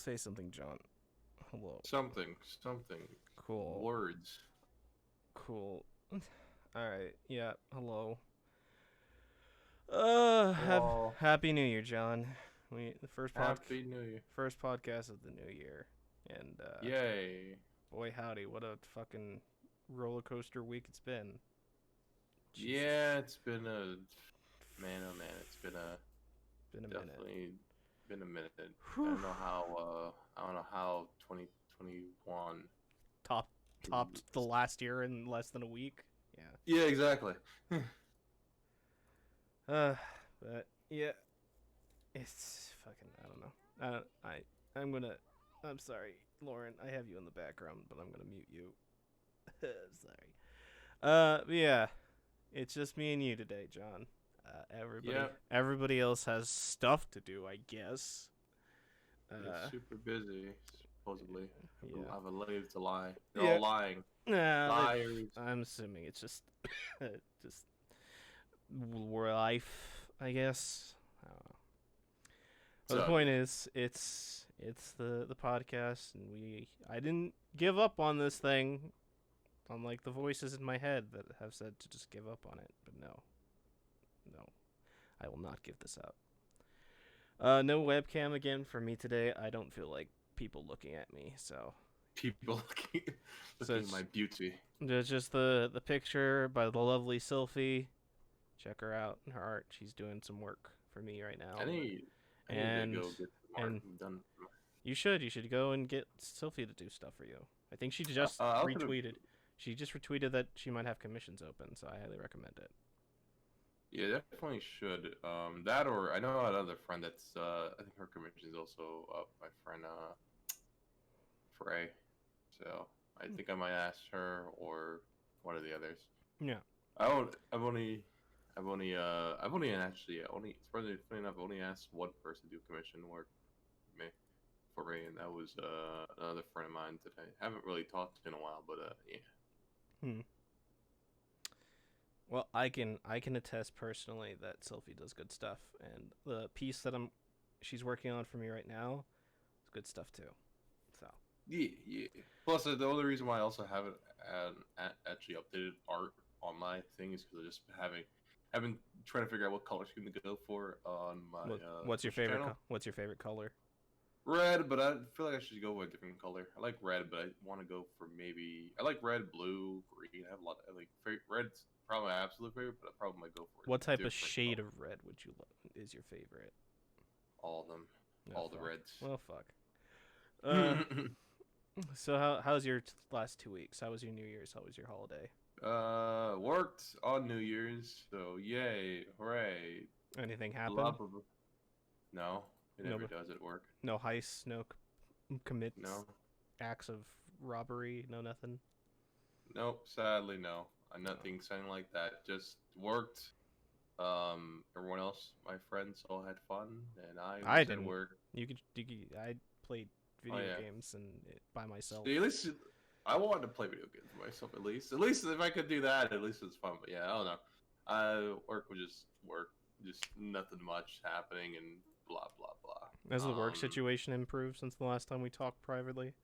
Say something, John. Hello. Something. Cool. Words. Cool. Alright, yeah, hello. Well, Happy New Year, John. The Happy New Year. first podcast of the new year. And, Yay. boy howdy, what a fucking roller coaster week it's been. Jesus. Yeah, it's been a man. Oh man, it's been a Been a minute. definitely been a minute. Whew. I don't know how 2021 Topped the last year in less than a week. Yeah. Yeah, exactly. But yeah, it's fucking. I don't know. I'm sorry, Lauren. I have you in the background, but I'm gonna mute you. Sorry. Yeah, it's just me and you today, John. Everybody else has stuff to do, I guess. It's super busy, supposedly. Yeah. I have a life to lie. They're all lying. Liars. I'm assuming it's just just life, I guess. I don't know. But the point is, it's the podcast, and I didn't give up on this thing, unlike the voices in my head that have said to just give up on it. But no, I will not give this up. No webcam again for me today. I don't feel like people looking at me, so people looking at my beauty. There's just the picture by the lovely Sylphie. Check her out in her art. She's doing some work for me right now. I need to go get some art done. You should go and get Sylphie to do stuff for you. I think she just retweeted. She just retweeted that she might have commissions open, so I highly recommend it. Yeah, definitely should. That, or I know another friend that's I think her commission is also up. My friend Frey. So I think I might ask her or one of the others. Yeah. I've only actually funny enough, I've only asked one person to do commission work for me, and that was another friend of mine that I haven't really talked to in a while, but yeah. Well, I can attest personally that Sylphie does good stuff, and the piece that she's working on for me right now is good stuff too. So yeah. Plus, the only reason why I also haven't actually updated art on my thing is because I just I've been trying to figure out what color scheme to go for on my. What's your favorite? What's your favorite color? Red, but I feel like I should go with a different color. I like red, but I want to go for I like red, blue, green. I have a lot. Red's probably my absolute favorite, but I probably might go for. What type of shade of red is your favorite? All of them. All the reds. Well, fuck. So how's your last 2 weeks? How was your New Year's? How was your holiday? Worked on New Year's, so yay, hooray. Anything happen? No, it never does at work. No heists, no commits, no acts of robbery, no nothing? Nope, sadly no. Nothing exciting like that. Just worked. Everyone else, my friends, all had fun, and I didn't work. I played video games by myself. See, at least I wanted to play video games by myself. At least if I could do that, at least it's fun. But yeah, I don't know. Work was just work, just nothing much happening, and blah blah blah. Has the work situation improved since the last time we talked privately?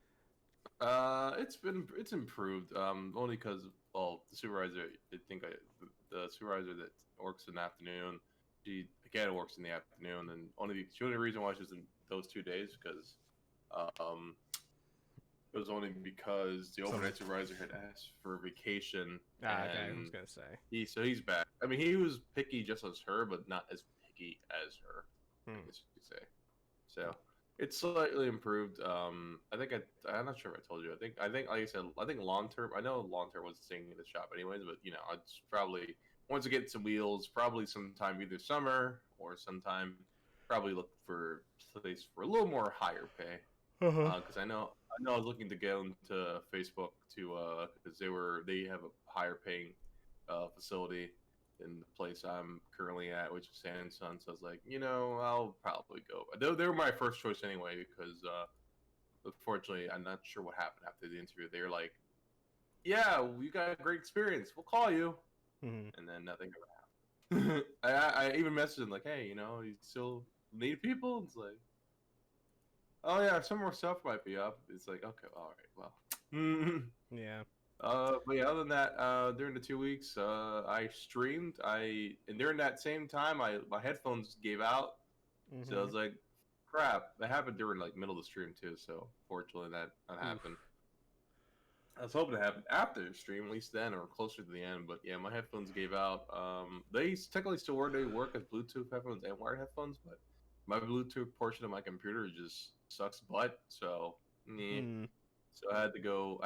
It's improved. Only because the supervisor. The supervisor that works in the afternoon. She again works in the afternoon, and the only reason why she's in those 2 days because, it was only because the overnight supervisor had asked for vacation. Okay, I was gonna say. So he's back. I mean, he was picky just as her, but not as picky as her. I guess you could say. So it's slightly improved. I'm not sure if I told you. I think like I said, I think long term. I know long term was staying in the shop anyways, but I'd probably once I get some wheels, probably sometime either summer or sometime, probably look for a place for a little more higher pay. Because I know I was looking to go into Facebook because they have a higher paying facility in the place I'm currently at, which is Samsung. So I was like, I'll probably go. They were my first choice anyway because unfortunately I'm not sure what happened after the interview. They were like, "Yeah, we got a great experience. We'll call you," and then nothing ever happened. I even messaged them like, "Hey, you still need people?" It's like, oh yeah, some more stuff might be up. It's like, okay, all right, well. Yeah. But yeah, other than that, during the 2 weeks, I streamed. And during that same time, my headphones gave out. So I was like, crap. That happened during like middle of the stream too. So fortunately, that happened. I was hoping to happen after the stream, at least then, or closer to the end. But yeah, my headphones gave out. They technically still work. They work as Bluetooth headphones and wired headphones, but my Bluetooth portion of my computer just sucks butt. So, yeah. So I had to go.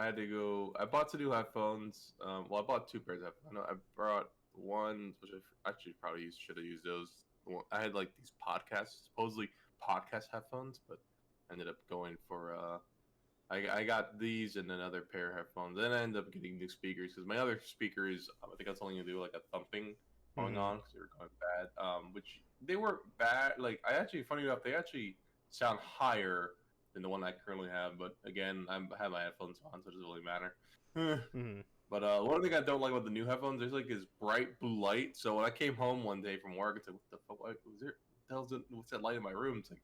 I bought two new headphones. Well, I bought two pairs of headphones. I brought one, which I actually probably should have used those. I had like these supposedly podcast headphones, but ended up going for I got these and another pair of headphones. Then I ended up getting new speakers because my other speakers, I think I was only gonna do like a thumping going on because they were going bad. Which they weren't bad. Like funny enough, they actually sound higher than the one I currently have. But again, I have my headphones on, so it doesn't really matter. But one thing I don't like about the new headphones, there's like this bright blue light. So when I came home one day from work, it's like, what the fuck? Was there? What's that light in my room? It's like,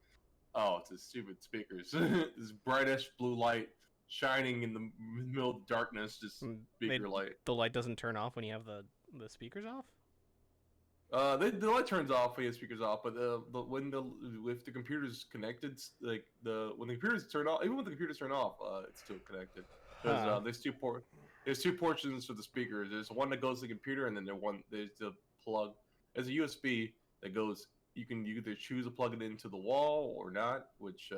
oh, it's the stupid speakers. This brightish blue light shining in the middle of darkness, just speaker light. The light doesn't turn off when you have the speakers off? The light turns off when you have speakers off, but if the computer's connected, like when the computers turn off, even when the computers turn off, it's still connected. Because there's two portions for the speakers. There's one that goes to the computer, and then there's the plug. There's a USB that goes. You either choose to plug it into the wall or not, which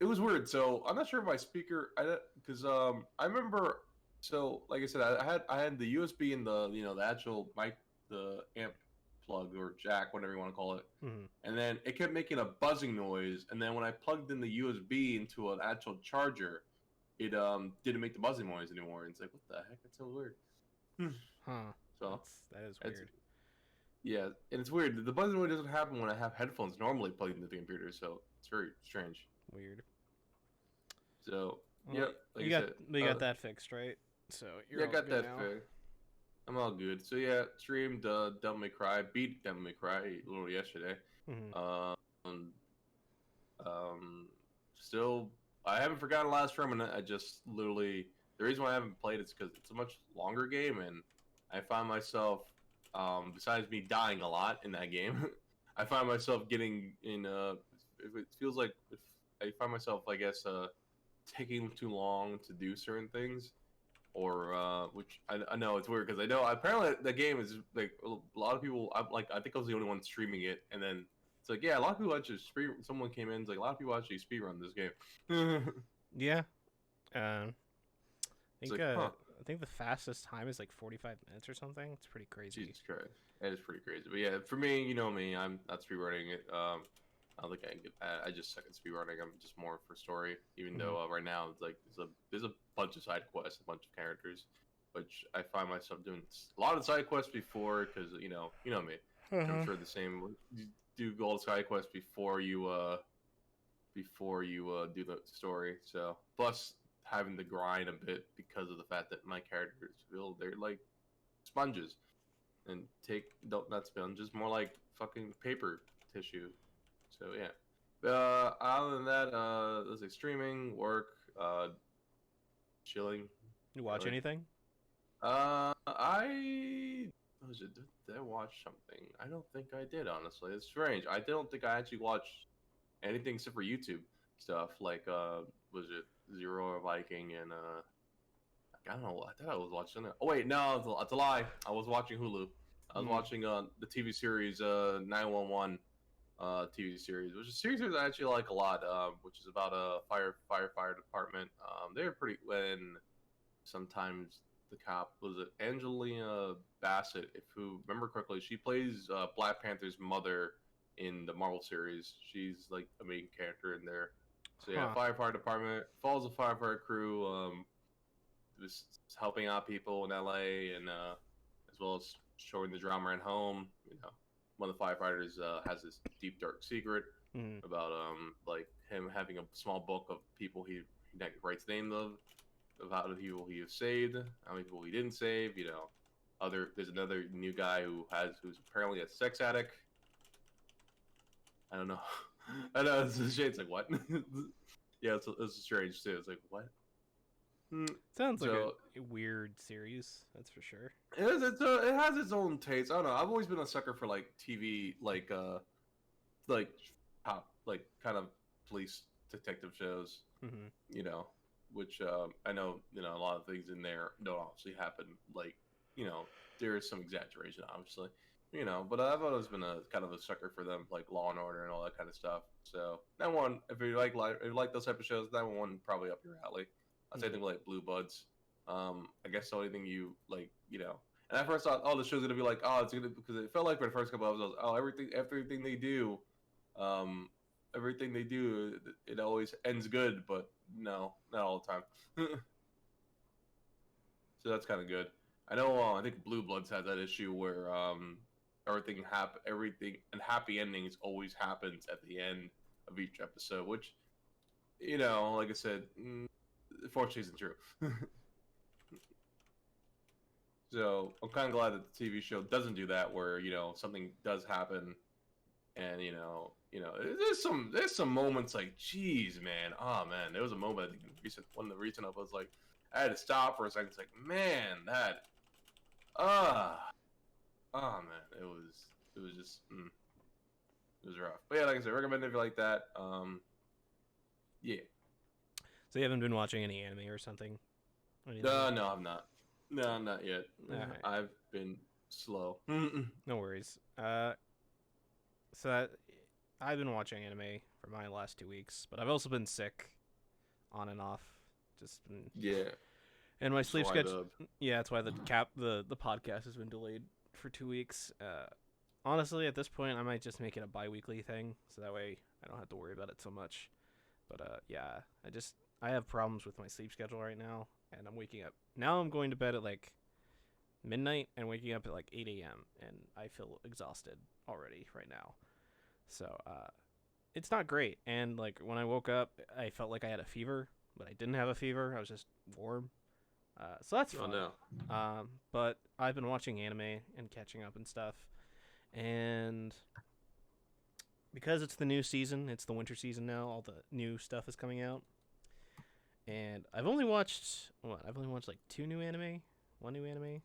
it was weird. So I'm not sure if my speaker, because I remember. So like I said, I had the USB and the actual mic, the amp plug or jack, whatever you want to call it, and then it kept making a buzzing noise. And then when I plugged in the USB into an actual charger, it didn't make the buzzing noise anymore. And it's like, what the heck? That's so weird. So that is weird. Yeah, and it's weird. The buzzing noise doesn't happen when I have headphones normally plugged into the computer, so it's very strange. Weird. So well, yeah, you got that fixed, right? So you're all got good that now. fixed. I'm all good. So yeah, streamed Devil May Cry, beat Devil May Cry a little yesterday. Still, I haven't forgotten last room, and I just literally the reason why I haven't played is because it's a much longer game, and I find myself, besides me dying a lot in that game, I find myself getting in. If it feels like if I find myself, I guess, taking too long to do certain things. Or which I know it's weird because I know apparently the game is like a lot of people. I think I was the only one streaming it, and then it's like a lot of people actually speed. Someone came in, it's like a lot of people actually speedrun this game. Yeah, I think the fastest time is like 45 minutes or something. It's pretty crazy. Jesus Christ, it is pretty crazy. But yeah, for me, you know me, I'm not speedrunning it. I don't think I can get that. I just suck at speedrunning. I'm just more for story. Even though right now it's like there's a bunch of side quests, a bunch of characters, which I find myself doing a lot of side quests before because you know me. I'm sure the same. You do all the side quests before you do the story. So plus having to grind a bit because of the fact that my characters they're like sponges and not sponges, more like fucking paper tissue. So yeah. Other than that, let's say streaming, work, chilling. You watch anything? Did I watch something? I don't think I did, honestly. It's strange. I don't think I actually watched anything except for YouTube stuff. Like was it Zero or Viking and I don't know. I thought I was watching it. Oh wait, no, it's a lie. I was watching Hulu. I was watching the TV series 911. TV series, which is a series I actually like a lot, which is about a fire department. They're pretty when sometimes the cop was it Angelina Bassett, if you remember correctly, she plays Black Panther's mother in the Marvel series. She's like a main character in there. So yeah, fire department follows a firefighter crew, just helping out people in LA and as well as showing the drama at home. One of the firefighters has this deep dark secret about like him having a small book of people he writes names of how many people he has saved, how many people he didn't save. There's another new guy who's apparently a sex addict. I don't know. I know it's a shade. It's like what? Yeah, it's strange too. It's like what? Sounds like So a weird series, that's for sure. it has its own taste. I don't know. I've always been a sucker for like TV, like top, like kind of police detective shows. Mm-hmm. You know, which I know a lot of things in there don't obviously happen. Like there is some exaggeration, obviously. But I've always been a kind of a sucker for them, like Law and Order and all that kind of stuff. So that one, if you like those type of shows, that one probably up your alley. I'd say things like Blue Buds. I guess the only thing you like, And I first thought, oh, the show's gonna be like, oh, it's gonna because it felt like for the first couple of episodes, oh, everything they do, um, everything they do, it always ends good, but no, not all the time. So that's kind of good. I know. I think Blue Bloods had that issue where everything and happy endings always happens at the end of each episode, which like I said, fortunately isn't true. So I'm kind of glad that the TV show doesn't do that, where something does happen, and there's some moments like, geez, man, oh man, there was a moment I think one of the recent episodes, like I had to stop for a second. It's like, man, that oh man, it was just it was rough. But yeah, like I said, recommend if you like that. Yeah. So you haven't been watching any anime or something? No, I'm not. No, not yet. Right. I've been slow. No worries. I've been watching anime for my last 2 weeks, but I've also been sick, on and off. Just been, yeah. And my sleep schedule. Yeah, that's why the podcast has been delayed for 2 weeks. Honestly, at this point, I might just make it a bi-weekly thing, so that way I don't have to worry about it so much. But yeah, I have problems with my sleep schedule right now, and I'm waking up. Now I'm going to bed at like midnight and waking up at like 8 a.m. and I feel exhausted already right now. So it's not great. And like when I woke up, I felt like I had a fever, but I didn't have a fever. I was just warm. So that's fun. Oh, no. But I've been watching anime and catching up and stuff. And because it's the new season, it's the winter season now, all the new stuff is coming out. And I've only watched like 2 new anime, 1 new anime.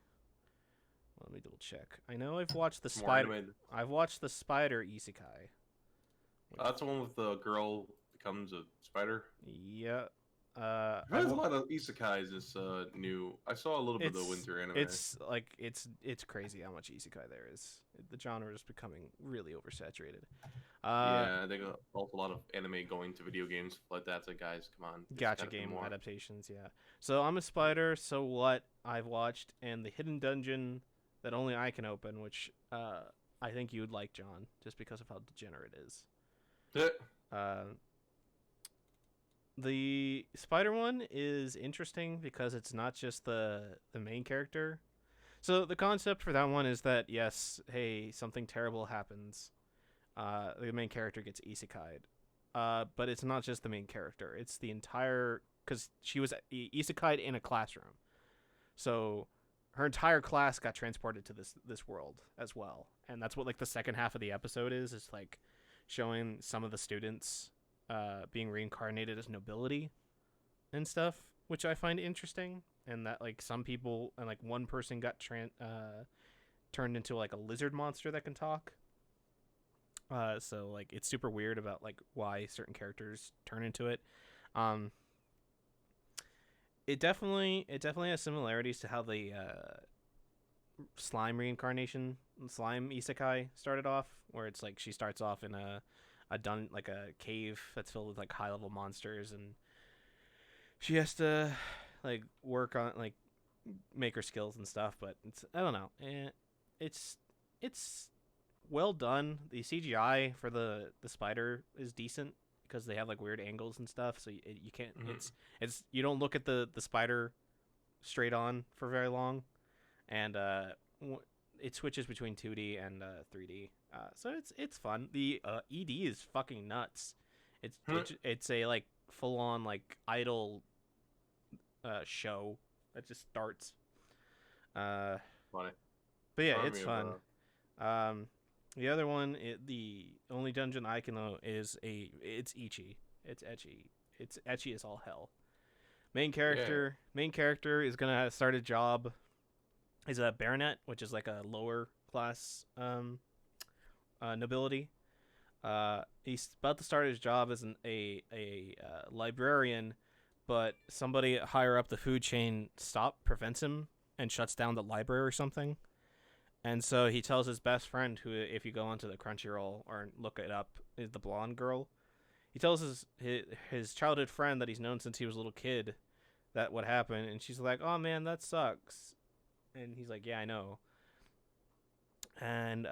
Let me double check. I know I've watched the spider. I've watched the spider isekai. That's the one with the girl becomes a spider. Yeah. There's a lot of isekais this new. I saw a little bit of the winter anime. It's like it's crazy how much isekai there is. The genre is becoming really oversaturated. Yeah, I think also a lot of anime going to video games like that. So guys, come on. Gacha game adaptations, yeah. So I'm a spider. So what? I've watched and the hidden dungeon that only I can open, which I think you would like, John, just because of how degenerate it is. The spider one is interesting because it's not just the main character. So the concept for that one is that, yes, hey, something terrible happens. The main character gets isekai'd. But it's not just the main character. It's the entire... Because she was isekai'd in a classroom. So her entire class got transported to this world as well. And that's what like the second half of the episode is like showing some of the students being reincarnated as nobility and stuff, which I find interesting. And that like some people and like one person got turned into like a lizard monster that can talk. So like it's super weird about like why certain characters turn into it. It definitely has similarities to how the slime isekai started off, where it's like she starts off in a cave that's filled with like high level monsters, and she has to like work on like make her skills and stuff. But I don't know, it's well done. The CGI for the spider is decent because they have like weird angles and stuff, so you can't it's you don't look at the spider straight on for very long, and it switches between 2D and 3D. So it's fun. The ED is fucking nuts. It's a like full on like idol show that just starts. Funny. But yeah, it's fun. The other one, the only dungeon I can know is it's Ichi. It's etchy. It's etchy as all hell. Yeah. Main character is gonna start a job. Is a baronet, which is like a lower class nobility. He's about to start his job as a librarian, but somebody higher up the food chain prevents him and shuts down the library or something. And so he tells his best friend, who, if you go onto the Crunchyroll or look it up, is the blonde girl. He tells his childhood friend that he's known since he was a little kid that what happened, and she's like, "Oh man, that sucks." And he's like, "Yeah, I know." And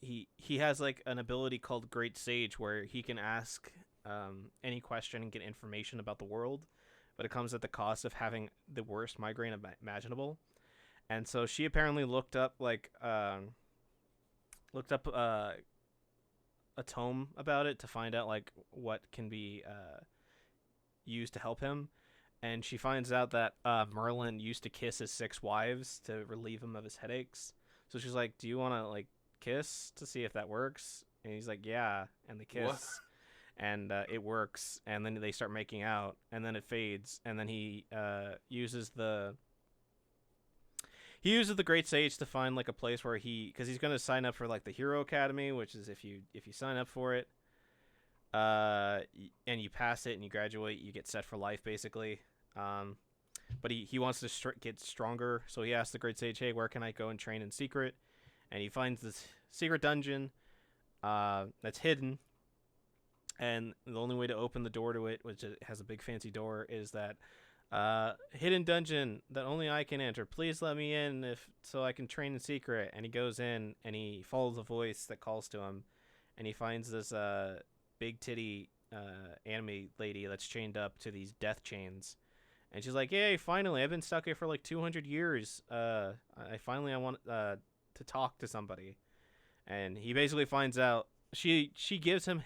he has like an ability called Great Sage, where he can ask any question and get information about the world, but it comes at the cost of having the worst migraine imaginable. And so she apparently looked up a tome about it to find out like what can be used to help him. And she finds out that Merlin used to kiss his 6 wives to relieve him of his headaches. So she's like, "Do you want to like kiss to see if that works?" And he's like, "Yeah." And they kiss. What? And it works. And then they start making out. And then it fades. And then he uses the Great Sage to find like a place where because he's gonna sign up for like the Hero Academy, which is if you sign up for it, and you pass it and you graduate, you get set for life basically. But he wants to get stronger, so he asks the Great Sage, "Hey, where can I go and train in secret?" And he finds this secret dungeon that's hidden. And the only way to open the door to it, which it has a big fancy door, is that hidden dungeon that only I can enter. Please let me in so I can train in secret. And he goes in and he follows a voice that calls to him, and he finds this big titty anime lady that's chained up to these death chains. And she's like, "Hey, finally, I've been stuck here for like 200 years. I want to talk to somebody." And he basically finds out she gives him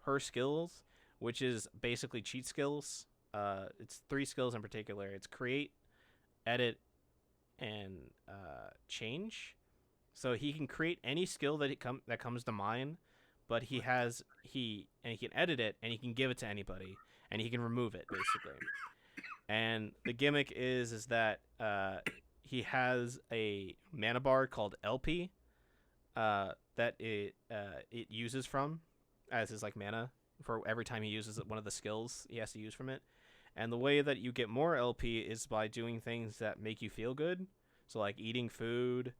her skills, which is basically cheat skills. It's 3 skills in particular. It's create, edit, and change. So he can create any skill that comes to mind, but he can edit it and he can give it to anybody and he can remove it basically. And the gimmick is that he has a mana bar called LP that it uses from as his like mana for every time he uses one of the skills he has to use from it. And the way that you get more LP is by doing things that make you feel good. So like eating food,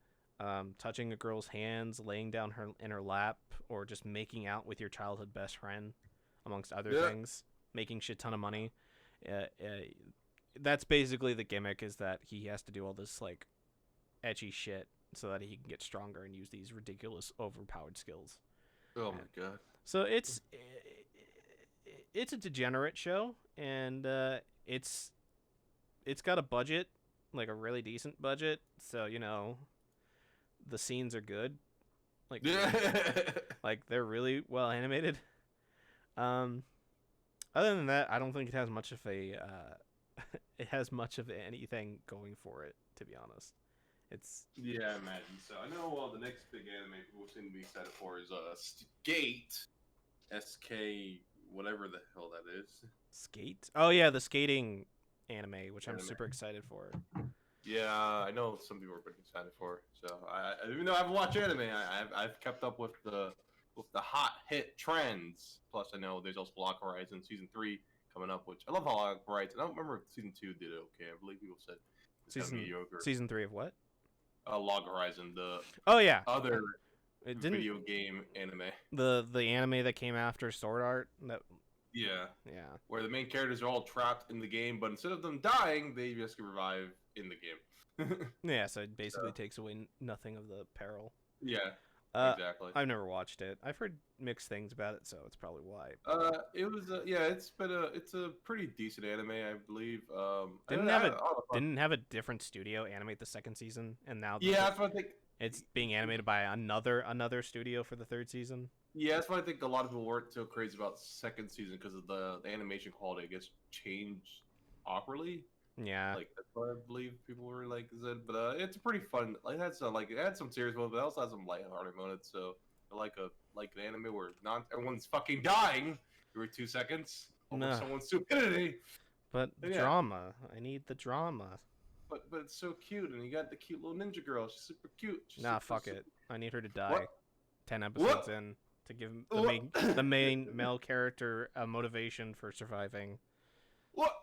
touching a girl's hands, laying down in her lap, or just making out with your childhood best friend, amongst other things. Making shit ton of money. That's basically the gimmick, is that he has to do all this like etchy shit so that he can get stronger and use these ridiculous overpowered skills. Oh my god. So it's a degenerate show, and it's got a budget, like a really decent budget, so you know the scenes are good, like like they're really well animated. Other than that, I don't think it has much of anything going for it, to be honest. Yeah, I imagine so. I know the next big anime people seem to be excited for is Skate, SK, whatever the hell that is. Skate? Oh yeah, the skating anime, which I'm super excited for. Yeah, I know some people are pretty excited for. So even though I haven't watched anime, I've kept up with the hot hit trends. Plus, I know there's also Log Horizon season 3 coming up, which I love how Log Horizon. I don't remember if season 2 did okay. I believe people said it's kind of mediocre. Season 3 of what? Log Horizon, the other video game anime. The anime that came after Sword Art. Yeah. Where the main characters are all trapped in the game, but instead of them dying, they just get revived in the game. Yeah, so it basically takes away nothing of the peril. Yeah. Exactly. I've never watched it. I've heard mixed things about it, so it's probably why. It was it's a pretty decent anime, I believe. Didn't have a different studio animate the second season, and now that's what I think. It's being animated by another studio for the third season. Yeah, that's why I think a lot of people weren't so crazy about second season, because of the animation quality, I guess, changed awkwardly. Yeah. Like that's what I believe people were like said. But it's pretty fun. Like it had some serious moments, but it also had some lighthearted moments. So I like an anime where not everyone's fucking dying every 2 seconds over Nah. someone's stupidity. But And yeah, drama. I need the drama. but it's so cute, and you got the cute little ninja girl. She's super cute. She's Nah, super, fuck super... it. I need her to What? die. 10 episodes What? in to give What? the main male character a motivation for surviving. What?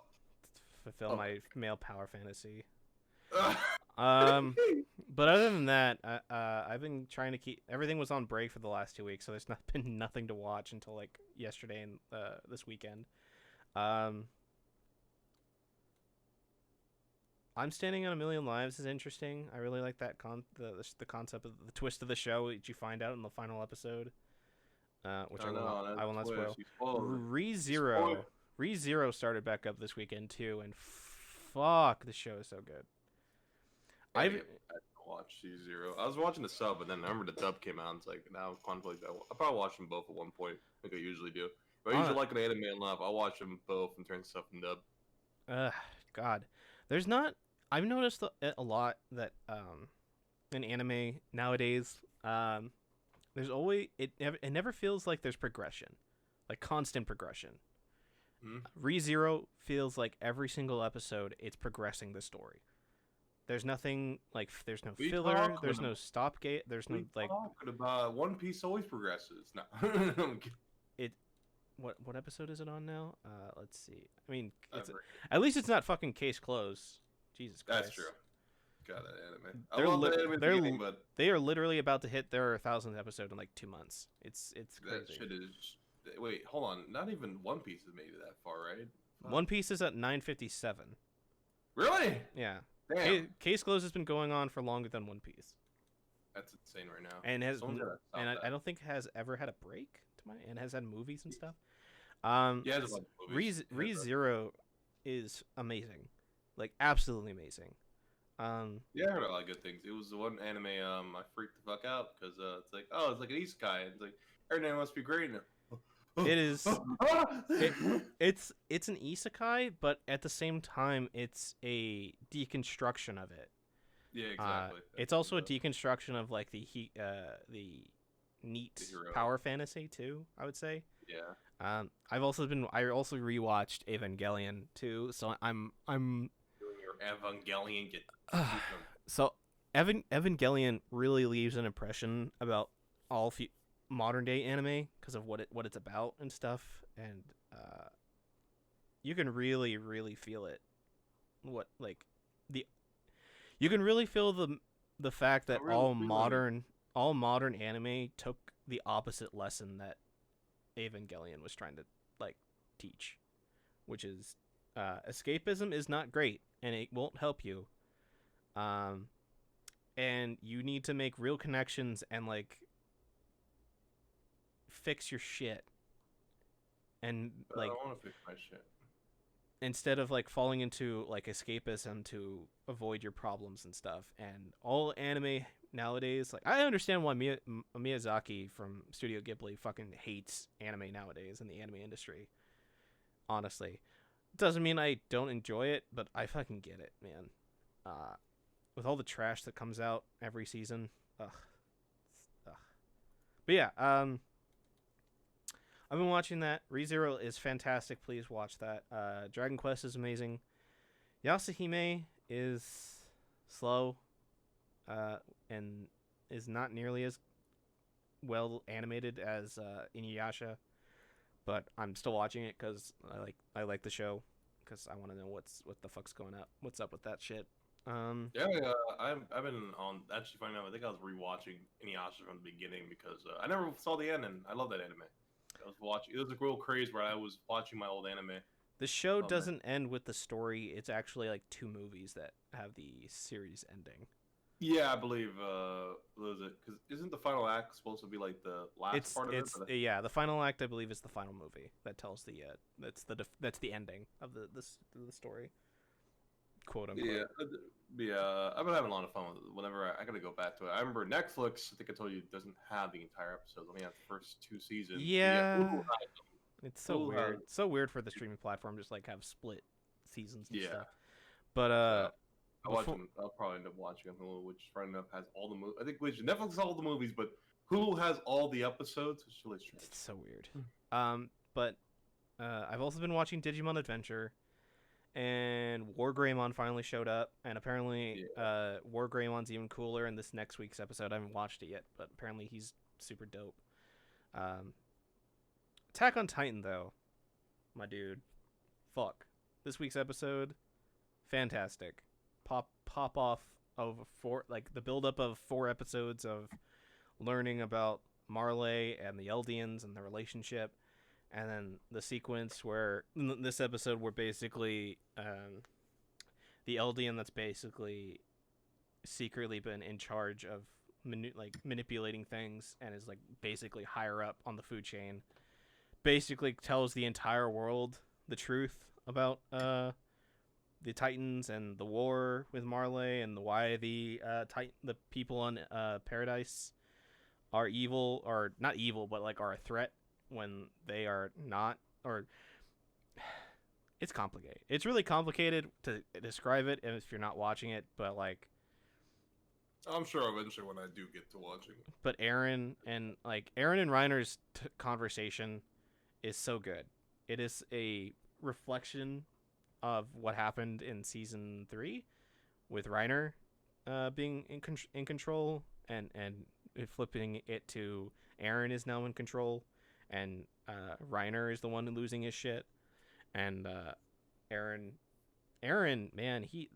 Fulfill Oh my male power fantasy. my But other than that, I've been trying to keep everything was on break for the last 2 weeks, so there's not been nothing to watch until like yesterday and this weekend. I'm Standing on a Million Lives is interesting. I really like that the concept of the twist of the show that you find out in the final episode, which I will not spoil. ReZero started back up this weekend too, and fuck, the show is so good. I didn't watch Zero. I was watching the sub, and then I remember the dub came out. And it's like now conflict. I probably watch them both at one point, like I usually do. But I usually like an anime enough. I'll watch them both and turn stuff in dub. God, there's not. I've noticed a lot that in anime nowadays, there's always it never feels like there's progression, like constant progression. ReZero feels like every single episode it's progressing the story. There's nothing like there's no filler, there's no stopgate, there's no like. Talking about One Piece always progresses. No, what episode is it on now? Let's see. I mean, at least it's not fucking case closed. Jesus Christ. That's true. God, that anime. They are literally about to hit their 1,000th episode in like 2 months. It's crazy. That shit is. Wait, hold on. Not even One Piece has made it that far, right? One Piece is at 957. Really? Yeah. Damn. Case close has been going on for longer than One Piece. That's insane right now. And I don't think has ever had a break and has had movies and stuff. Yeah, just like movies. ReZero is amazing, like absolutely amazing. Yeah, I heard a lot of good things. It was the one anime I freaked the fuck out because it's like, oh, it's like an isekai. It's like everything must be great. It is. It's an isekai, but at the same time, it's a deconstruction of it. Yeah, exactly. It's also a deconstruction of like the neat power fantasy too, I would say. Yeah. I also rewatched Evangelion too, so I'm doing your Evangelion so Evangelion really leaves an impression about all modern day anime because of what it's about and stuff, and you can really feel it. You can really feel the fact that all modern anime took the opposite lesson that Evangelion was trying to like teach, which is escapism is not great and it won't help you. And you need to make real connections and like fix your shit. And like I want to fix my shit. Instead of like falling into like escapism to avoid your problems and stuff. And all anime nowadays, like I understand why Miyazaki from Studio Ghibli fucking hates anime nowadays in the anime industry. Honestly, doesn't mean I don't enjoy it, but I fucking get it, man. With all the trash that comes out every season, ugh. But yeah, I've been watching that. ReZero is fantastic. Please watch that. Dragon Quest is amazing. Yasuhime is slow, and is not nearly as well animated as Inuyasha, but I'm still watching it because I like the show because I want to know what the fuck's what's up with that shit. I've been on actually finding out. I think I was rewatching Inuyasha from the beginning because I never saw the end, and I love that anime. I was watching. It was a real craze where I was watching my old anime. The show doesn't end with the story. It's actually like 2 movies that have the series ending. Yeah, I believe. Was it? Because isn't the final act supposed to be like the last part of it? Yeah, the final act I believe is the final movie that tells that's the ending of the story. Quote unquote. Yeah. I've been having a lot of fun with it. Whenever I gotta go back to it. I remember Netflix. I think I told you doesn't have the entire episodes. Only have the first 2 seasons. Yeah. It's so weird. It's so weird for the streaming platform just like have split seasons and stuff. But So before I'll probably end up watching on Hulu, which right enough has all the movies. I think Netflix has all the movies, but Hulu has all the episodes. It's really strange. it's so weird. But I've also been watching Digimon Adventure, and Wargreymon finally showed up, and apparently Wargreymon's even cooler in this next week's episode. I haven't watched it yet, but apparently he's super dope. Attack on Titan, though, my dude, fuck. This week's episode, fantastic. Pop off of the buildup of 4 episodes of learning about Marley and the Eldians and their relationship, and then the sequence where this episode where basically the Eldian that's basically secretly been in charge of manipulating things and is like basically higher up on the food chain basically tells the entire world the truth about the Titans and the war with Marley and why the people on Paradise are evil, or not evil, but like are a threat when they are not. Or it's complicated. It's really complicated to describe it if you're not watching it, but like I'm sure eventually when I do get to watching it. But Eren and Reiner's conversation is so good. It is a reflection of what happened in season 3 with Reiner being in control and flipping it to Eren is now in control and Reiner is the one losing his shit, and Eren, man, he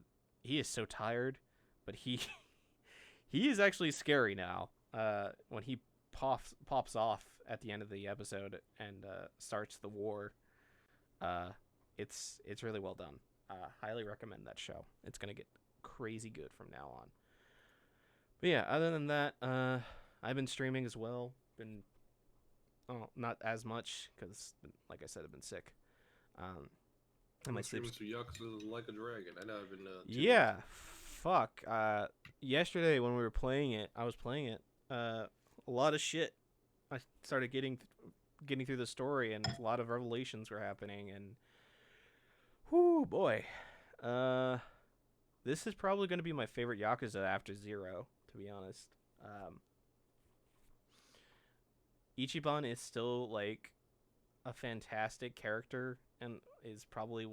is so tired, but he is actually scary now when he pops off at the end of the episode and starts the war. It's really well done. Highly recommend that show. It's gonna get crazy good from now on. But yeah, other than that, I've been streaming as well. Not as much because, like I said, I've been sick. And my streaming to Yakuza Like a Dragon. I know I've been. Yeah, fuck. Yesterday when we were playing it, I was playing it. A lot of shit. I started getting through the story, and a lot of revelations were happening, and whoo boy, this is probably going to be my favorite Yakuza after 0, to be honest. Ichiban is still like a fantastic character and is probably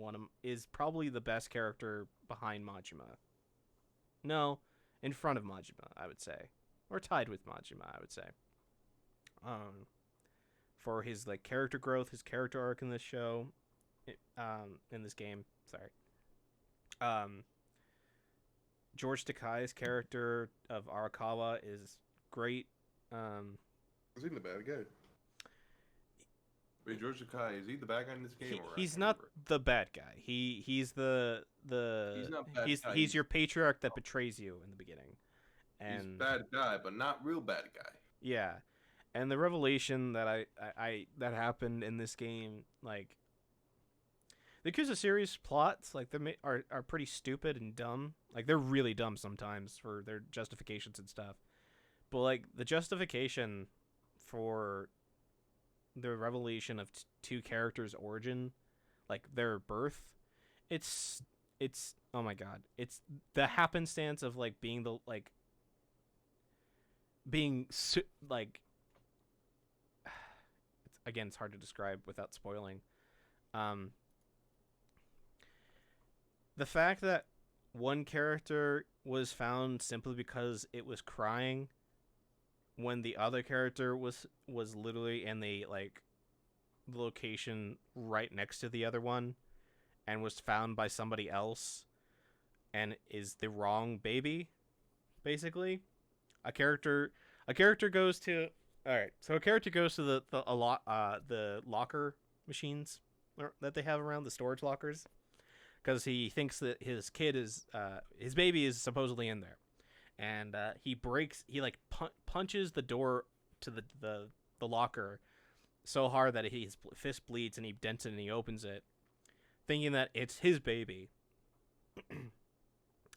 the best character behind Majima. No, in front of Majima, I would say, or tied with Majima, I would say. For his like character growth, his character arc in this show, in this game. Sorry. George Takei's character of Arakawa is great. Is he the bad guy? Wait, George Takei, is he the bad guy in this game? He's not the bad guy. He's the he's not bad guy. He's your patriarch that betrays you in the beginning. And he's bad guy, but not real bad guy. Yeah. And the revelation that that happened in this game, like the Yakuza series plots, like they are pretty stupid and dumb. Like they're really dumb sometimes for their justifications and stuff. But like the justification for the revelation of 2 characters' origin, like their birth, it's oh my god, it's the happenstance of like being the like being like again, it's hard to describe without spoiling. The fact that one character was found simply because it was crying when the other character was literally in the like location right next to the other one and was found by somebody else and is the wrong baby, basically. A character goes to the locker machines that they have around, the storage lockers, because he thinks that his kid is his baby is supposedly in there, and he punches the door to the locker so hard that his fist bleeds and he dents it and he opens it, thinking that it's his baby,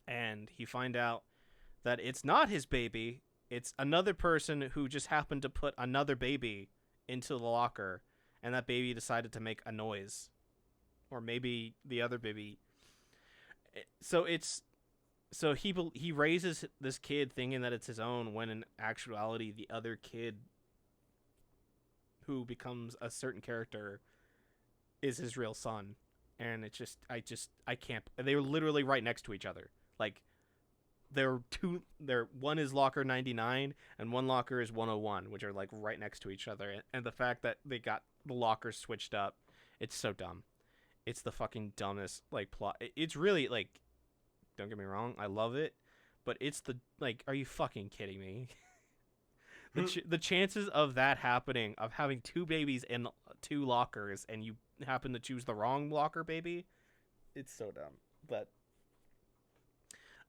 and he find out that it's not his baby. It's another person who just happened to put another baby into the locker, and that baby decided to make a noise. Or maybe the other baby... So he raises this kid thinking that it's his own, when in actuality the other kid who becomes a certain character is his real son. And it's just I can't. They were literally right next to each other. Like one is locker 99 and one locker is 101, which are like right next to each other. And the fact that they got the lockers switched up, it's so dumb. It's the fucking dumbest like plot. It's really like, don't get me wrong, I love it, but it's the like, are you fucking kidding me? The chances of that happening, of having two babies in two lockers, and you happen to choose the wrong locker baby, it's so dumb. But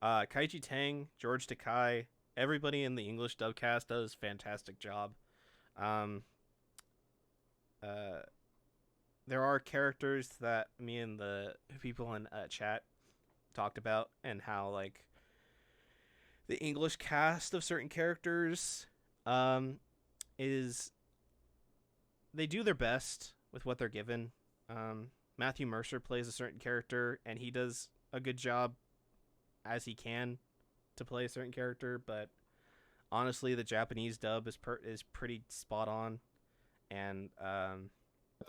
Kaiji Tang, George Takei, everybody in the English dubcast does a fantastic job. There are characters that me and the people in chat talked about, and how like the English cast of certain characters is, they do their best with what they're given. Matthew Mercer plays a certain character, and he does a good job as he can to play a certain character, but honestly the Japanese dub is pretty spot on. And I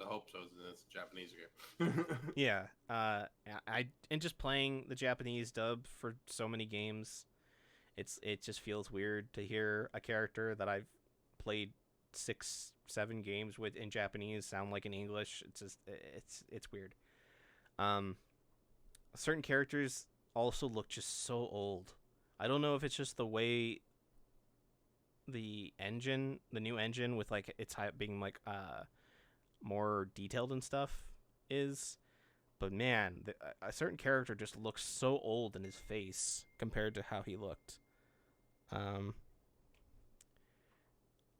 hope so. It's a Japanese game. yeah, and just playing the Japanese dub for so many games, it just feels weird to hear a character that I've played 6-7 games with in Japanese sound like in English. It's just it's weird. Certain characters also look just so old. I don't know if it's just the way the new engine with like its being like more detailed and stuff is, but man, a certain character just looks so old in his face compared to how he looked.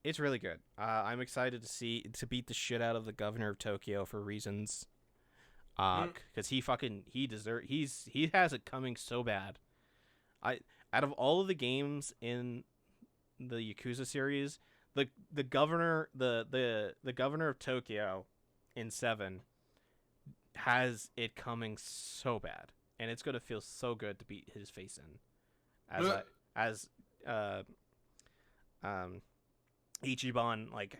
It's really good. I'm excited to beat the shit out of the governor of Tokyo for reasons. Because he has it coming so bad. Out of all of the games in the Yakuza series, the governor of Tokyo in 7 has it coming so bad, and it's gonna feel so good to beat his face in, as Ichiban like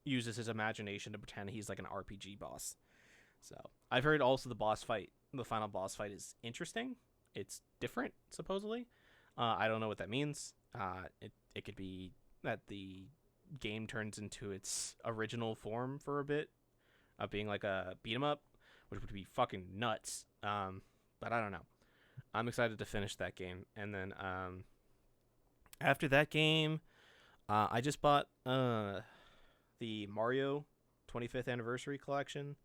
uses his imagination to pretend he's like an RPG boss. So I've heard also the final boss fight is interesting. It's different supposedly. I don't know what that means. It could be that the game turns into its original form for a bit, of being like a beat 'em up, which would be fucking nuts. But I don't know. I'm excited to finish that game, and then after that game, I just bought the Mario 25th anniversary collection.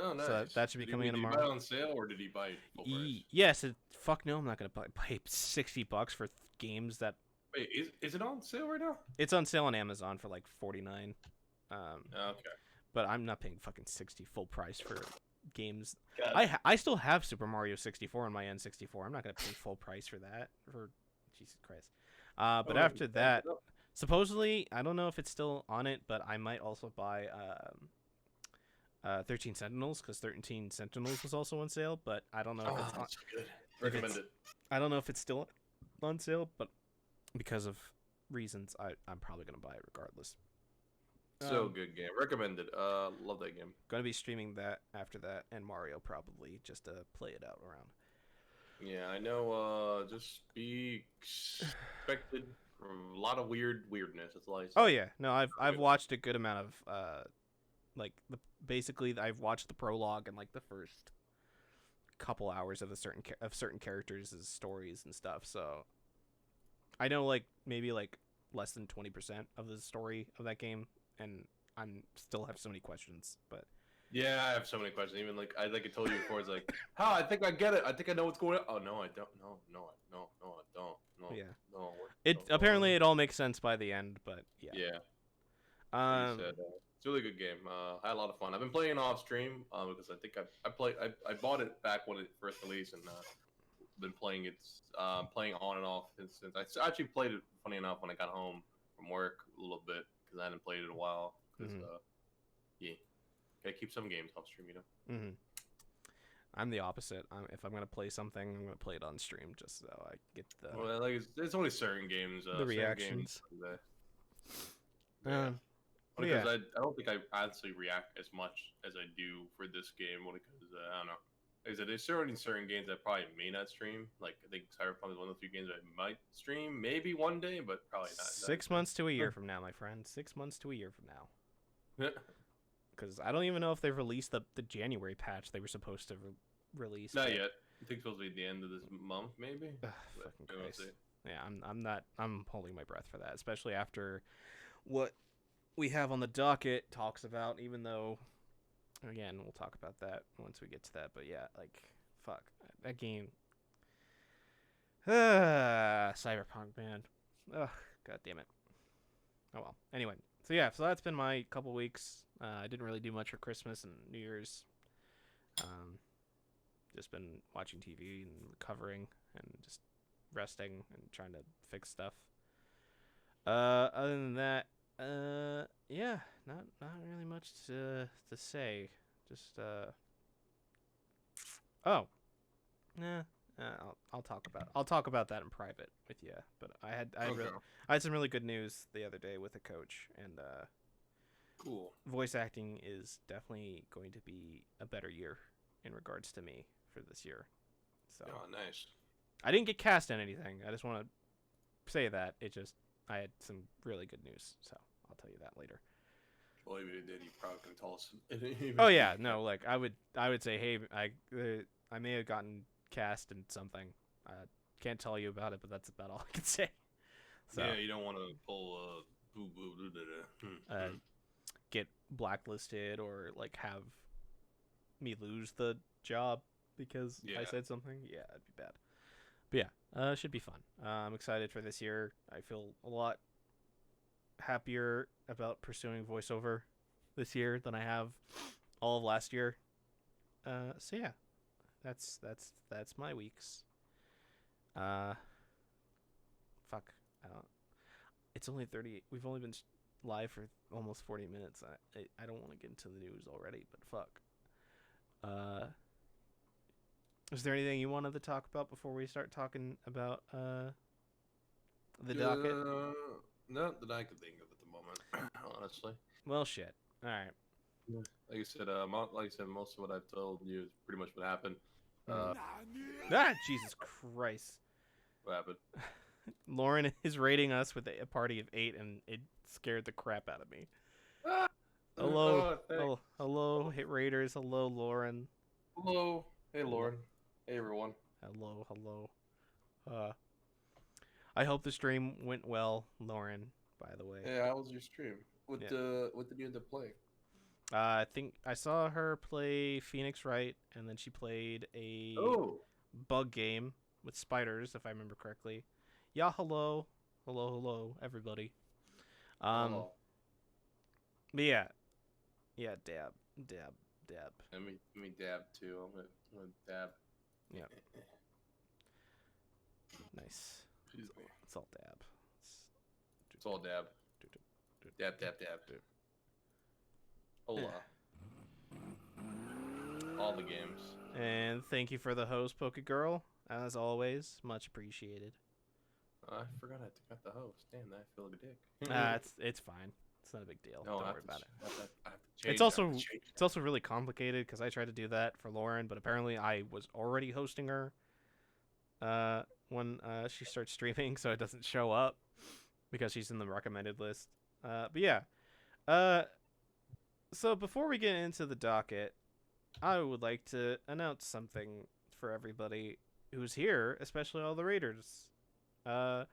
Oh, nice. So that should be coming in tomorrow. Did you buy it on sale, or did he buy it full price? Yes. Fuck no, I'm not gonna buy $60 for games that. Wait, is it on sale right now? It's on sale on Amazon for like $49. Okay. But I'm not paying fucking $60 full price for games. God. I still have Super Mario 64 on my N64. I'm not gonna pay full price for that. For Jesus Christ. But after that, supposedly, I don't know if it's still on it, but I might also buy 13 Sentinels, because 13 Sentinels was also on sale, but I don't know if it's on. That's good. Recommend it. I don't know if it's still on sale, but because of reasons, I'm probably gonna buy it regardless. So good game. Recommended. Love that game. Gonna be streaming that after that, and Mario probably, just to play it out around. Yeah, I know. Just be expected from a lot of weirdness. That's all I say. Oh yeah, no, I've watched a good amount of basically I've watched the prologue and like the first couple hours of certain characters' stories and stuff. So I know like maybe like less than 20% of the story of that game, and I'm still have so many questions. But yeah, I have so many questions. Even like I told you before, it's like, how I think I get it. I think I know what's going on. Oh no, I don't. No, I don't. No. Yeah. No. Apparently it all makes sense by the end, but yeah. Yeah. It's a really good game. I had a lot of fun. I've been playing it off stream because I think I bought it back when it first released, and been playing it playing on and off since I actually played it. Funny enough, when I got home from work a little bit, because I hadn't played it in a while. Yeah, gotta keep some games off stream, you know. I'm the opposite. If I'm gonna play something, I'm gonna play it on stream just so I get the Well, like it's only certain games. the Certain reactions. games yeah. But Because yeah, I don't think I actually react as much as I do for this game. Only because I don't know. Like I said, there's certain games I probably may not stream. Like I think Cyberpunk is one of the few games I might stream, maybe one day, but probably not. 6 months to a year from now, my friend. 6 months to a year from now. Because I don't even know if they've released the January patch they were supposed to release. Not yet. I think it's supposed to be the end of this month, maybe. Fucking Christ. Yeah, I'm holding my breath for that, especially after what we have on the docket talks about. Even though, again, we'll talk about that once we get to that. But yeah, like, fuck that game. Cyberpunk, man. Ugh, god damn it. Oh well. Anyway, so yeah, so that's been my couple weeks. I didn't really do much for Christmas and New Year's. Just been watching TV and recovering and just resting and trying to fix stuff. Other than that, yeah, not really much to say. Just oh, nah. I'll talk about that in private with you. But I had some really good news the other day with a coach, and cool. Voice acting is definitely going to be a better year in regards to me for this year. So nice. I didn't get cast in anything. I just want to say that I had some really good news. So I'll tell you that later. Well, even if you did, you probably can tell us. Oh yeah, no, like I would say, hey, I may have gotten cast in something. I can't tell you about it, but that's about all I can say. So, yeah, you don't want to pull get blacklisted or like have me lose the job because I said something. Yeah, it'd be bad. But yeah, should be fun. I'm excited for this year. I feel a lot happier about pursuing voiceover this year than I have all of last year. So yeah, that's my weeks. Fuck, I don't. It's only 30. We've only been live for almost 40 minutes. I don't want to get into the news already, but fuck. Is there anything you wanted to talk about before we start talking about the docket? Not that I could think of at the moment, honestly. Well, shit. All right. Like I said, most of what I've told you is pretty much what happened. Jesus Christ. What happened? Lauren is rating us with a party of 8, and it scared the crap out of me. Hello, hello, hit raiders. Hello, Lauren. Hello, hey Lauren. Hey everyone. Hello. I hope the stream went well, Lauren. By the way. Yeah, how was your stream? What did you end up playing? I think I saw her play Phoenix Wright, and then she played a bug game with spiders, if I remember correctly. Yeah, hello, everybody. But yeah, dab. Let me dab too. I'm gonna dab. Yeah. Nice. Excuse me. It's all dab. It's all dab. Dab. Hola. All the games. And thank you for the host, Poke Girl. As always, much appreciated. I forgot I got the host. Damn, I feel like a dick. It's fine. It's not a big deal. No, Don't worry about it. I have to change. It's also really complicated because I tried to do that for Lauren, but apparently I was already hosting her when she starts streaming, so it doesn't show up because she's in the recommended list. But yeah. So before we get into the docket, I would like to announce something for everybody who's here, especially all the raiders. I've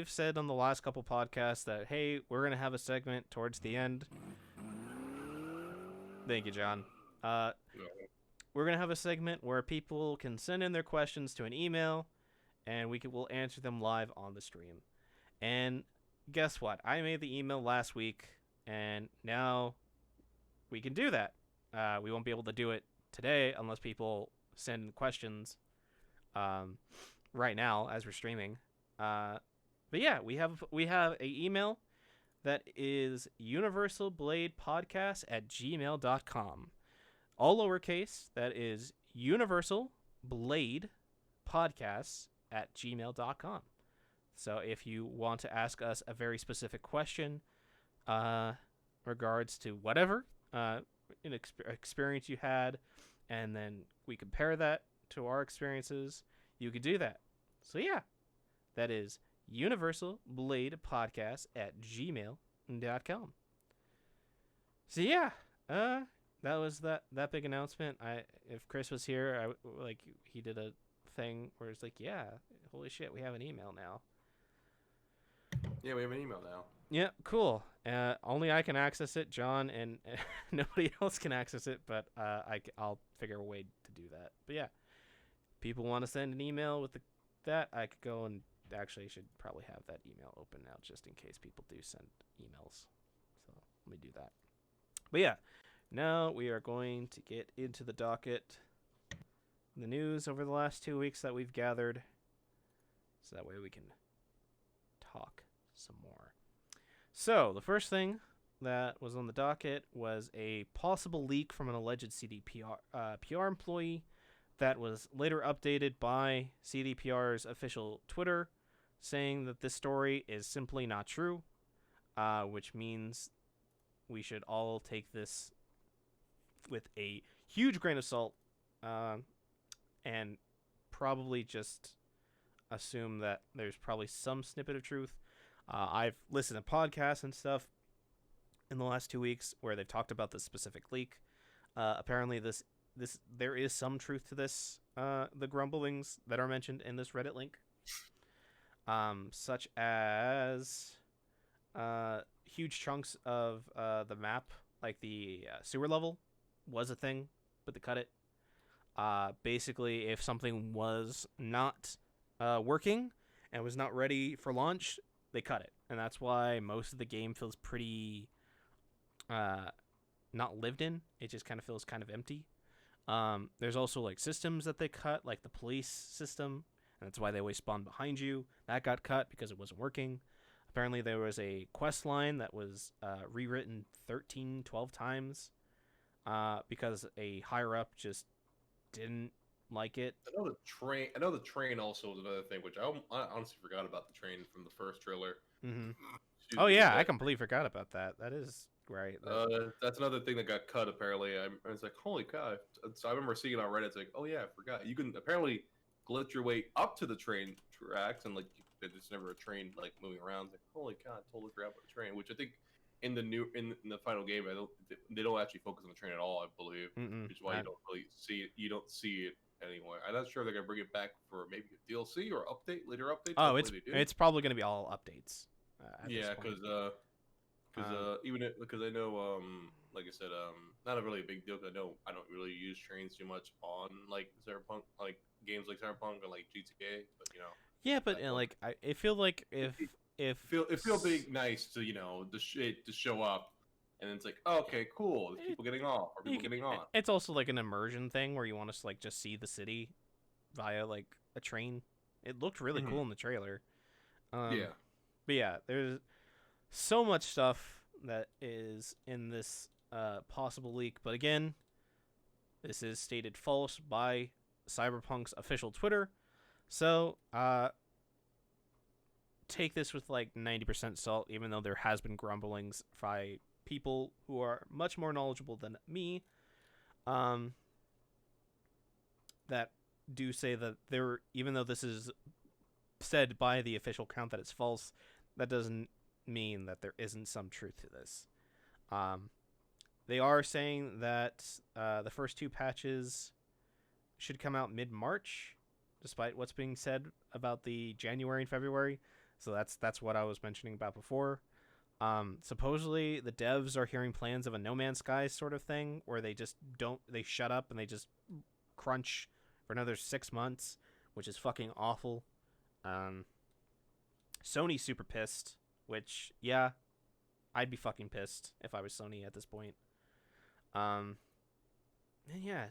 said on the last couple podcasts that, hey, we're going to have a segment towards the end. Thank you, John. We're going to have a segment where people can send in their questions to an email, and we'll answer them live on the stream. And guess what? I made the email last week, and now we can do that. We won't be able to do it today unless people send questions right now as we're streaming. But yeah, we have a email that is UniversalBladePodcast@gmail.com. all lowercase. That is UniversalBladePodcast@gmail.com. So if you want to ask us a very specific question, regards to whatever experience you had, and then we compare that to our experiences, you could do that. So yeah, that is UniversalBladePodcast@gmail.com. So yeah, that was that big announcement. If Chris was here, he did a thing where it's like, yeah, holy shit, we have an email now. Yeah, we have an email now. Yeah, cool. Only I can access it, John, and nobody else can access it. But I'll figure a way to do that. But yeah, people want to send an email with that, I could go and actually should probably have that email open now just in case people do send emails. So let me do that. But yeah, now we are going to get into the docket, the news over the last 2 weeks that we've gathered, so that way we can talk some more. So the first thing that was on the docket was a possible leak from an alleged CDPR PR employee that was later updated by CDPR's official Twitter, saying that this story is simply not true, which means we should all take this with a huge grain of salt, and probably just assume that there's probably some snippet of truth. I've listened to podcasts and stuff in the last 2 weeks where they've talked about this specific leak. Apparently, there is some truth to this. The grumblings that are mentioned in this Reddit link, such as huge chunks of the map, like the sewer level, was a thing, but they cut it. Basically, if something was not working and was not ready for launch, they cut it, and that's why most of the game feels pretty not lived in. It just kind of feels kind of empty. There's also like systems that they cut, like the police system, and that's why they always spawn behind you. That got cut because it wasn't working. Apparently there was a quest line that was rewritten 12 times because a higher up just didn't like it. I know the train also was another thing, which I honestly forgot about the train from the first trailer. Mm-hmm. Oh yeah, I completely forgot about that. That is right. That's another thing that got cut. Apparently, I was like, "Holy cow!" So I remember seeing it on Reddit. It's like, "Oh yeah, I forgot." You can apparently glitch your way up to the train tracks, and like there's never a train like moving around. It's like, "Holy cow!" I totally forgot about the train. Which I think in the final game, they don't actually focus on the train at all. I believe, which is why you don't really see it. You don't see it anymore. I'm not sure if they're gonna bring it back for maybe a DLC or later updates. Oh, it's probably gonna be all updates. Yeah, because because I know like I said not a really big deal. 'Cause I don't really use trains too much on like Cyberpunk, like games like Cyberpunk and like GTA, but you know. Yeah, but like I feel like if it feels big nice to to show up. And it's like, oh, okay, cool. There's people getting off, or people getting on. It's also like an immersion thing where you want to like just see the city via like a train. It looked really cool in the trailer. Yeah. But yeah, there's so much stuff that is in this possible leak. But again, this is stated false by Cyberpunk's official Twitter. So take this with like 90% salt, even though there has been grumblings by people who are much more knowledgeable than me, that do say that even though this is said by the official account that it's false, that doesn't mean that there isn't some truth to this. They are saying that the first 2 patches should come out mid-March, despite what's being said about the January and February. So that's what I was mentioning about before. Supposedly the devs are hearing plans of a No Man's Sky sort of thing where they shut up and they just crunch for another 6 months, which is fucking awful. Sony's super pissed, which yeah, I'd be fucking pissed if I was Sony at this point. And yeah,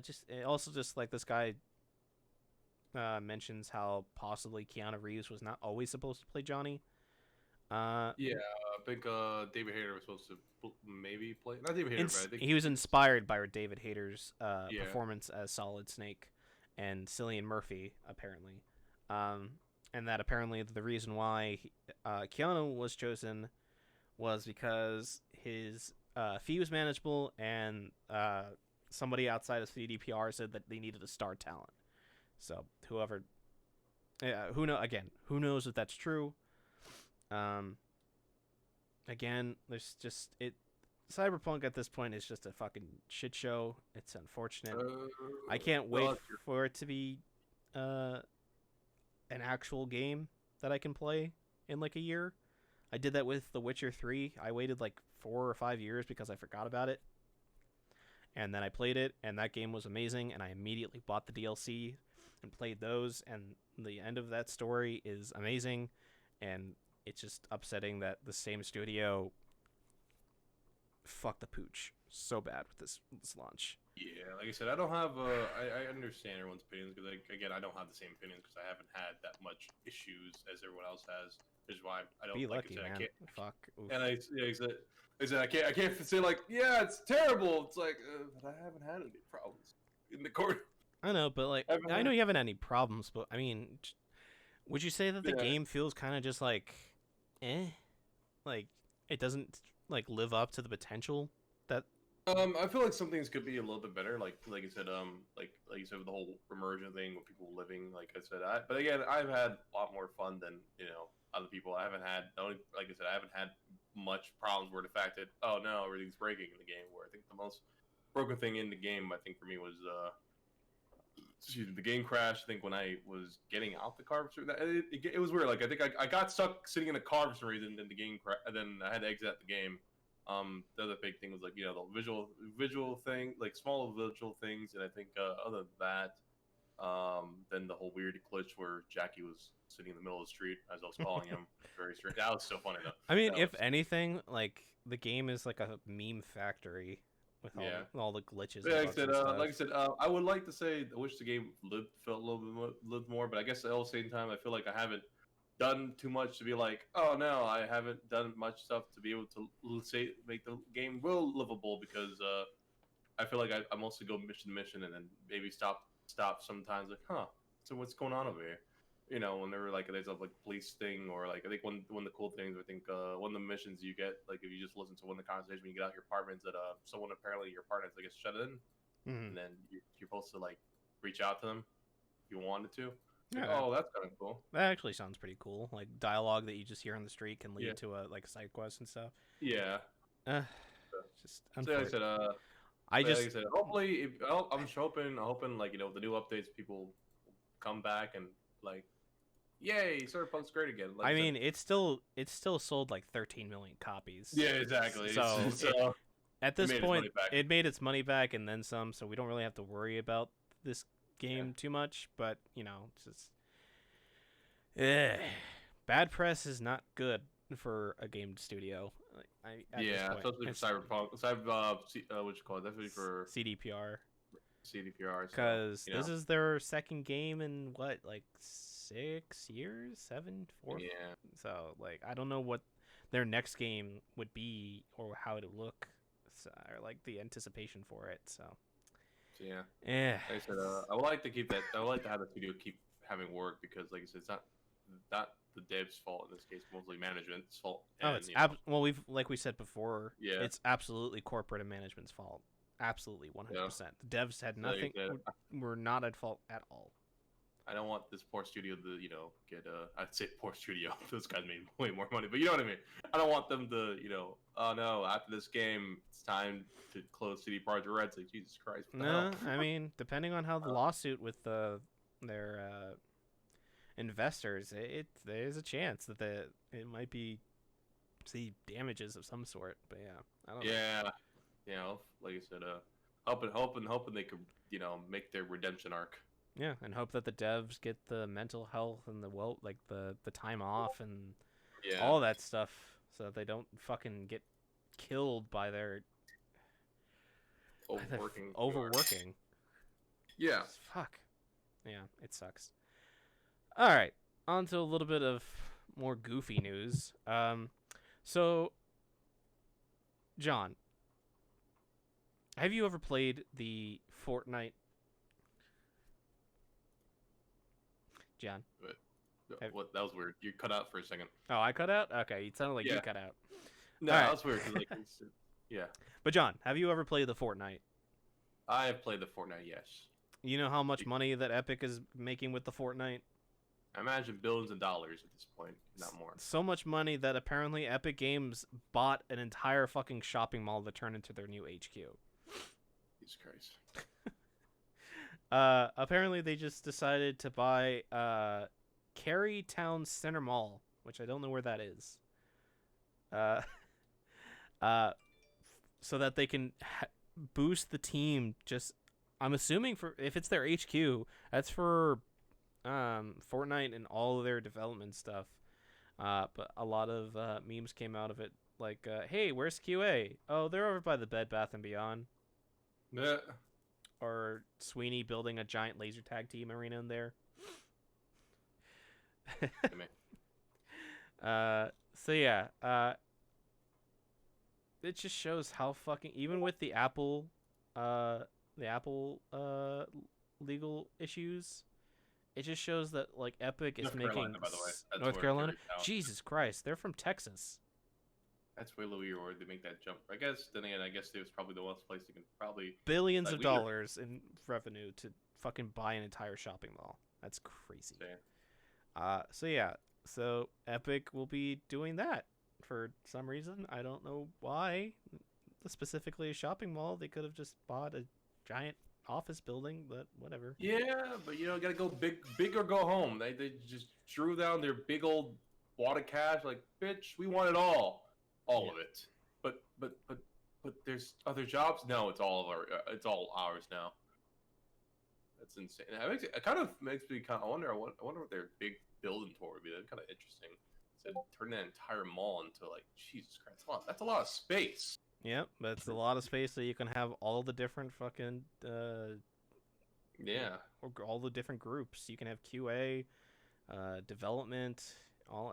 just like this guy mentions how possibly Keanu Reeves was not always supposed to play Johnny. Yeah, think David Hayter was supposed to maybe play. Not David Hayter, but I think he was inspired by David Hayter's yeah. performance as Solid Snake and Cillian Murphy, apparently. And that apparently the reason why Keanu was chosen was because his fee was manageable and somebody outside of CDPR said that they needed a star talent. So whoever, who knows if that's true. Again, there's just Cyberpunk at this point is just a fucking shit show. It's unfortunate. I can't wait for it to be an actual game that I can play in like a year. I did that with The Witcher 3. I waited like 4 or 5 years because I forgot about it. And then I played it, and that game was amazing, and I immediately bought the DLC and played those, and the end of that story is amazing, and it's just upsetting that the same studio fucked the pooch so bad with this launch. Yeah, like I said, I don't have I understand everyone's opinions because again, I don't have the same opinions because I haven't had that much issues as everyone else has. Which is why I don't. Be like lucky, I said, man. I can't, Fuck. Oof. And I said I can't say like yeah it's terrible. It's like but I haven't had any problems in the court. I know, but like I know you haven't had any problems, but I mean, would you say that the game feels kind of just like, like it doesn't like live up to the potential that? I feel like some things could be a little bit better. Like I said, like you said with the whole immersion thing with people living. Like I said, but again, I've had a lot more fun than other people. I haven't had like I said, I haven't had much problems where the fact that oh no everything's breaking in the game. Where I think the most broken thing in the game, I think for me was the game crashed. I think when I was getting out the car, it was weird. Like I think I got stuck sitting in a car for some reason, and the game and then I had to exit the game. The other big thing was like the visual thing, like small visual things, and I think other than that, then the whole weird glitch where Jackie was sitting in the middle of the street as I was calling him. Very strange. That was so funny though. I mean, if anything, like the game is like a meme factory with all the glitches. Yeah, like I said, I would like to say I wish the game felt a lived more, but I guess at the same time, I feel like I haven't done too much to be like, oh no, I haven't done much stuff to be able to make the game livable because I feel like I mostly go mission to mission and then maybe stop sometimes like, so what's going on over here? When there were like there's a like police thing or like I think one of the cool things I think one of the missions you get like if you just listen to one of the conversations when you get out your apartments that someone apparently your apartments I guess shut in and then you're supposed to like reach out to them if you wanted to. Like, oh, that's kind of cool. That actually sounds pretty cool. Like dialogue that you just hear on the street can lead to a like side quest and stuff. Yeah. Just like I said, hopefully, I'm hoping like the new updates, people come back and like, yay, Cyberpunk's great again. Like I mean, it's still sold like 13 million copies. Yeah, exactly. So at this point, it made its money back and then some. So we don't really have to worry about this game too much. But just bad press is not good for a game studio. Especially for Cyberpunk. What you call it? Definitely for CDPR. Because this is their second game in what, like 6 years, 7, 4. Yeah. So like I don't know what their next game would be or how it would look, or like the anticipation for it. So yeah. Yeah. Like I said, I would like to keep that. I would like to have the studio keep having work because, like I said, it's not the devs' fault in this case, mostly management's fault. And, well, we said before, yeah, it's absolutely corporate and management's fault. Absolutely, 100%. The devs had nothing. Were not at fault at all. I don't want this poor studio to, get I'd say poor studio. Those guys made way more money, but you know what I mean. I don't want them to, oh no, after this game, it's time to close CD Projekt Red. It's like Jesus Christ. No, I mean, depending on how the lawsuit with their investors, there's a chance that it might be damages of some sort. But yeah, I don't know. Yeah, like I said, hoping they could, make their redemption arc. Yeah, and hope that the devs get the mental health and the time off and all that stuff, so that they don't fucking get killed by their overworking. Yeah. Fuck. Yeah, it sucks. All right, on to a little bit of more goofy news. So, John, have you ever played the Fortnite? John, What? That was weird. You cut out for a second. oh, I cut out. Okay, it sounded like you Yeah. cut out. No, All that right. was weird. 'Cause, like, yeah. But John, have you ever played the Fortnite? I have played the Fortnite. Yes. You know how much money that Epic is making with the Fortnite? I imagine billions of dollars at this point, if not more. So much money that apparently Epic Games bought an entire fucking shopping mall to turn into their new HQ. Jesus Christ. Apparently they just decided to buy Cary Town Center Mall, which I don't know where that is. So that they can boost the team. Just, I'm assuming for if it's their HQ, that's for Fortnite and all of their development stuff. But a lot of memes came out of it, like, hey, where's QA? Oh, they're over by the Bed Bath and Beyond. Yeah. Or Sweeney building a giant laser tag team arena in there. So yeah, it just shows how fucking, even with the Apple legal issues, it just shows that like Epic is making Carolina, by the way. That's North where Carolina. Carolina. Jesus Christ, they're from Texas. That's way lower where they make that jump. I guess then again, I guess it was probably the worst place you can probably Billions of dollars in revenue to fucking buy an entire shopping mall. That's crazy. So yeah, so Epic will be doing that for some reason. I don't know why. Specifically a shopping mall. They could have just bought a giant office building, but whatever. Yeah, but you know, gotta go big or go home. They just drew down their big old wad of cash. Like, bitch, we want it all of it. But there's other jobs. No, it's all ours now. That's insane. It kind of makes me I wonder what their big building tour would be. That's kind of interesting. To turn that entire mall into, like, Jesus Christ, that's a lot of space. Yep, but it's a lot of space so you can have all the different fucking or all the different groups. You can have QA, development,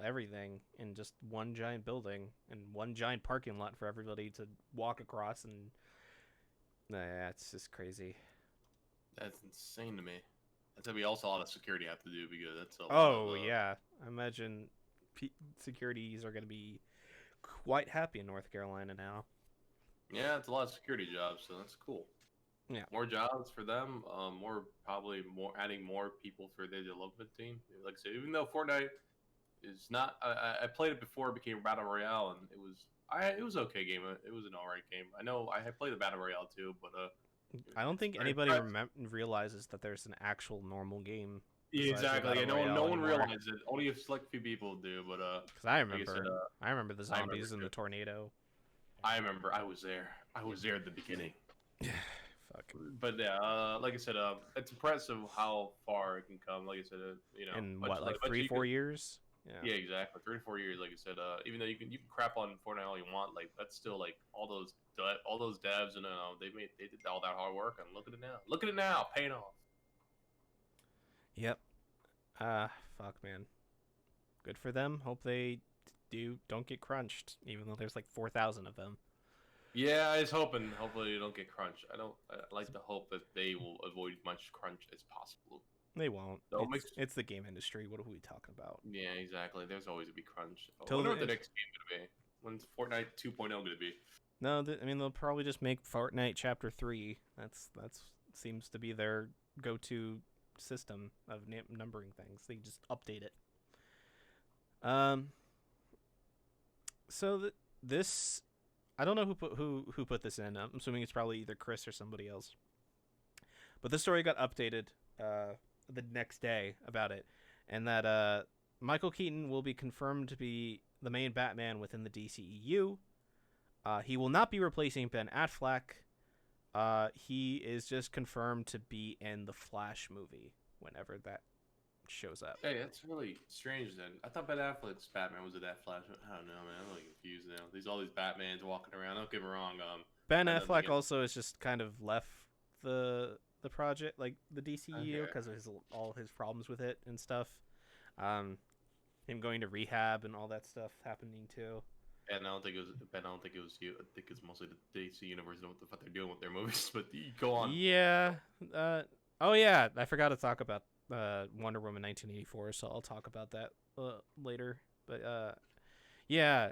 everything in just one giant building and one giant parking lot for everybody to walk across, and it's just crazy. That's insane to me. That's gonna be also a lot of security I have to do because that's a lot of, yeah. I imagine securities are gonna be quite happy in North Carolina now. Yeah, it's a lot of security jobs, so that's cool. Yeah, more jobs for them. Adding more people for their development team. Like I said, even though Fortnite is not, I played it before it became Battle Royale, and it was okay game. It was an alright game. I know I played the Battle Royale too, but I don't think anybody realizes that there's an actual normal game. Yeah, exactly. No one realizes it. Only a select few people do. But because I remember the zombies and the tornado. I remember. I was there. I was there at the beginning. Fuck. But yeah, like I said, it's impressive how far it can come. Like I said, you know, in what, like 3-4 years? Yeah, exactly. 3 to 4 years, like I said. Even though you can crap on Fortnite all you want, like that's still like all those devs and they did all that hard work, and look at it now. Look at it now, paying off. Yep. Fuck, man. Good for them. Hope they don't get crunched, even though there's like 4,000 of them. Yeah, I was hoping. Hopefully, you don't get crunched. I like to hope that they will avoid much crunch as possible. They won't. So it's the game industry. What are we talking about? Yeah, exactly. There's always a big crunch. I wonder what the next game's gonna be. When's Fortnite 2.0 gonna be? No, I mean they'll probably just make Fortnite Chapter 3. That's seems to be their go-to system of numbering things. They just update it. So this, I don't know who put this in. I'm assuming it's probably either Chris or somebody else. But this story got updated the next day about it, and that Michael Keaton will be confirmed to be the main Batman within the DCEU. He will not be replacing Ben Affleck. He is just confirmed to be in the Flash movie whenever that shows up. Hey, that's really strange then. I thought Ben Affleck's Batman was that Flash. I don't know, man. I'm really confused now. There's all these Batmans walking around. Don't get me wrong. Ben Affleck also is just kind of left the project, like the DCEU, because of all his problems with it and stuff. Him going to rehab and all that stuff happening too. And I don't think it was. Ben, I don't think it was you. I think it's mostly the DC universe and what the fuck they're doing with their movies. But go on. Yeah. Oh yeah, I forgot to talk about Wonder Woman 1984, so I'll talk about that later. But yeah,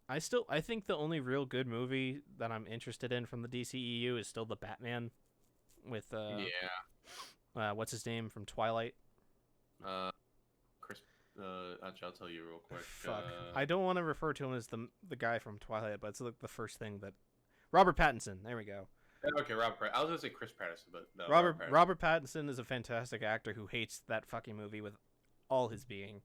I think the only real good movie that I'm interested in from the DCEU is still the Batman with what's his name from Twilight? Chris. Actually, I'll tell you real quick. Fuck, I don't want to refer to him as the guy from Twilight, but it's like the first thing that Robert Pattinson. There we go. Okay, Robert. I was gonna say Chris Patterson, but no. Robert Pattinson is a fantastic actor who hates that fucking movie with all his being,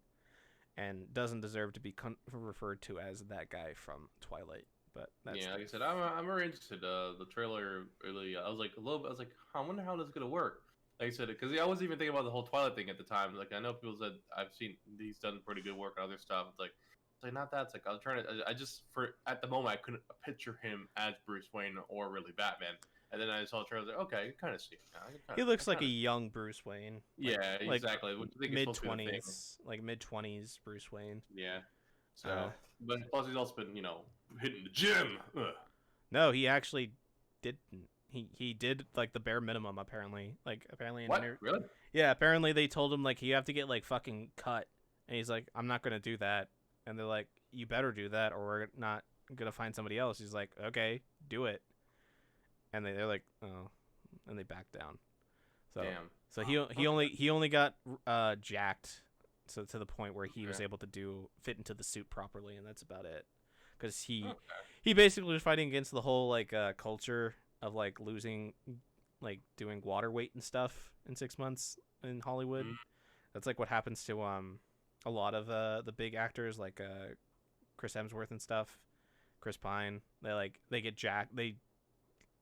and doesn't deserve to be referred to as that guy from Twilight. But that's like I said, I'm very interested. The trailer really, I was like a little bit. I was like, I wonder how this is gonna work. Like I said, because I wasn't even thinking about the whole Twilight thing at the time. Like I know people said I've seen he's done pretty good work on other stuff. It's like not that. It's like I was trying to. I just at the moment I couldn't picture him as Bruce Wayne or really Batman. And then I saw the trailer. I was like, okay, I can kind of see it now. He looks like a young Bruce Wayne. Yeah, exactly. Mid-20s Bruce Wayne. Yeah. So, but plus he's also been, hitting the gym. Ugh. No, he actually didn't. He did like the bare minimum apparently. Like apparently. What? Really? Yeah, apparently they told him like you have to get like fucking cut, and he's like, I'm not gonna do that. And they're like, you better do that, or we're not gonna find somebody else. He's like, okay, do it. And they're like, oh, and they backed down. So, damn. So he only got jacked, so to the point where he was able to fit into the suit properly, and that's about it. Because he basically was fighting against the whole like culture of like losing, like doing water weight and stuff in 6 months in Hollywood. Mm-hmm. That's like what happens to a lot of the big actors like Chris Hemsworth and stuff, Chris Pine. They get jacked. They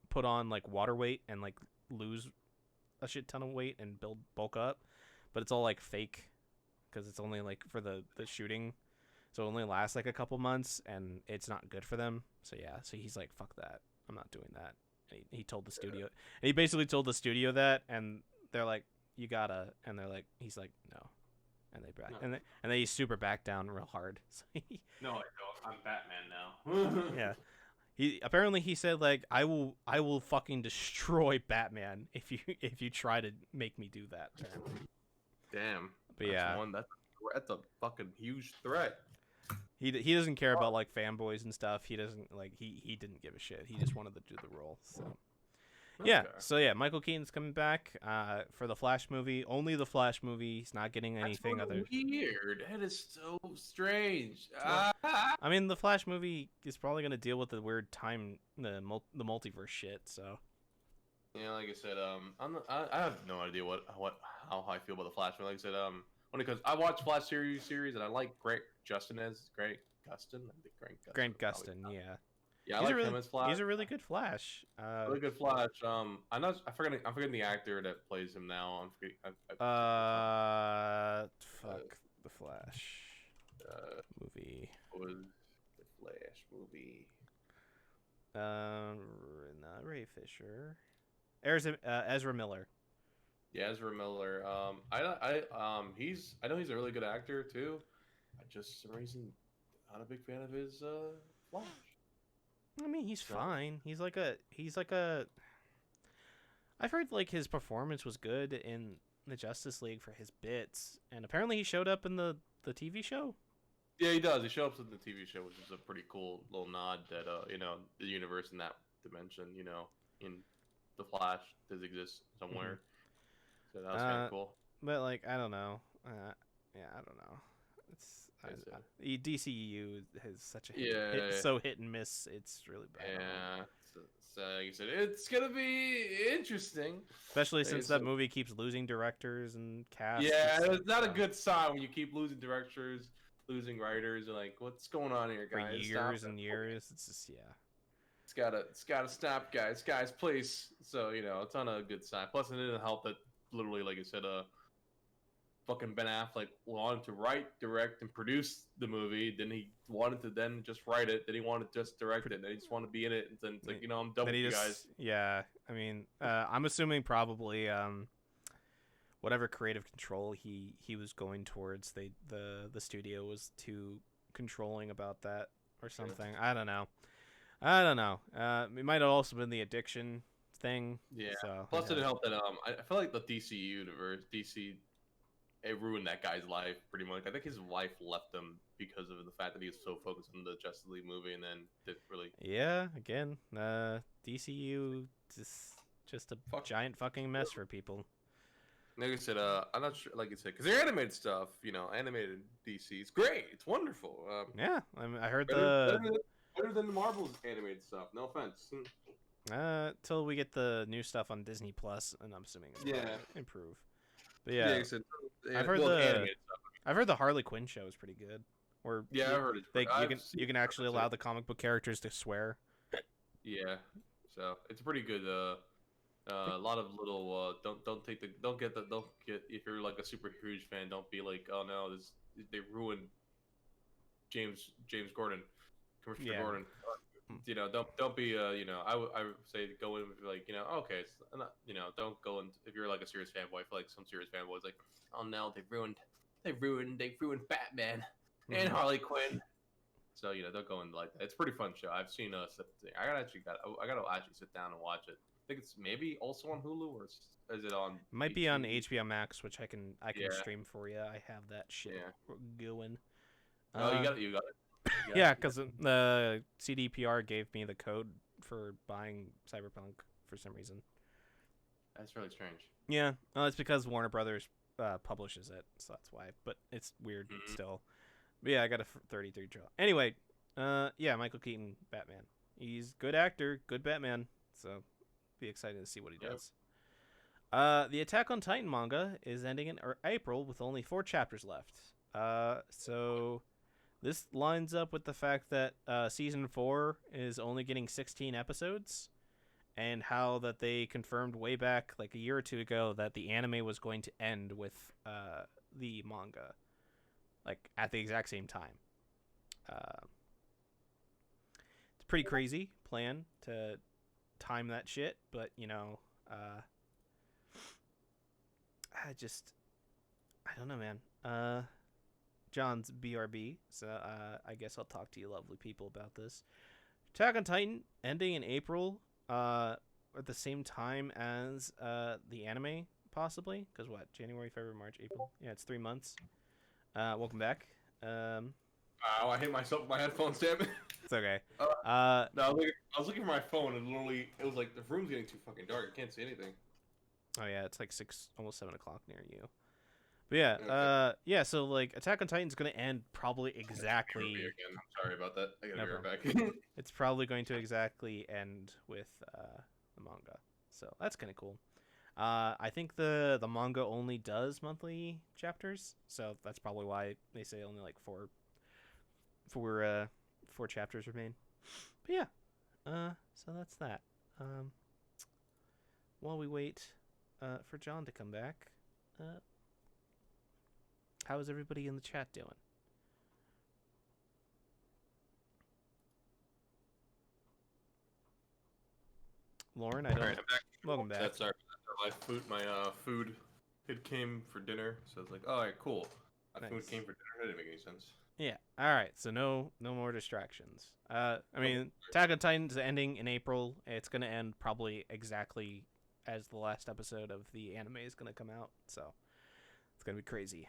put on like water weight and like lose a shit ton of weight and bulk up, but it's all like fake because it's only like for the shooting, so it only lasts like a couple months and it's not good for them. So he's like, fuck that, I'm not doing that. And he told the studio, and he basically told the studio that, and they're like, you gotta, and they're like, he's like, no, and they back and they super back down real hard. So no, I don't. I'm Batman now. Yeah. He said like I will fucking destroy Batman if you try to make me do that. Apparently. Damn. But that's a fucking huge threat. He doesn't care about like fanboys and stuff. He doesn't like he didn't give a shit. He just wanted to do the role. So yeah. So yeah, Michael Keaton's coming back for the Flash movie. Only the Flash movie. He's not getting anything That's other. Weird. That is so strange. I mean, the Flash movie is probably gonna deal with the weird time, the multiverse shit. So. Yeah, like I said, I have no idea how I feel about the Flash. Like I said, only because I watched Flash series and I like Grant Gustin. I think Grant Gustin, yeah. Yeah, I like him as Flash. He's a really good Flash. Really good Flash. I'm forgetting the actor that plays him now. Fuck the Flash movie. What was the Flash movie? Not Ray Fisher. Ezra Miller. Yeah, Ezra Miller. I know he's a really good actor too. I just for some reason not a big fan of his Flash. I mean, he's fine. He's like a. I've heard like his performance was good in the Justice League for his bits, and apparently he showed up in the TV show. Yeah, he does. He shows up in the TV show, which is a pretty cool little nod that the universe in that dimension, in the Flash does exist somewhere. Mm-hmm. So that was kind of cool. But like, I don't know. Yeah, I don't know. DCEU has such a so hit and miss. It's really bad. Yeah. So like you said, it's gonna be interesting, especially since that movie keeps losing directors and cast. Yeah, it's not a good sign when you keep losing directors, losing writers. You're like, what's going on here, guys? For years and years. It's just It's gotta stop, guys, please. So it's not a good sign. Plus, it didn't help that literally, like I said, fucking Ben Affleck wanted to write, direct, and produce the movie. Then he wanted to just write it. Then he wanted to just direct it. Then he just wanted to be in it. And then it's like, I'm done with you guys. Yeah, I mean, I'm assuming probably whatever creative control he was going towards, the studio was too controlling about that or something. I don't know. It might have also been the addiction thing. Yeah. So, Plus, yeah. it helped that I feel like the DC universe, it ruined that guy's life pretty much. I think his wife left him because of the fact that he was so focused on the Justice League movie, and then didn't really. Yeah. Again, DCU just a giant fucking mess for people. Like I said, I'm not sure. Like I said, because they're animated stuff, animated DC, it's great. It's wonderful. Yeah, I heard better than the Marvel's animated stuff. No offense. till we get the new stuff on Disney Plus, and I'm assuming it's probably improve. But yeah, like I said, I've heard the Harley Quinn show is pretty good. Or yeah, I've heard it. You can actually allow the comic book characters to swear. Yeah, so it's pretty good. A lot of little don't get if you're like a super huge fan, don't be like, oh no, they ruined James Gordon, Commissioner Gordon. Don't be I would say go in with like, okay, it's not, don't go in if you're like a serious fanboy. I feel like some serious fanboys like, oh no, they ruined Batman and Harley Quinn. So don't go in like that. It's a pretty fun show. I've seen I gotta actually sit down and watch it. I think it's maybe also on Hulu, or is it on? It might be on HBO Max, which I can stream for you. I have that shit going. Oh, you got it. Yeah, because the CDPR gave me the code for buying Cyberpunk for some reason. That's really strange. Yeah, it's because Warner Brothers publishes it, so that's why. But it's weird still. But yeah, I got a 33 draw. Anyway, yeah, Michael Keaton, Batman. He's good actor, good Batman. So be excited to see what he does. The Attack on Titan manga is ending in April with only 4 chapters left. So this lines up with the fact that season 4 is only getting 16 episodes, and how that they confirmed way back like a year or two ago that the anime was going to end with the manga, like at the exact same time. It's a pretty crazy plan to time that shit, but I don't know, man. John's BRB, so I guess I'll talk to you lovely people about this. Attack on Titan ending in April, at the same time as the anime, possibly, because what, January, February, March, April? Yeah, it's 3 months. Welcome back. Ow, I hit myself with my headphones, damn it. It's okay. No, I was looking for my phone, and literally, it was like, the room's getting too fucking dark. I can't see anything. Oh, yeah, it's like 6, almost 7 o'clock near you. But yeah, okay. So, like, Attack on Titan's going to end probably exactly... Again. I'm sorry about that. I gotta be right back. It's probably going to exactly end with the manga. So, that's kind of cool. I think the manga only does monthly chapters, so that's probably why they say only like four chapters remain. But yeah, so that's that. While we wait for John to come back, how is everybody in the chat doing? Lauren, I don't. All right, I'm back. Welcome back. That's my food. My food. It came for dinner, so it's like, all right, cool. My food came for dinner. That didn't make any sense. Yeah. All right. So no more distractions. I mean, Attack on Titan's ending in April. It's gonna end probably exactly as the last episode of the anime is gonna come out. So it's gonna be crazy.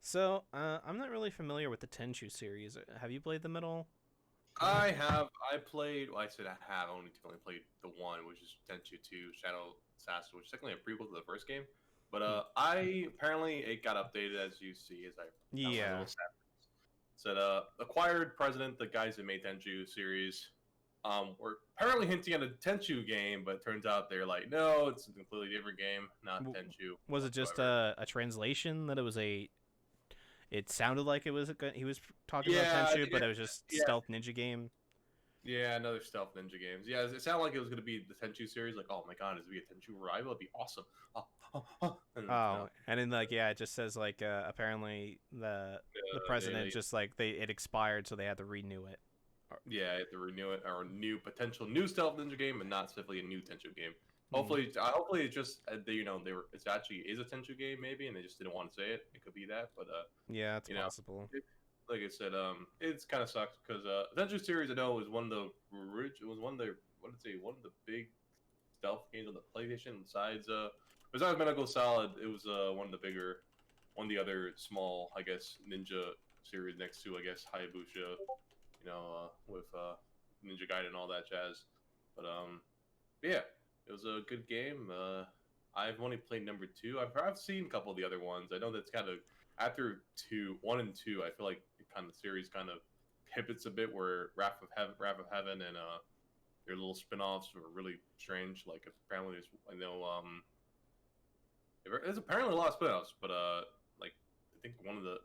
So I'm not really familiar with the Tenchu series. Have you played them at all? I have. I played. Well, I said I have only played the one, which is Tenchu 2 Shadow Assassin, which is technically a prequel to the first game. But apparently it got updated, as you see, as I said. Acquired president, the guys that made Tenchu series, were apparently hinting at a Tenchu game, but it turns out they're like, no, it's a completely different game, not Tenchu. Was it just a translation that it was a? It sounded like he was talking about Tenchu, but it was just stealth ninja game. Yeah, another stealth ninja games. Yeah, it sounded like it was going to be the Tenchu series. Like, oh my god, is it be a Tenchu rival? It'd be awesome. And then like it just says like apparently the president just like it expired, so they had to renew it. Yeah, they had to renew it, or a potential new stealth ninja game, but not specifically a new Tenchu game. Hopefully it's just it's actually is a Tenchu game maybe, and they just didn't want to say it. It could be that, but yeah, it's possible. like I said, it's kind of sucks because Adventure series I know was one of the it was one of the what did I say one of the big stealth games on the PlayStation. Besides Metal Gear Solid, it was one of the bigger, one of the other small, I guess, ninja series next to I guess Hayabusa, with Ninja Gaiden and all that jazz. But yeah, it was a good game. I've only played number two. I've seen a couple of the other ones. I know that's kind of after one and two. I feel like the series kind of pivots a bit, where Wrath of Heaven, and their little spin-offs were really strange. Like apparently, there's apparently a lot of spin-offs, but like I think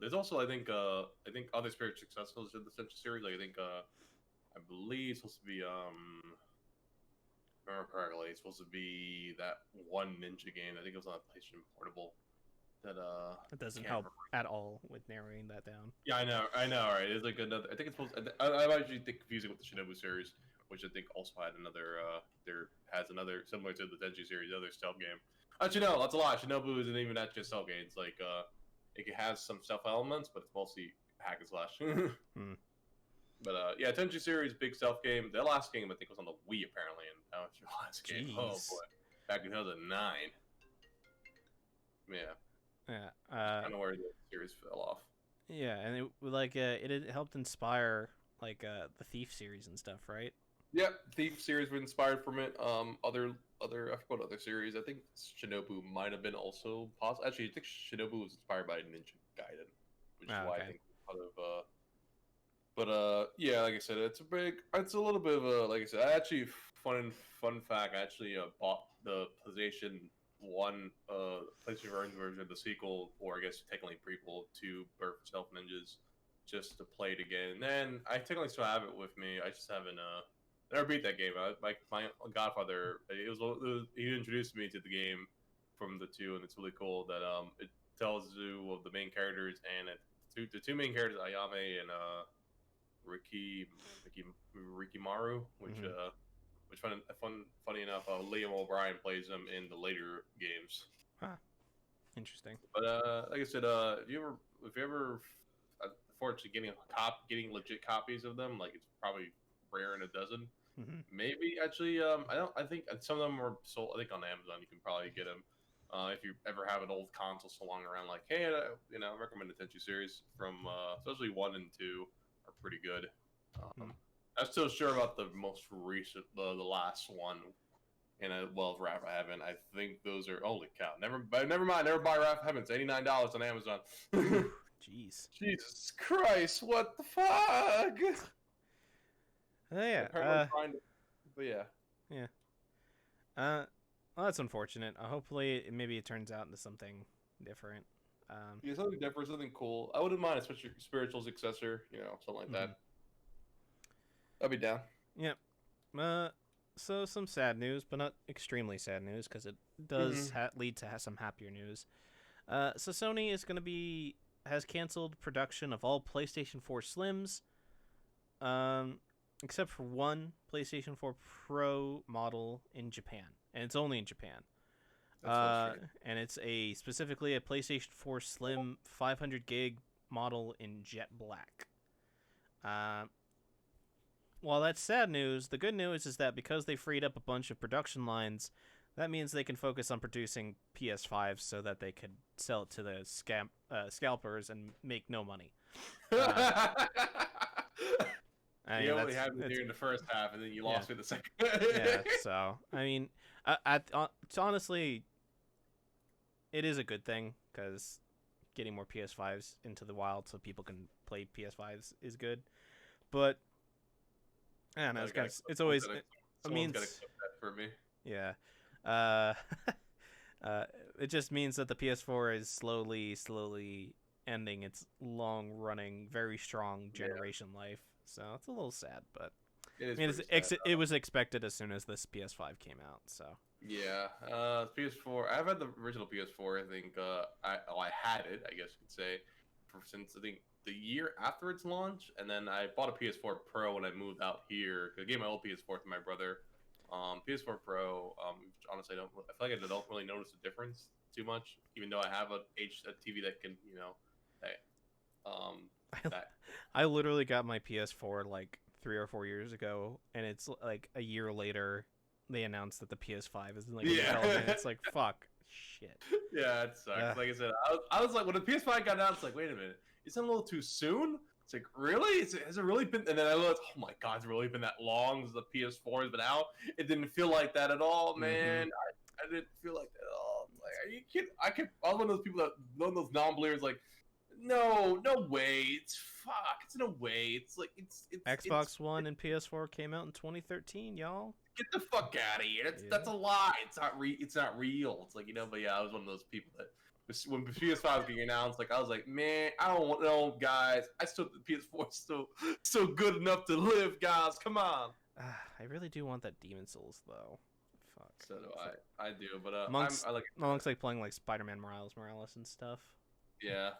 there's also I think other Spirit successors in the Central series. Like I believe it's supposed to be remember correctly, it's supposed to be that one ninja game. I think it was on a PlayStation Portable. That It doesn't help at all with narrowing that down. Yeah, I know, right? It's like another. I think it's supposed. I actually think confusing with the Shinobu series, which I think also had another. Has another similar to the Denji series, another stealth game. Actually, no, that's a lie. Shinobu isn't even that just stealth game. It's like it has some stealth elements, but it's mostly hack and slash. But yeah, Tenchi series, big stealth game. The last game I think was on the Wii apparently, and that was your last game. Jeez. Oh boy, back in 2009. Yeah. Yeah. Kind of where the series fell off. Yeah, and it helped inspire the Thief series and stuff, right? Yep, Thief series was inspired from it. Other I forgot what other series. I think Shinobu might have been also possible. Actually, I think Shinobu was inspired by Ninja Gaiden, which is why I think part of But yeah, like I said, it's a little bit of a, like I said, actually fun fact. I actually bought the PlayStation 1, PlayStation version of the sequel, or I guess technically prequel to Birth of Stealth Ninjas, just to play it again. And then I technically still have it with me. I just haven't never beat that game. My godfather, he introduced me to the game from the two, and it's really cool that it tells you of the main characters, and the two main characters, Ayame and Rikimaru, which funny enough, Liam O'Brien plays him in the later games. Huh. Interesting. But like I said, if you ever fortunately getting legit copies of them, like it's probably rare in a dozen. Maybe actually, I think some of them are sold. I think on Amazon you can probably get them. If you ever have an old console still lying around, like hey, I recommend the Tenchu series from especially 1 and 2. Are pretty good. I'm still sure about the most recent, the last one, and well, Wrath of Heaven. I think those are holy cow. Never mind. Never buy Wrath of Heaven. It's $89 on Amazon. Jeez. Jesus Christ! What the fuck? Yeah. But yeah. Yeah. Well, that's unfortunate. Hopefully, maybe it turns out into something different. Yeah, something different, something cool. I wouldn't mind, especially spiritual successor, something like that. I'd be down. Yep. So some sad news, but not extremely sad news, because it does lead to some happier news. So Sony has canceled production of all PlayStation 4 Slims, except for one PlayStation 4 Pro model in Japan, and it's only in Japan. And it's specifically a PlayStation 4 Slim 500 gig model in jet black. While that's sad news, the good news is that because they freed up a bunch of production lines, that means they can focus on producing PS5s so that they could sell it to the scalpers and make no money. You only had me during the first half, and then you lost me the second. Yeah, so I mean, honestly, it is a good thing because getting more PS5s into the wild so people can play PS5s is good. But I don't know, it's always it means for me. Yeah. It just means that the PS4 is slowly ending its long-running, very strong generation life. So it's a little sad, but it was expected as soon as this PS5 came out. So yeah, PS4. I've had the original PS4. I think I had it. I guess you could say since I think the year after its launch, and then I bought a PS4 Pro when I moved out here. I gave my old PS4 to my brother. PS4 Pro. Honestly, I feel like I don't really notice the difference too much, even though I have a TV that can, I literally got my PS4 like 3 or 4 years ago, and it's like a year later they announced that the PS5 is like in development. It's like fuck, shit. Yeah, it sucks. Like I said, I was like, when the PS5 got announced, like, wait a minute, isn't it a little too soon? It's like, really? Has it really been? And then I looked, oh my god, it's really been that long since the PS4 has been out. It didn't feel like that at all, man. I didn't feel like that at all. Like, are you kidding? I'm one of those people that, one of those non-believers, like, no way. It's fuck. It's no way. It's like it's Xbox One and PS4 came out in 2013, y'all. Get the fuck out of here. That's a lie. It's not real. It's like, but yeah, I was one of those people that when PS5 was getting announced, like I was like, man, I don't want no guys. I still the PS4 is still good enough to live, guys. Come on. I really do want that Demon Souls though. Fuck. So do I. I do, but I like it. Monk's like playing like Spider-Man Morales and stuff. Yeah.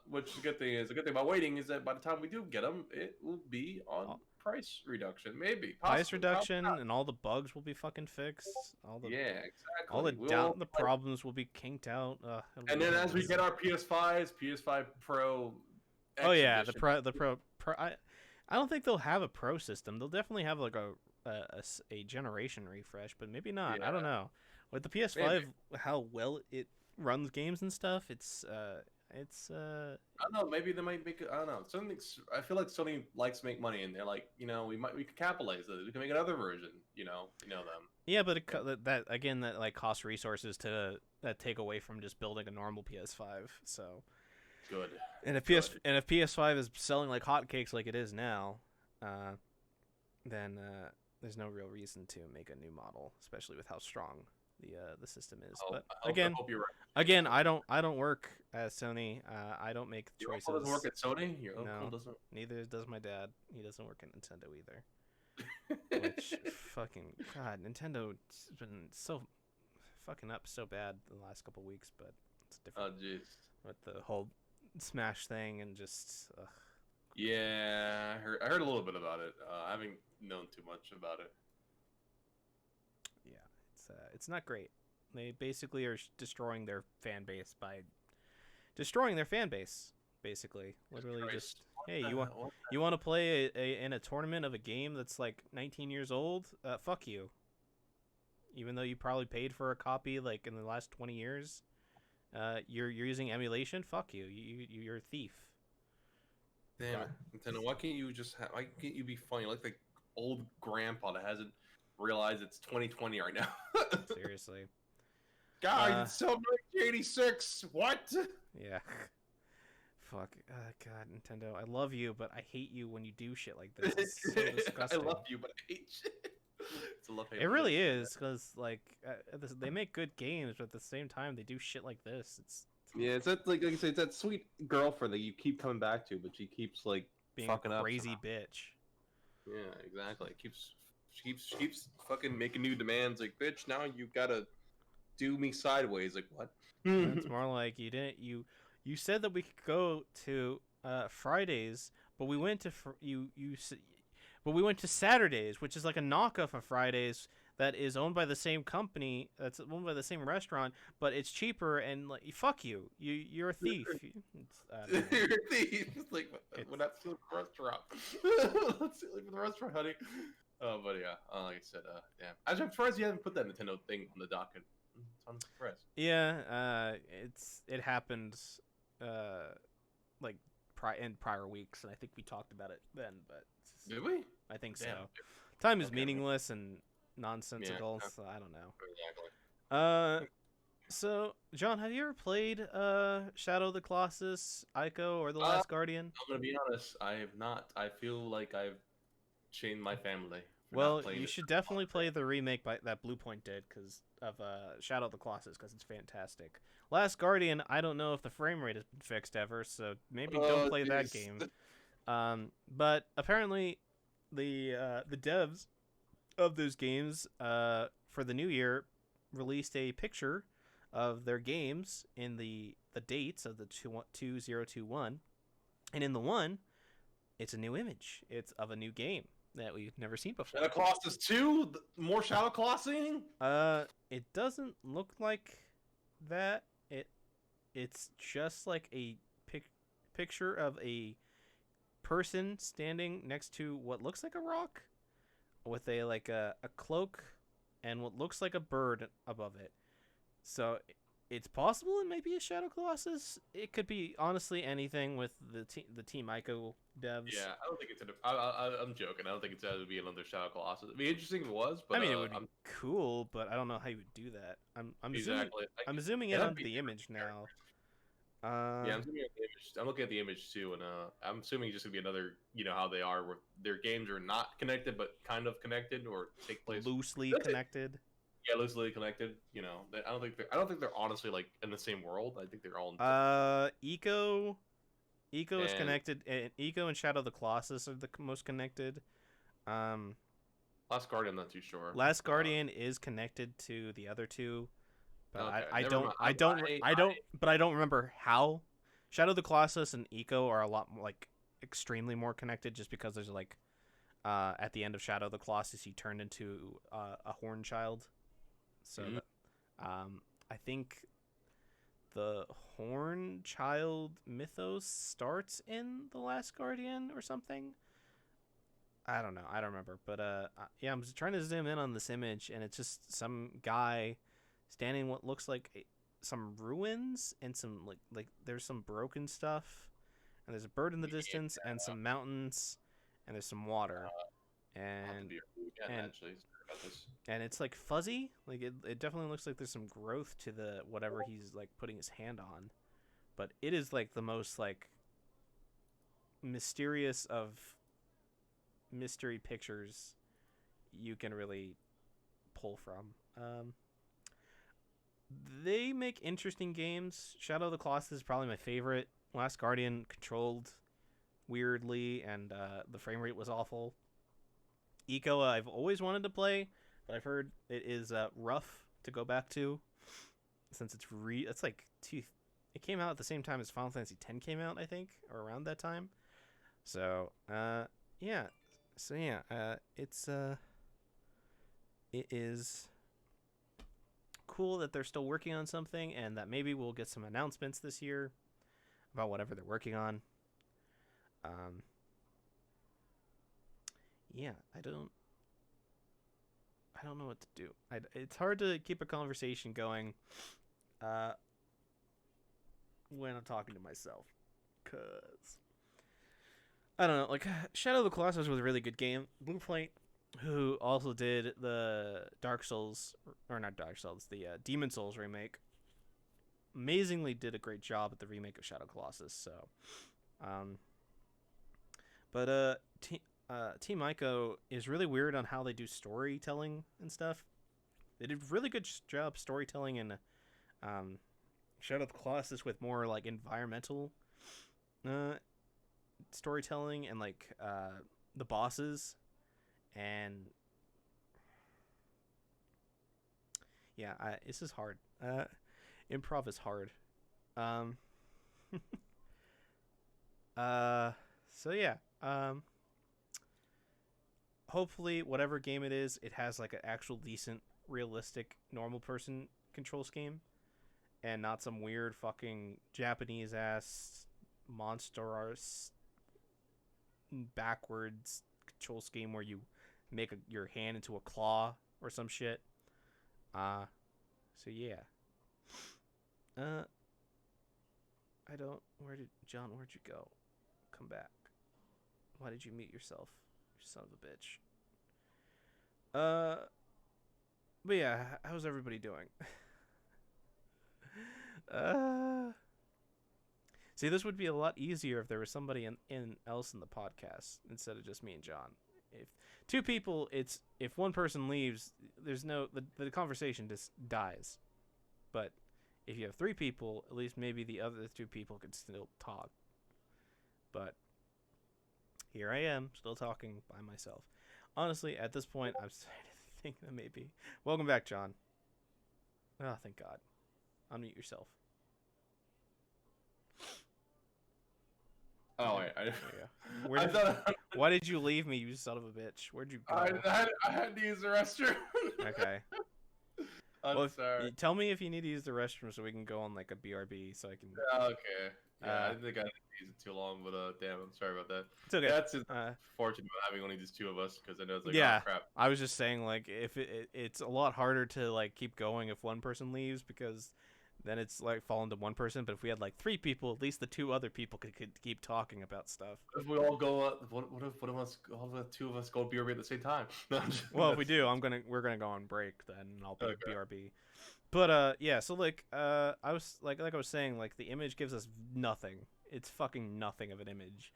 Which the good thing about waiting is that by the time we do get them, it will be on price reduction, maybe. Price reduction, and all the bugs will be fucking fixed. Exactly. All the problems will be kinked out. And then as we get our PS5s, PS5 Pro. Oh yeah, the Pro. I don't think they'll have a Pro system. They'll definitely have like a generation refresh, but maybe not. Yeah. I don't know. With the PS5, maybe. How well it runs games and stuff, it's I don't know, maybe they might make it. I don't know. I feel like Sony likes to make money, and they're like, we can capitalize it. We can make another version. You know them. Yeah, but that like costs resources to take away from just building a normal PS5. So good. And if PS5 is selling like hotcakes like it is now, then there's no real reason to make a new model, especially with how strong the system is. But again, I don't work at Sony. I don't make the choices. Your uncle doesn't work at Sony? Your uncle doesn't? Neither does my dad. He doesn't work at Nintendo either. Which fucking god, Nintendo's been so fucking up so bad the last couple weeks, but it's different. Oh jeez. With the whole Smash thing and just. Yeah, I heard a little bit about it. I haven't known too much about it. Yeah, it's not great. They basically are destroying their fan base by destroying their fan base. Basically, literally just hey, you want to play in a tournament of a game that's like 19 years old? Fuck you. Even though you probably paid for a copy like in the last 20 years, you're using emulation. Fuck you. You're a thief. Damn it, Nintendo! Why can't you be funny like the old grandpa that hasn't realized it's 2020 right now? Seriously. God, it's so 1986. What? Yeah. Fuck. God, Nintendo. I love you, but I hate you when you do shit like this. It's so disgusting. I love you, but I hate shit. It's a love-hate. It really is, because like they make good games, but at the same time they do shit like this. Yeah, it's that like I say, it's that sweet girlfriend that you keep coming back to, but she keeps like being fucking a crazy bitch. Yeah, exactly. She keeps fucking making new demands. Like, bitch, now you gotta do me sideways. Like, what? It's more like you said that we could go to Fridays, but we went to but we went to Saturdays, which is like a knockoff of Fridays that is owned by the same company, that's owned by the same restaurant, but it's cheaper and like fuck you. You're a thief. You're a thief. It's like when that's the restaurant. Let's leave the restaurant, honey. Oh, but yeah, like I said, damn. I'm surprised you haven't put that Nintendo thing on the docket. I'm surprised. Yeah, it happened, like in prior weeks, and I think we talked about it then. But did we? I think so. Time is meaningless and nonsensical, so I don't know. Exactly. So John, have you ever played Shadow of the Colossus, Ico, or The Last Guardian? I'm gonna be honest, I have not. I feel like I've chained my family. Well, you should definitely play the remake that Bluepoint did because of Shadow of the Colossus, because it's fantastic. Last Guardian, I don't know if the frame rate has been fixed ever, so maybe don't play that game. But apparently, the devs of those games for the new year released a picture of their games in the dates of the 2021, and in the one, it's a new image. It's of a new game that we've never seen before. Shadow Colossus 2? More Shadow Colossing? It doesn't look like that. It's just like a picture of a person standing next to what looks like a rock with a cloak and what looks like a bird above it. So it's possible it might be a Shadow Colossus. It could be honestly anything with the Team Ico devs. Yeah, I don't think it's. I'm joking. I don't think it's going to be another Shadow Colossus. It'd be interesting if it was, but I mean, it would be cool, but I don't know how you would do that. I'm exactly. I'm zooming in on the image now. Yeah, I'm zooming at the image. I'm looking at the image too, and I'm assuming it's just gonna be another. You know how they are, where their games are not connected, but kind of connected, or take place loosely connected. Yeah, loosely connected. You know, I don't think they're honestly like in the same world. I think they're all. Eco is connected, and Eco and Shadow of the Colossus are the most connected. Last Guardian, I'm not too sure. Last Guardian is connected to the other two, but okay, I don't remember how. Shadow of the Colossus and Eco are a lot more, like extremely more connected, just because there's like at the end of Shadow of the Colossus, he turned into a horn child. So I think the horn child mythos starts in The Last Guardian or something. I don't know. I don't remember. But yeah, I'm just trying to zoom in on this image, and it's just some guy standing in what looks like some ruins and some like there's some broken stuff, and there's a bird in the distance and some mountains, and there's some water. And it's like fuzzy, like it definitely looks like there's some growth to the whatever he's like putting his hand on, but it is like the most like mysterious of mystery pictures you can really pull from. They make interesting games. Shadow of the Colossus is probably my favorite. Last Guardian controlled weirdly, and the frame rate was awful. Eco, I've always wanted to play, but I've heard it is rough to go back to, since it's like it came out at the same time as Final Fantasy X came out, I think, or around that time. So yeah, it is cool that they're still working on something, and that maybe we'll get some announcements this year about whatever they're working on. Yeah, I don't know what to do. It's hard to keep a conversation going when I'm talking to myself, cause I don't know. Like Shadow of the Colossus was a really good game. Bluepoint, who also did the Dark Souls, or not Dark Souls, the Demon Souls remake, amazingly did a great job at the remake of Shadow Colossus. So, but Team Ico is really weird on how they do storytelling and stuff. They did a really good job storytelling in Shadow of the Colossus with more like environmental storytelling and like the bosses, and yeah, this is hard. Improv is hard. So yeah. Hopefully, whatever game it is, it has like an actual decent, realistic, normal person control scheme, and not some weird fucking Japanese ass monster backwards control scheme where you make your hand into a claw or some shit. So yeah. Where'd you go? Come back. Why did you mute yourself? You son of a bitch. But yeah, how's everybody doing? See, this would be a lot easier if there was somebody else in the podcast instead of just me and John. If two people, if one person leaves, there's the conversation just dies. But if you have three people, at least maybe the other two people could still talk. But here I am, still talking by myself. Honestly, at this point, I'm starting to think that maybe. Welcome back, John. Oh, thank God. Unmute yourself. Oh, wait. Why did you leave me, you son of a bitch? Where'd you go? I had to use the restroom. Okay. I'm sorry. Tell me if you need to use the restroom so we can go on like a BRB so I can. Okay. Yeah, I think I didn't use it too long, but damn, I'm sorry about that. It's okay. That's fortunate about having only just two of us because I know it's like, yeah, oh crap. I was just saying like if it's a lot harder to like keep going if one person leaves because then it's like falling to one person. But if we had like 3 people, at least the 2 other people could keep talking about stuff. If we all go, what if all the 2 of us go BRB at the same time? Well, if we do, we're gonna go on break then, and I'll be Okay. BRB. But yeah, so like I was like I was saying, like the image gives us nothing. It's fucking nothing of an image.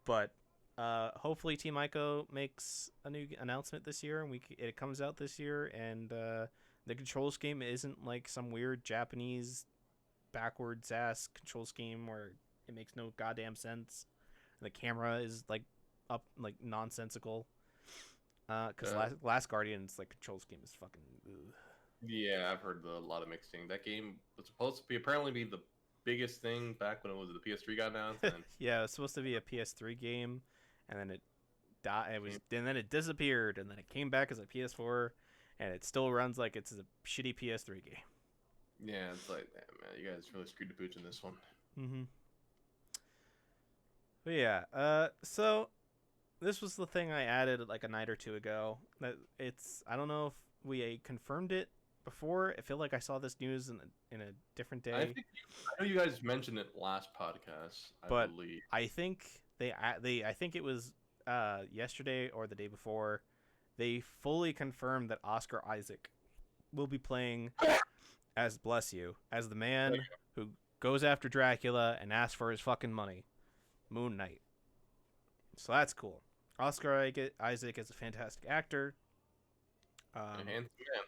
But hopefully Team Ico makes a new announcement this year, and it comes out this year, and the control scheme isn't like some weird Japanese backwards ass control scheme where it makes no goddamn sense. And the camera is like up like nonsensical. Because Last Guardian's like control scheme is fucking. Ugh. Yeah, I've heard a lot of mixing. That game was supposed to apparently be the biggest thing back when it was the PS3 got announced. And yeah, it was supposed to be a PS3 game, and then it died. And then it disappeared, and then it came back as a PS4, and it still runs like it's a shitty PS3 game. Yeah, it's like, man, you guys really screwed the pooch in this one. Mm-hmm. But yeah, so this was the thing I added like a night or 2 ago. That I don't know if we confirmed it before. I feel like I saw this news in a different day. I know you guys mentioned it last podcast. I believe. I think I think it was yesterday or the day before. They fully confirmed that Oscar Isaac will be playing as the man who goes after Dracula and asks for his fucking money, Moon Knight. So that's cool. Oscar Isaac is a fantastic actor. A handsome man.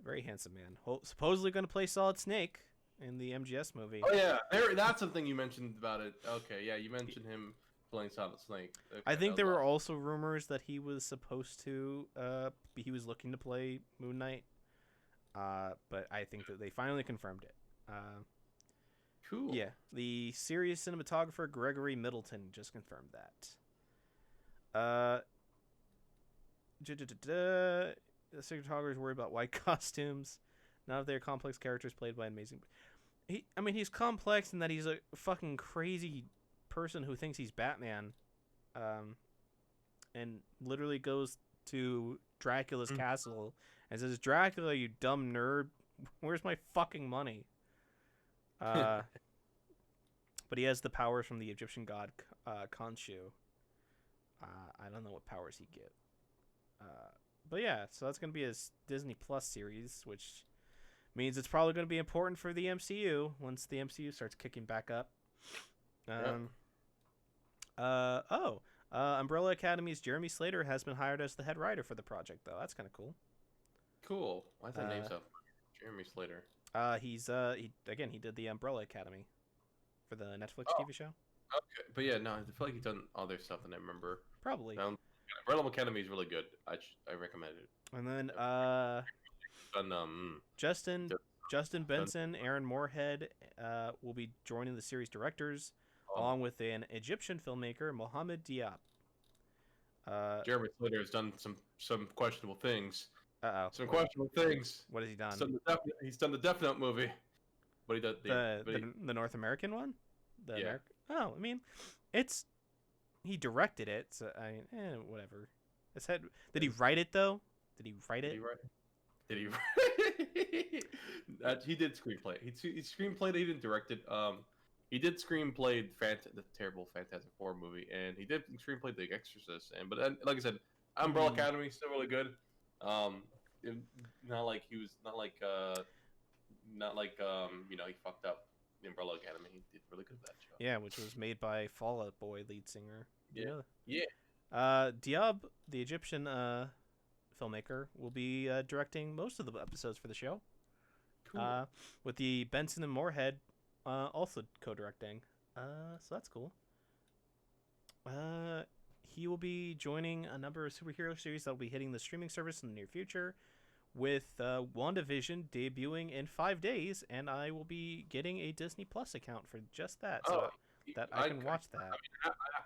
Very handsome man. Supposedly going to play Solid Snake in the MGS movie. Oh yeah, that's something you mentioned about it. Okay, yeah, you mentioned him playing Solid Snake. Okay, I think there were also rumors that he was supposed to. He was looking to play Moon Knight. But I think that they finally confirmed it. Cool. Yeah, the series cinematographer Gregory Middleton just confirmed that. The cinematographers worry about white costumes. None of their complex characters played by amazing. He's complex in that he's a fucking crazy person who thinks he's Batman, and literally goes to Dracula's castle and says, "Dracula, you dumb nerd, where's my fucking money?" But he has the powers from the Egyptian god Khonshu. I don't know what powers he get. But yeah, so that's going to be a Disney Plus series, which means it's probably going to be important for the MCU once the MCU starts kicking back up. Umbrella Academy's Jeremy Slater has been hired as the head writer for the project, though. That's kind of cool. Cool. Why's that name so? Jeremy Slater. He did the Umbrella Academy for the Netflix TV show. Okay, but yeah, no, I feel like he's done other stuff than I remember. Probably. Umbrella Academy is really good. I recommend it. And then Justin Benson, Aaron Moorhead will be joining the series directors, along with an Egyptian filmmaker, Mohamed Diab. Jeremy Slater has done some questionable things. Some questionable things. What has he done? He's done the Death Note movie. But he did the North American one. He directed it, so whatever. Did he write it though? Did he write it? He did screenplay. He screenplayed it. He didn't direct it. He did screenplay the terrible Fantastic Four movie, and he did screenplay The Exorcist. But like I said, Umbrella Academy still really good. Not like he fucked up the Umbrella Academy. He did really good at that show. Yeah, which was made by Fall Out Boy lead singer. Yeah. Diab, the Egyptian filmmaker, will be directing most of the episodes for the show. Cool. With the Benson and Moorhead also co-directing. So that's cool. He will be joining a number of superhero series that will be hitting the streaming service in the near future, with WandaVision debuting in 5 days, and I will be getting a Disney Plus account for just that, so that I can watch that.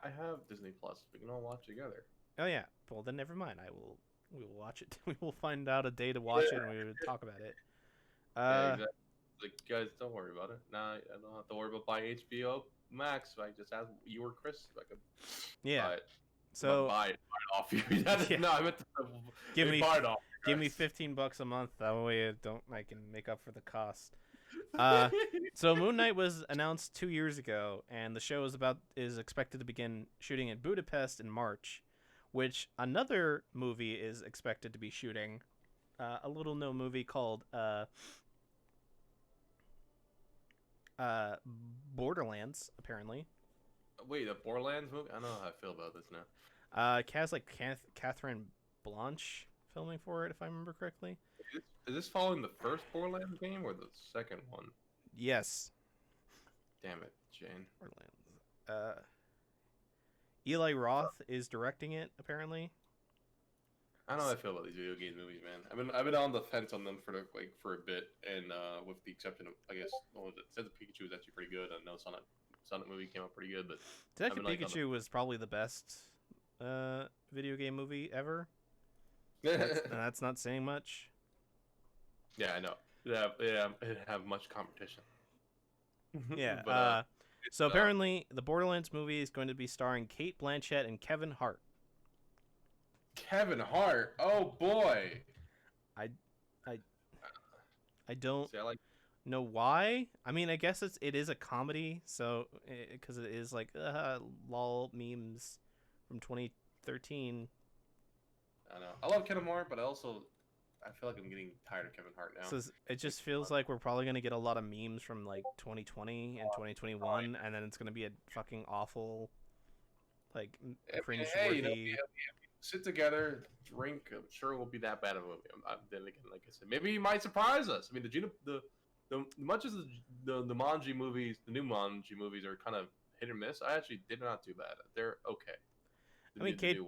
I have Disney Plus. We can all watch together. Oh yeah. Well, then never mind. I will We will watch it. We will find out a day to watch it, and we will talk about it. Yeah, exactly. Like, guys, don't worry about it. Nah, I don't have to worry about buying HBO Max. I just asked you or Chris if I could buy it. So buy it off you. Yeah. No, I meant to give me buy it off. give me $15 a month. That way, I can make up for the cost. So Moon Knight was announced 2 years ago, and the show is expected to begin shooting in Budapest in March, which another movie is expected to be shooting. A little known movie called Borderlands, apparently. Wait, a Borderlands movie? I don't know how I feel about this now. It has like Catherine Blanche filming for it, if I remember correctly. Is this following the first Borderlands game or the second one? Yes. Damn it, Jane. Borderlands. Eli Roth is directing it, apparently. I don't know how I feel about these video game movies, man. I've been on the fence on them for a bit, and with the exception of, I guess, what was it? Detective Pikachu was actually pretty good. I know Sonic movie came out pretty good, but Detective Pikachu was probably the best video game movie ever. That's not saying much. Yeah, I know. Yeah, it have much competition. Yeah. But, so apparently, the Borderlands movie is going to be starring Cate Blanchett and Kevin Hart. Kevin Hart. Oh boy. I don't know why. I mean, I guess it is a comedy, so because it is like lol memes from 2013. I know. I love Kevin Hart, but I feel like I'm getting tired of Kevin Hart now. So it just feels like we're probably gonna get a lot of memes from like 2020 and 2021, and then it's gonna be a fucking awful, like cringe-worthy. Sit together, drink. I'm sure it won't be that bad of a movie. Then again, like I said, maybe he might surprise us. I mean, the much as the Manji movies, the new Manji movies are kind of hit or miss. I actually did not do bad. They're okay. I mean, Cate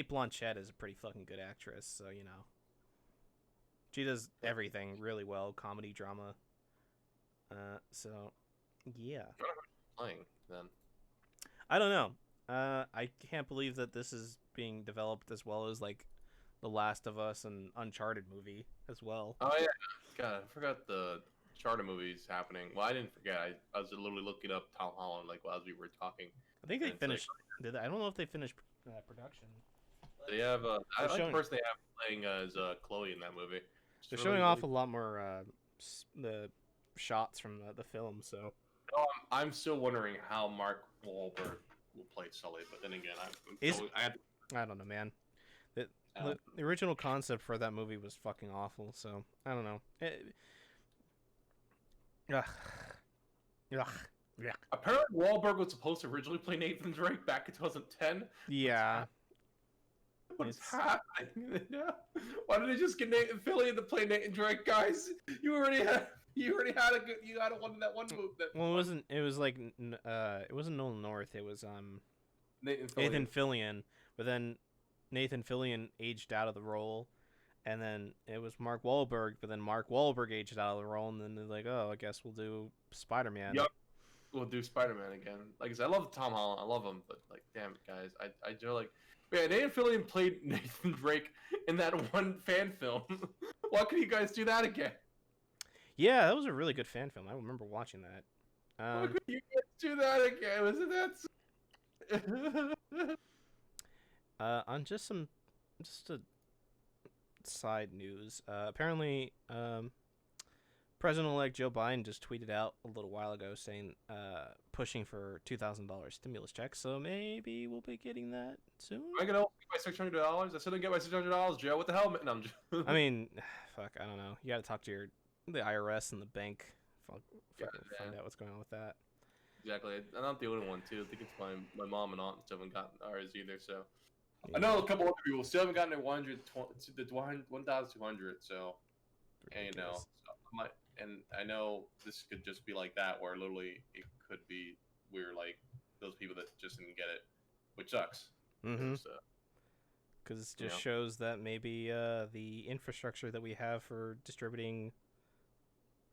Blanchett is a pretty fucking good actress, so you know. She does everything really well, comedy, drama. So, yeah. Playing then. I don't know. I can't believe that this is being developed as well as like the Last of Us and Uncharted movie as well. Oh yeah, God, I forgot the Uncharted movies happening. Well, I didn't forget. I was literally looking up Tom Holland like as we were talking. I think they finished. I don't know if they finished production. They have. I like the person they have playing as Chloe in that movie. They're showing off a lot more the shots from the film. So I'm still wondering how Mark Wahlberg will play Sully, but then again, I don't know, man. The original concept for that movie was fucking awful. So I don't know. Yeah. Apparently, Wahlberg was supposed to originally play Nathan Drake back in 2010. Yeah. What's happening? Why did they just get Nathan Fillion to play Nathan Drake, guys? You already had that one move. Well, it wasn't. It was like it wasn't Nolan North. It was Nathan Fillion. But then Nathan Fillion aged out of the role, and then it was Mark Wahlberg. But then Mark Wahlberg aged out of the role, and then they're like, oh, I guess we'll do Spider-Man. Yep. We'll do Spider-Man again. Like I said, I love Tom Holland. I love him, but like, damn it, guys, I just like. Man, Nathan Fillion played Nathan Drake in that one fan film. Why couldn't you guys do that again? Yeah, that was a really good fan film. I remember watching that. Why couldn't you guys do that again? Wasn't that? On just a side news. Apparently, President-elect Joe Biden just tweeted out a little while ago saying pushing for $2,000 stimulus checks. So maybe we'll be getting that soon. Am I gonna get my $600? I still didn't get my $600, Joe. What the hell? No, I'm just... I mean, fuck. I don't know. You got to talk to the IRS and the bank. Find out what's going on with that. Exactly. I'm not the only one too. I think it's my mom and aunt still haven't gotten ours either. So yeah. I know a couple other people still haven't gotten their 1,200. So and, you know, so and I know this could just be like that, where literally it could be we're like those people that just didn't get it, which sucks. Because it just shows that maybe the infrastructure that we have for distributing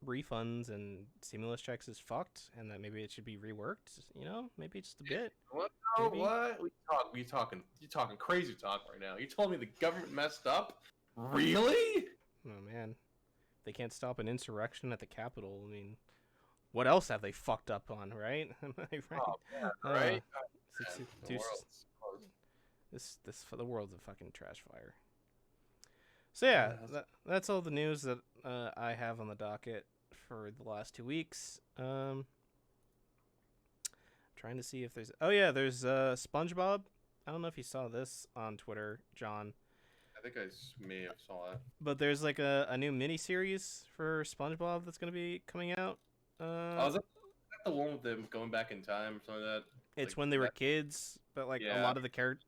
refunds and stimulus checks is fucked, and that maybe it should be reworked. You know, maybe just a bit. Well, Oh, maybe. what? You talking crazy talk right now. You told me the government messed up? Really? Oh man, they can't stop an insurrection at the Capitol. I mean, what else have they fucked up on, right? Am I right? Oh, man, right? The The world's a fucking trash fire. So yeah, that's all the news that I have on the docket for the last 2 weeks. Trying to see if there's there's SpongeBob. I don't know if you saw this on Twitter, John. I think I may have saw it. But there's like a new miniseries for SpongeBob that's gonna be coming out. Is that the one with them going back in time or something like that? It's when they were kids, but like a lot of the characters,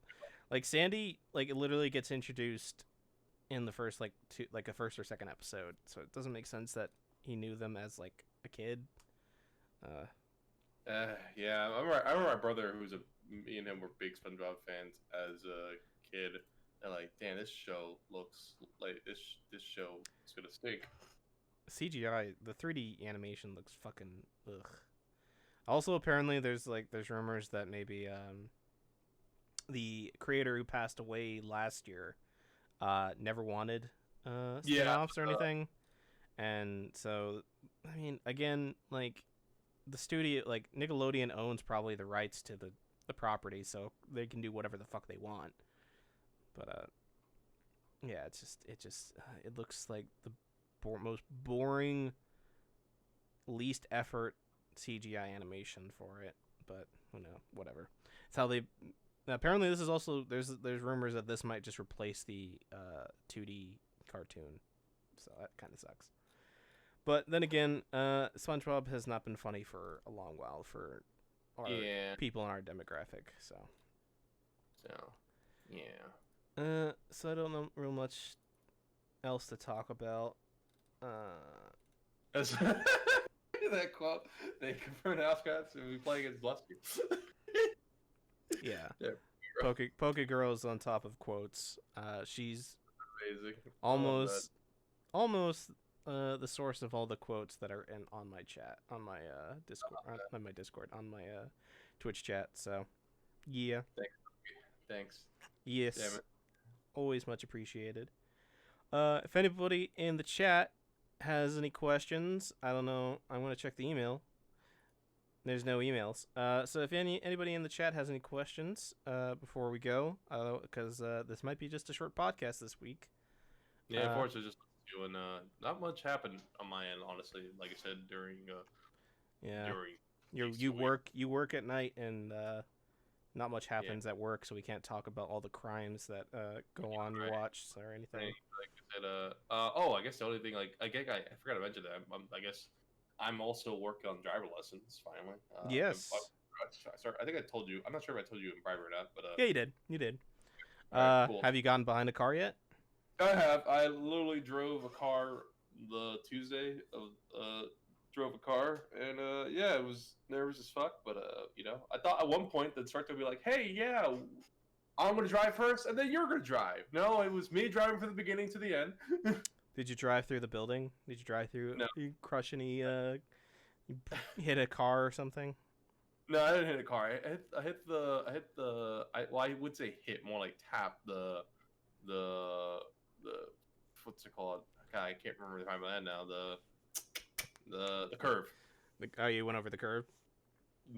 like Sandy, like it literally gets introduced in the first a first or second episode, so it doesn't make sense that he knew them as like a kid. Yeah, I remember my brother, me and him were big SpongeBob fans as a kid. And like, damn, this show looks like this show is gonna stink. CGI, the 3D animation looks fucking ugh. Also, apparently, there's rumors that maybe the creator who passed away last year never wanted spin-offs or anything, and so I mean, again, like the studio, like Nickelodeon owns probably the rights to the property, so they can do whatever the fuck they want. But yeah, it looks like the most boring, least effort CGI animation for it. But who knows? Whatever. It's how they. Apparently, this is also there's rumors that this might just replace the 2D cartoon, so that kind of sucks. But then again, SpongeBob has not been funny for a long while for our people in our demographic. So yeah. So I don't know real much else to talk about. That quote, they confirm house cats and we play against Lusky. Yeah. Poke Girl's on top of quotes. She's amazing. Almost the source of all the quotes that are on my chat, on my Discord, on my Twitch chat. So, yeah. Thanks. Yes. Damn it. Always much appreciated. If anybody in the chat has any questions, I don't know. I'm going to check the email. There's no emails. So if anybody in the chat has any questions before we go, because this might be just a short podcast this week. Yeah, unfortunately, just doing not much happened on my end, honestly. Like I said, during you work at night and not much happens at work, so we can't talk about all the crimes that go on your watch or anything. Like I said, I guess the only thing, like I forgot to mention that. I guess I'm also working on driver lessons finally. Yes. I think I told you. I'm not sure if I told you in private or not, but yeah, you did. Right, cool. Have you gotten behind a car yet? I have. I literally drove a car the Tuesday. Drove a car, and yeah, it was nervous as fuck. But I thought at one point the instructor would be like, "Hey, yeah, I'm gonna drive first, and then you're gonna drive." No, it was me driving from the beginning to the end. Did you drive through the building? Did you drive through? No. You crush any? You hit a car or something? No, I didn't hit a car. I hit the. I would say hit, more like tap the what's it called? God, I can't remember the time of that now. The curve. You went over the curve?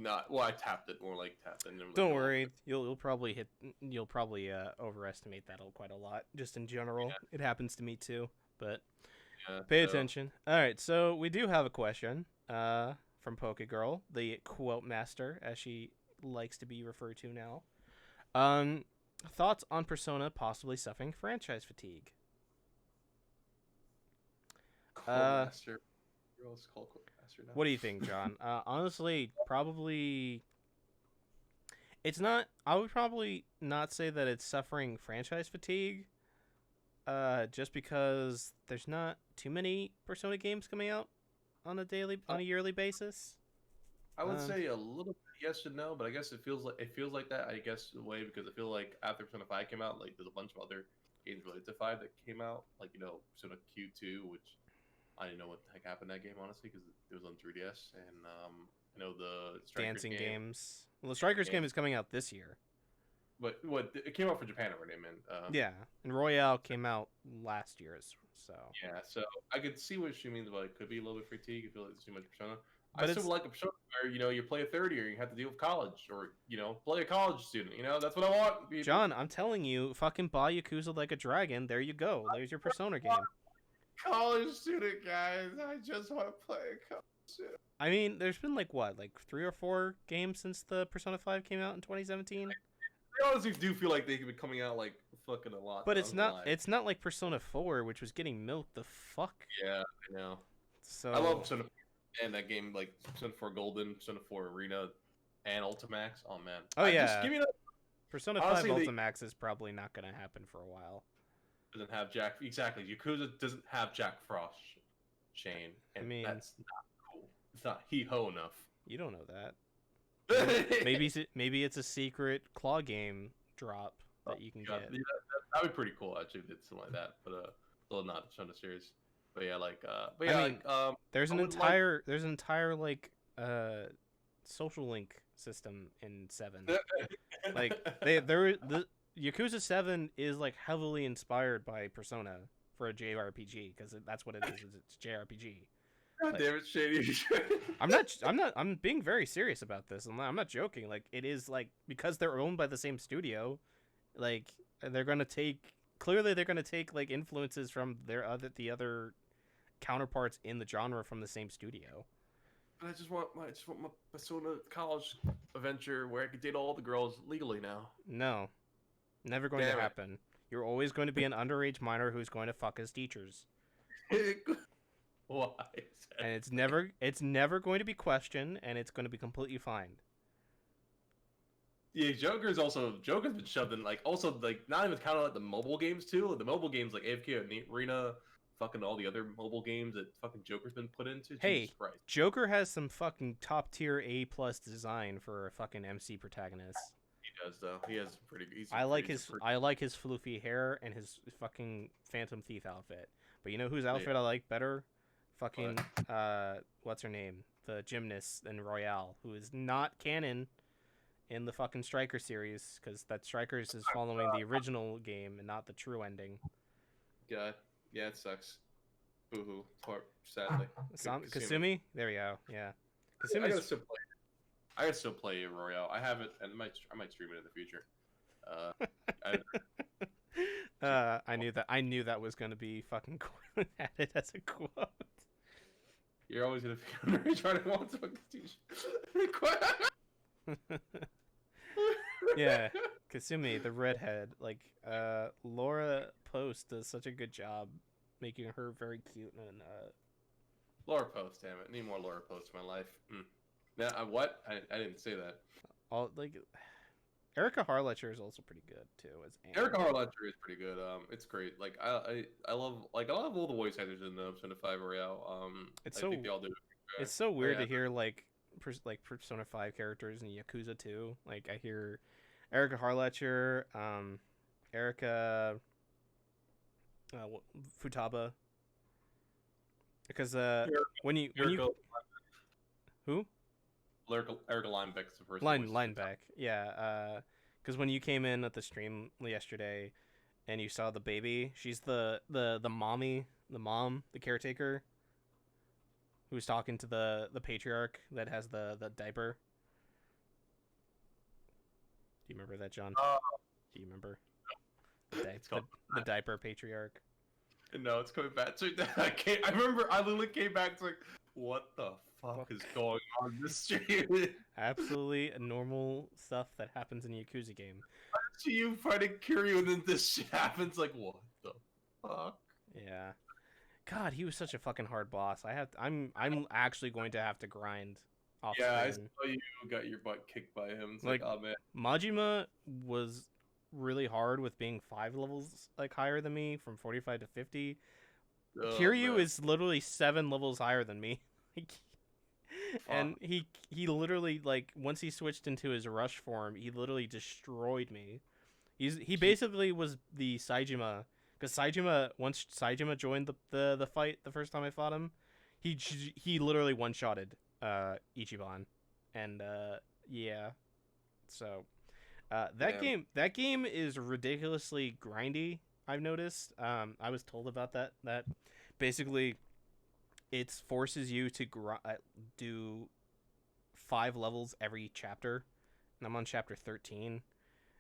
I tapped it, more like tapped it. Don't worry, you'll probably overestimate that quite a lot. Just in general, It happens to me too. But pay attention. All right, so we do have a question from Poke Girl, the quote master, as she likes to be referred to now. Thoughts on Persona possibly suffering franchise fatigue? Master. What do you think, John? Honestly, probably it's not. I would probably not say that it's suffering franchise fatigue. Just because there's not too many Persona games coming out on a yearly basis. I would say a little bit yes and no, but I guess it feels like that. I guess in a way, because I feel like after Persona 5 came out, like there's a bunch of other games related to 5 that came out, like Persona Q2, which I didn't know what the heck happened in that game, honestly, because it was on 3DS, and I know the Strikers dancing game. games. Well, the Strikers game is coming out this year. But what it came out for Japan already, man. Yeah, and Royale came out last year, so. Yeah, so I could see what she means about it could be a little bit fatigue. You feel like there's too much Persona. But I still like a Persona where you play a third year, you have to deal with college, or play a college student. That's what I want. People. John, I'm telling you, fucking buy Yakuza Like a Dragon. There you go. There's your Persona game. College student, guys. I just want to play a college student. I mean, there's been like 3 or 4 games since the Persona 5 came out in 2017. I honestly do feel like they could be coming out like fucking a lot. But it's not like Persona 4, which was getting milked the fuck. Yeah, I know. So I love Persona 4 and that game, like Persona 4 Golden, Persona 4 Arena, and Ultimax. Oh man. Oh yeah. Just give me that. Persona 5 Ultimax is probably not gonna happen for a while. Doesn't have Jack. Exactly. Yakuza doesn't have Jack Frost, Shane, and I mean, that's not cool. It's not hee-ho enough. You don't know that. maybe it's a secret claw game drop that you can get. Yeah, that'd be pretty cool actually. Did something like that, but still not Persona series. But yeah, there's an entire social link system in 7. Like the Yakuza 7 is like heavily inspired by Persona for a JRPG because that's what it is. It's JRPG. God damn it, Shady. I'm being very serious about this. I'm not joking. Like it is like because they're owned by the same studio, like they're gonna take like influences from the other counterparts in the genre from the same studio. I just want my Persona college adventure where I could date all the girls legally now. No, never going to happen. You're always going to be an underage minor who's going to fuck his teachers. Why? And it's never going to be questioned, and it's going to be completely fine. Yeah, Joker's been shoved in not even counting like the mobile games too. The mobile games like AFK Arena, fucking all the other mobile games that fucking Joker's been put into. Hey, Joker has some fucking top tier A+ design for a fucking MC protagonist. He does though. He has pretty. I like his floofy hair and his fucking Phantom Thief outfit. But you know whose outfit I like better? Fucking what's her name? The gymnast in Royale, who is not canon in the fucking Striker series, because that Strikers is following the original game and not the true ending. God. Yeah, it sucks. Boo-hoo. Sadly. Kasumi? There we go. Yeah. Kasumi. I gotta still play Royale. I have it, and I might stream it in the future. I knew that was gonna be fucking added as a quote. You're always gonna be trying to want to Yeah, Kasumi, the redhead. Like, Laura Post does such a good job making her very cute and Laura Post, damn it! Need more Laura Post in my life. Yeah, what? I didn't say that. Erica Harlacher is also pretty good too. Erica Harlacher is pretty good. It's great. Like I love all the voice actors in Persona 5 Royale. It's I think they all do. It's so weird to hear like Persona 5 characters in Yakuza 2. Like I hear Erica Harlacher, Erica Futaba. Because when you who? Erica Linebeck's the first Linebeck, yeah. Because when you came in at the stream yesterday, and you saw the baby, she's the mom, the caretaker, who's talking to the patriarch that has the diaper. Do you remember that, John? Do you remember? The diaper patriarch. No, it's coming back to that. I remember I literally came back to like, what the fuck is going on this stream? Absolutely normal stuff that happens in a Yakuza game. I see you fighting Kiryu and then this shit happens. Like, what the fuck? Yeah. God, he was such a fucking hard boss. I'm actually going to have to grind off screen. I saw you got your butt kicked by him. It's like, oh man. Majima was really hard with being 5 levels higher than me, from 45 to 50. Kiryu is literally 7 levels higher than me. And he literally, once he switched into his rush form, he literally destroyed me. He basically was the Saejima, because once Saejima joined the fight the first time I fought him, he literally one-shotted Ichiban and yeah. So that game is ridiculously grindy. I've noticed. I was told about that basically it forces you to do 5 levels every chapter, and I'm on chapter 13,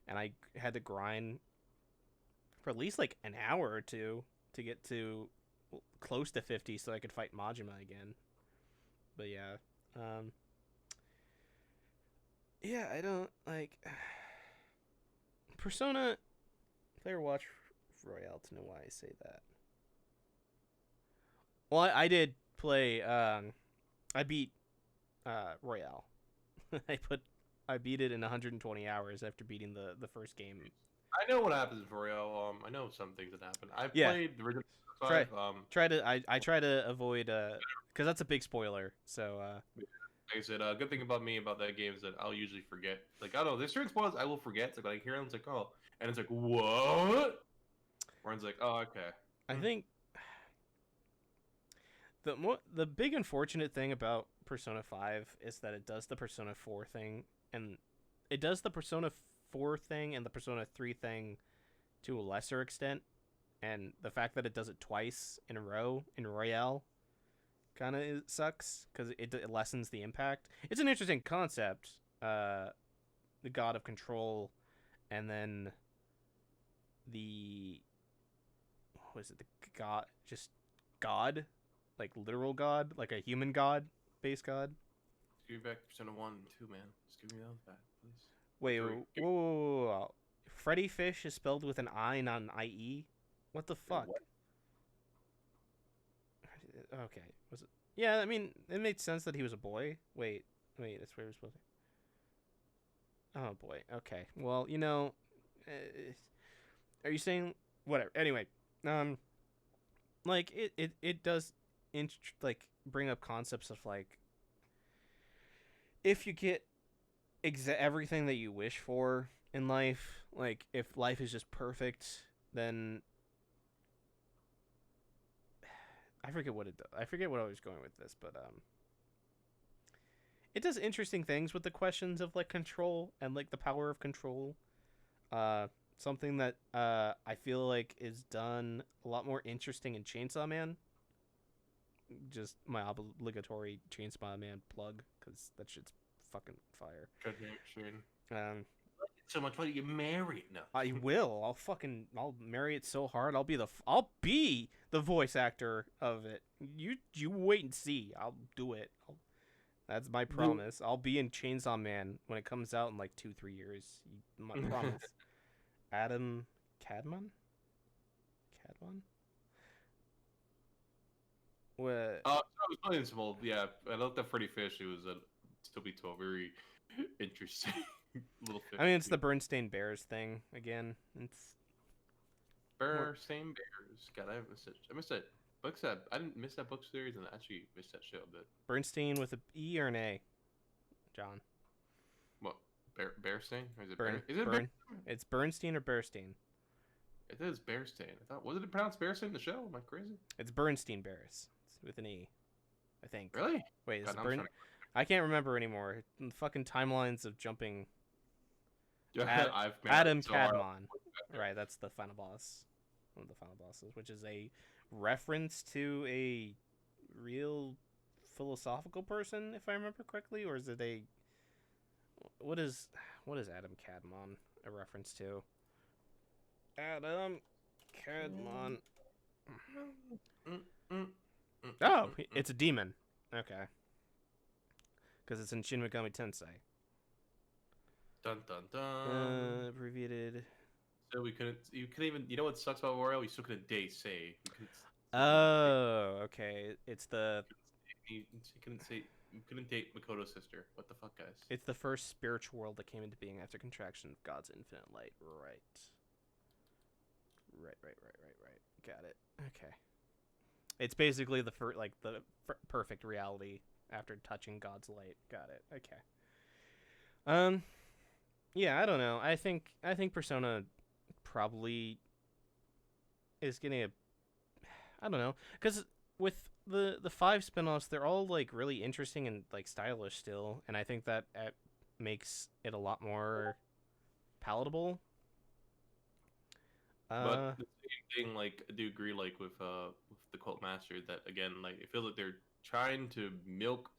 and I had to grind for at least like an hour or two to get to close to 50 so I could fight Majima again. But yeah, yeah, I don't like Persona Player Watch Royale to know why I say that. Well, I did play. I beat Royale. I beat it in 120 hours after beating the first game. I know what happens for Royale. I know some things that happen. I Yeah. played the original 5. I try to avoid because that's a big spoiler. So like I said, good thing about me about that game is that I'll usually forget. Like, I don't know, there's certain spoilers I will forget. It's like I hear them, it's like, oh, and it's like, what? Warren's like, oh, okay. I think the big unfortunate thing about Persona 5 is that it does the Persona 4 thing, and it does the Persona 4 thing and the Persona 3 thing to a lesser extent, and the fact that it does it twice in a row in Royale kind of sucks because it lessens the impact. It's an interesting concept, the God of Control, and then the what is it? The God, like literal God, like a human God, base God. Just give me back Persona 1 and 2, man. Just give me those back, please. Wait, whoa. Freddy Fish is spelled with an I, not an IE. What the fuck? What? Okay, was it? Yeah, I mean, it made sense that he was a boy. Wait, that's where he was supposed to. Oh boy. Okay. Well, are you saying whatever? Anyway, like it does, like bring up concepts of like if you get everything that you wish for in life, like if life is just perfect, then I forget what it does. I forget what I was going with this, but it does interesting things with the questions of like control and like the power of control. Something that I feel like is done a lot more interesting in Chainsaw Man. Just my obligatory Chainsaw Man plug because that shit's fucking fire. So much. Why don't you marry it? No, I will. I'll marry it so hard. I'll be the voice actor of it. You wait and see. I'll do it. That's my promise. I'll be in Chainsaw Man when it comes out in like 2-3 years. My promise. Adam Cadmon? What? I was playing some old. Yeah, I looked at Freddy Fish. It was still be to a very interesting little fish. I mean, it's the Bernstein Bears thing again. It's Bernstein Bears. God, I missed that book set. I didn't miss that book series, and I actually missed that show a bit. Bernstein with a E or an A, John. What? Bearstein? Or is it It's Bernstein or Bearstein. It is Bearstein. I thought, wasn't it pronounced Bearstein in the show? Am I crazy? It's Bernstein Bears. It's with an E, I think. Really? Wait, is it I can't remember anymore. The fucking timelines of jumping. Adam Cadmon. Right, that's the final boss. One of the final bosses, which is a reference to a real philosophical person, if I remember correctly, or is it a what is Adam Cadmon a reference to? Adam Cadmon. Oh, it's a demon. Okay. Because it's in Shin Megami Tensei. Dun dun dun. Abbreviated. So you couldn't even, you know what sucks about Wario? You still couldn't date say. Oh, okay. It's the. You couldn't date Makoto's sister. What the fuck, guys? It's the first spiritual world that came into being after contraction of God's infinite light. Right. Got it. Okay. It's basically the perfect reality after touching God's light. Got it. Okay. Yeah, I don't know. I think Persona probably is getting I don't know, because with the 5 spin-offs, they're all like really interesting and like stylish still, and I think that it makes it a lot more palatable. But the same thing, like I do agree, like with the Cult Master, that again, like it feels like they're trying to milk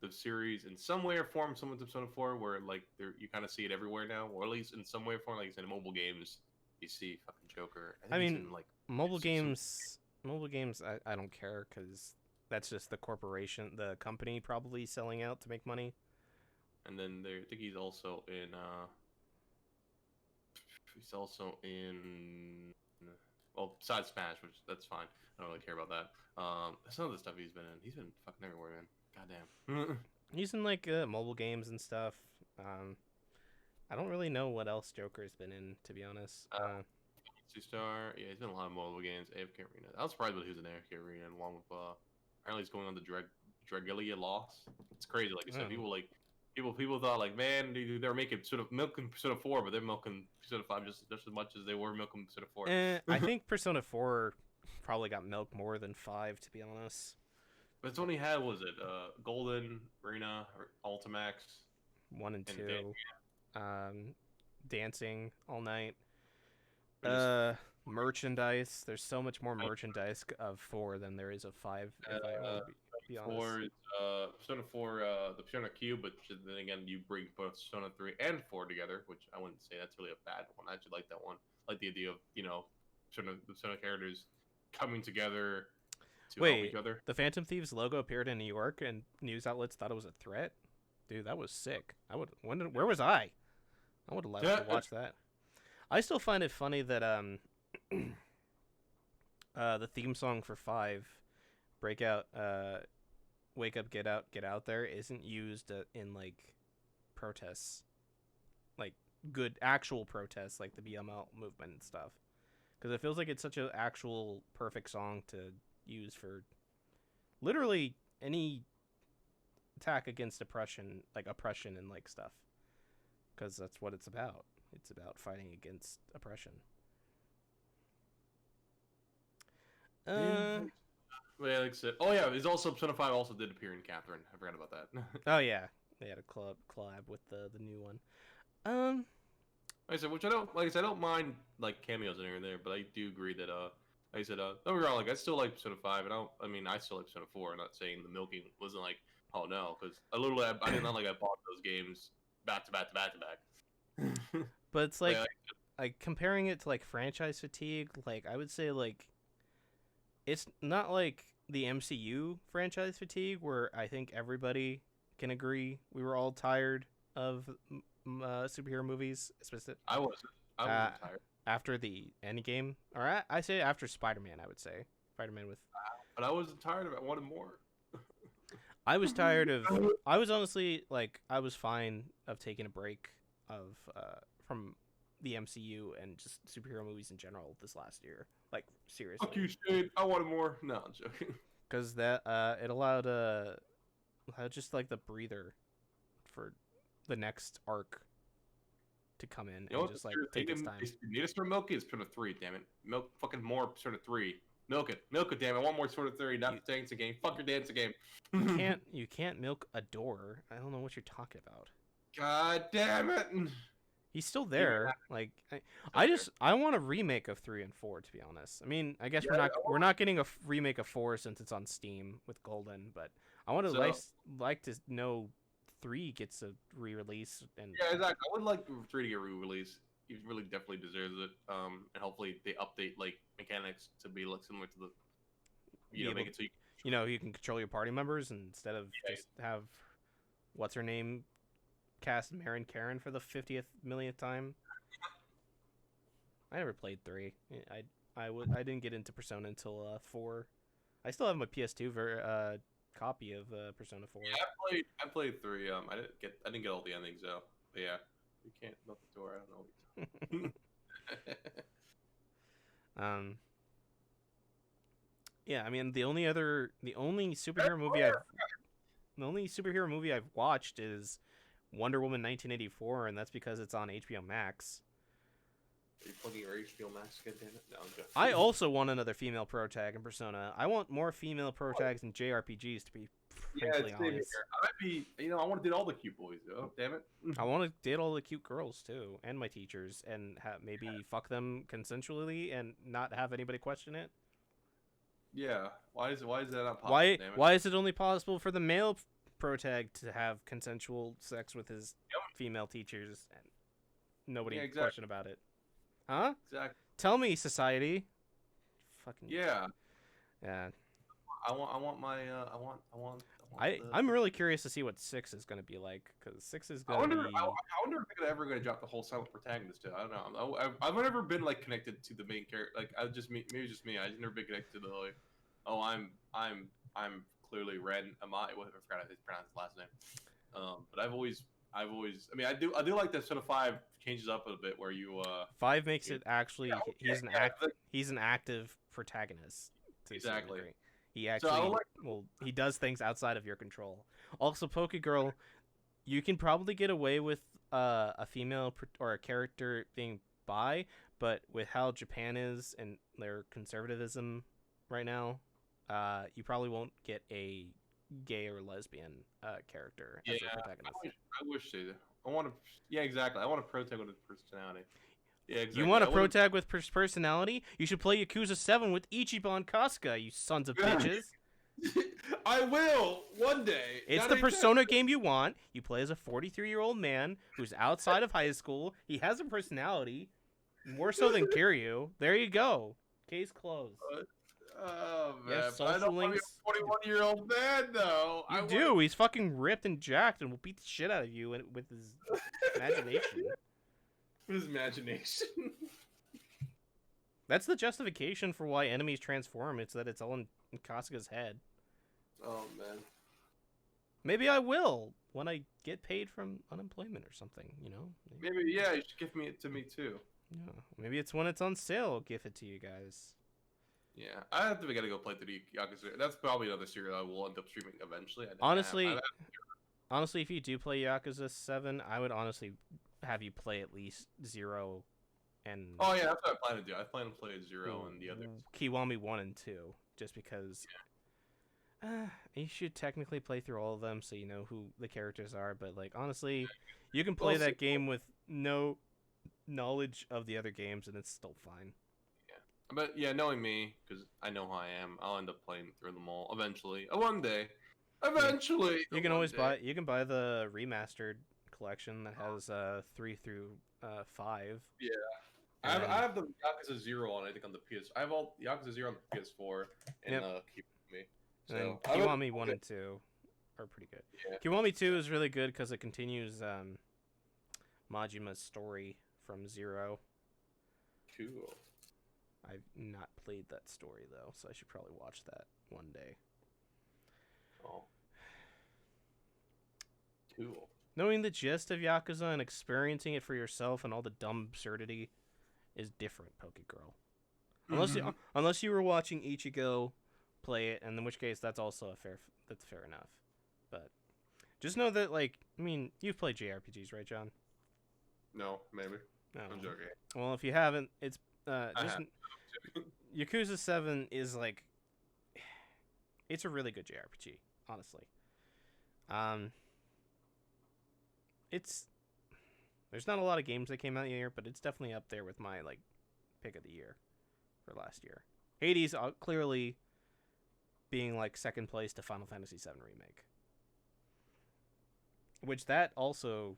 the series in some way or form, some with Persona 4, where like you kind of see it everywhere now, or at least in some way or form, like it's in mobile games, you see fucking Joker. I I think he's mean, in like mobile some, games, mobile games, I don't care because that's just the corporation, the company probably selling out to make money. and then there, I think he's also in well, besides Smash, which that's fine. I don't really care about that. Some of the stuff he's been in, he's been fucking everywhere, man. Goddamn. He's in like mobile games and stuff. I don't really know what else Joker's been in, to be honest. Star, yeah, he's been in a lot of mobile games. AFK Arena. I was surprised when he was in AFK Arena, along with apparently he's going on the Dragalia loss. It's crazy. Like I said, people thought like, man, they're making sort of milking Persona 4, but they're milking Persona 5 just as much as they were milking Persona 4. I think Persona 4 probably got milked more than 5, to be honest. But it's only had, was it Golden, Arena, or Ultimax, 1 and 2, Dancing All Night. Merchandise. There's so much more merchandise of 4 than there is of 5. If I will be honest. 4 is Persona 4, the Persona Cube, but then again, you bring both Persona 3 and 4 together, which I wouldn't say that's really a bad one. I actually like that one. I like the idea of Persona characters coming together to help each other. The Phantom Thieves logo appeared in New York, and news outlets thought it was a threat. Dude, that was sick. Where was I? I would have loved to watch that. I still find it funny that the theme song for 5, Breakout, Wake Up, Get Out There, isn't used in like protests, like good actual protests, like the BML movement and stuff, because it feels like it's such an actual perfect song to use for literally any attack against oppression and like stuff, because that's what it's about. It's about fighting against oppression. Yeah, like I said, oh yeah, he's also Persona 5 also did appear in Catherine. I forgot about that. Oh yeah, they had a collab with the new one. Like I said, which I don't mind like cameos in here and there, but I do agree that like I said, don't get me wrong, like I still like Persona 5, and I still like Persona 4. I'm not saying the milking wasn't like, oh no, because I did not like I bought those games back to back. But it's like comparing it to like franchise fatigue, like I would say like it's not like the MCU franchise fatigue, where I think everybody can agree we were all tired of superhero movies. I wasn't tired after the Endgame, or I say after Spider-Man. I would say Spider-Man with. But I wasn't tired of it. I wanted more. I was tired of. I was honestly like I was fine of taking a break of from the MCU and just superhero movies in general this last year. Like seriously. Fuck you, Shane. I wanted more. No, I'm joking. Because that it allowed just like the breather for the next arc to come in and just like take its time. You need to start milking. It's Persona 3, damn it. Milk fucking more Persona 3. Milk it, damn it. I want more Persona 3. Not the dancing game. Fuck your dancing game. You can't milk a door. I don't know what you're talking about. God damn it. He's still there. Like I want a remake of 3 and 4, to be honest. I mean, I guess we're not getting a remake of 4 since it's on Steam with Golden, but I want to like to know 3 gets a re-release. And yeah, exactly. I would like 3 to get re-released. He really definitely deserves it. And hopefully they update like mechanics to be like similar to the make it so you can control your party members instead of just have what's her name cast Marin Karen for the 50th millionth time. I never played 3. I didn't get into Persona until 4. I still have my PS2 copy of Persona 4. Yeah, I played 3. I didn't get all the endings though. But yeah, you can't knock the door. I don't know what you're talking. Yeah, I mean the only superhero movie I've watched is Wonder Woman 1984, and that's because it's on HBO Max. Are you plugging your HBO Max again, damn it? No, I'm joking. I also want another female pro tag in Persona. I want more female pro tags in JRPGs, to be frankly honest. I'd be, I want to date all the cute boys, though. Damn it. I want to date all the cute girls too, and my teachers, and maybe fuck them consensually and not have anybody question it. Yeah. Why is that not possible? Why is it only possible for the male pro tag to have consensual sex with his female teachers and nobody question about it? Huh? Exactly. Tell me, society. Fucking yeah. Yeah. I'm really curious to see what 6 is going to be like, because 6 is going to be. I wonder if they're ever going to drop the whole silent protagonist. I don't know. I've never been like connected to the main character. Like maybe just me. I've never been connected to the like. Oh, I'm clearly Ren. I forgot how to pronounce his last name. But I've always. I mean, I do like that sort of 5 changes up a bit where you. 5 makes it actually. He's an active protagonist. Exactly. He actually he does things outside of your control. Also, Pokegirl, you can probably get away with a female or a character being bi, but with how Japan is and their conservatism right now, you probably won't get a gay or lesbian character as a protagonist. I wish they. I want to. Yeah, exactly. I want a protag with a personality. Yeah, exactly. You want a protag with personality? You should play Yakuza 7 with Ichiban Kasuga, you sons of bitches. I will one day. It's the Persona game you want. You play as a 43-year-old man who's outside of high school. He has a personality, more so than Kiryu. There you go. Case closed. Oh man, I don't want to be a 41-year-old man though. You do. He's fucking ripped and jacked, and will beat the shit out of you with his imagination. His imagination. That's the justification for why enemies transform. It's that it's all in Kasuga's head. Oh man. Maybe I will when I get paid from unemployment or something. Maybe you should give it to me too. Yeah. Maybe it's when it's on sale. I'll give it to you guys. Yeah, I gotta go play through the Yakuza. That's probably another series I will end up streaming eventually. Honestly, if you do play Yakuza 7, I would honestly have you play at least 0 and. Oh yeah, that's what I plan to do. I plan to play 0 and the others. Kiwami 1 and 2, just because. You should technically play through all of them so you know who the characters are, but like honestly, you can play that game with no knowledge of the other games and it's still fine. But yeah, knowing me, because I know how I am, I'll end up playing through them all eventually. One day. Eventually. You can always buy. You can buy the remastered collection that has 3 through 5. Yeah. I have the Yakuza 0 on. I think on the PS. I have all Yakuza 0 on the PS4 and Kiwami. So Kiwami 1 and 2 are pretty good. Yeah. Kiwami 2 is really good because it continues Majima's story from 0. Cool. I've not played that story, though, so I should probably watch that one day. Oh. Cool. Knowing the gist of Yakuza and experiencing it for yourself and all the dumb absurdity is different, Pokegirl. Unless you were watching Ichigo play it, and in which case that's also that's fair enough. But just know that, like, I mean, you've played JRPGs, right, John? No, maybe. No. I'm joking. Well, if you haven't, it's just Yakuza 7 is like, it's a really good JRPG, honestly. There's not a lot of games that came out here, but it's definitely up there with my like pick of the year for last year. Hades clearly being like second place to Final Fantasy VII Remake, which that also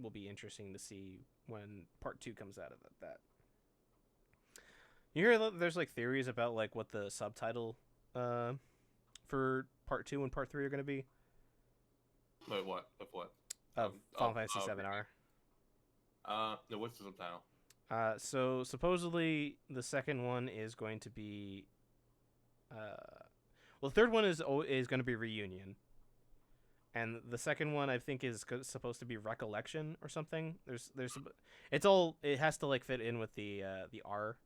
will be interesting to see when Part 2 comes out of that. You hear there's like theories about like what the subtitle for Part 2 and Part 3 are going to be? Wait, what? Of what? Of Final Fantasy VII R. No, what's the subtitle? So supposedly the second one is going to be, well, the third one is going to be Reunion, and the second one I think is supposed to be Recollection or something. It has to like fit in with the R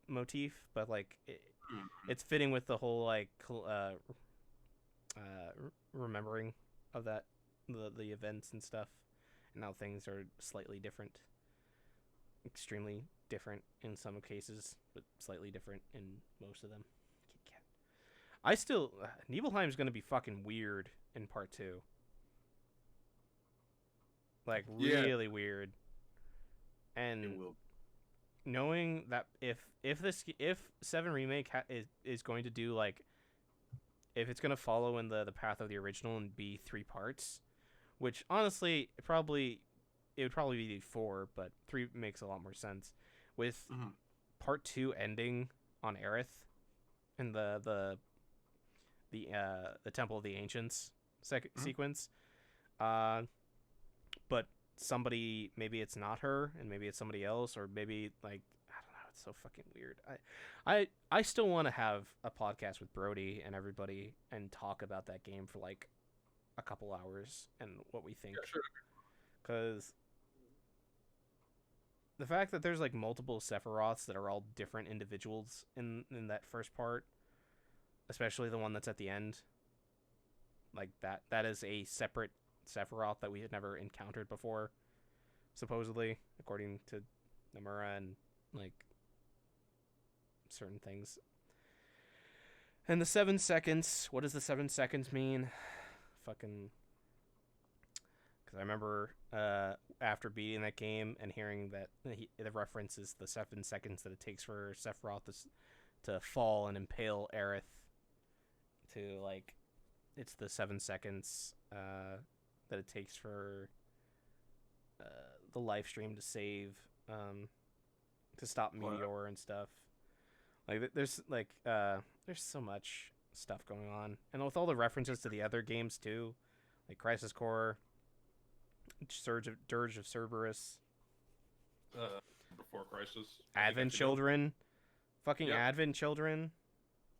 motif, but like it's fitting with the whole like remembering of that the events and stuff, and how things are slightly different. extremely different in some cases, but slightly different in most of them. Kit Kat. I still Nibelheim's gonna be fucking weird in part 2. Like really weird. And It will. knowing that if 7 remake is going to do like, if it's going to follow in the path of the original and be 3 parts, which honestly it would probably be 4, but 3 makes a lot more sense with part 2 ending on Aerith in the Temple of the Ancients sequence. But somebody, maybe it's not her and maybe it's somebody else, or maybe like, I don't know, it's so fucking weird. I still want to have a podcast with Brody and everybody and talk about that game for like a couple hours and what we think. Yeah, sure. Because the fact that there's like multiple Sephiroths that are all different individuals in that first part, especially the one that's at the end, like that is a separate Sephiroth that we had never encountered before, supposedly, according to Nomura and like certain things. And the 7 seconds, what does the 7 seconds mean? Fucking, because I remember after beating that game and hearing that the reference is the 7 seconds that it takes for Sephiroth to fall and impale Aerith, to like, it's the 7 seconds that it takes for the live stream to save, to stop Meteor and stuff. Like there's so much stuff going on, and with all the references to the other games too, like Crisis Core, Dirge of Cerberus, Before Crisis, Advent Children, fucking Advent Children.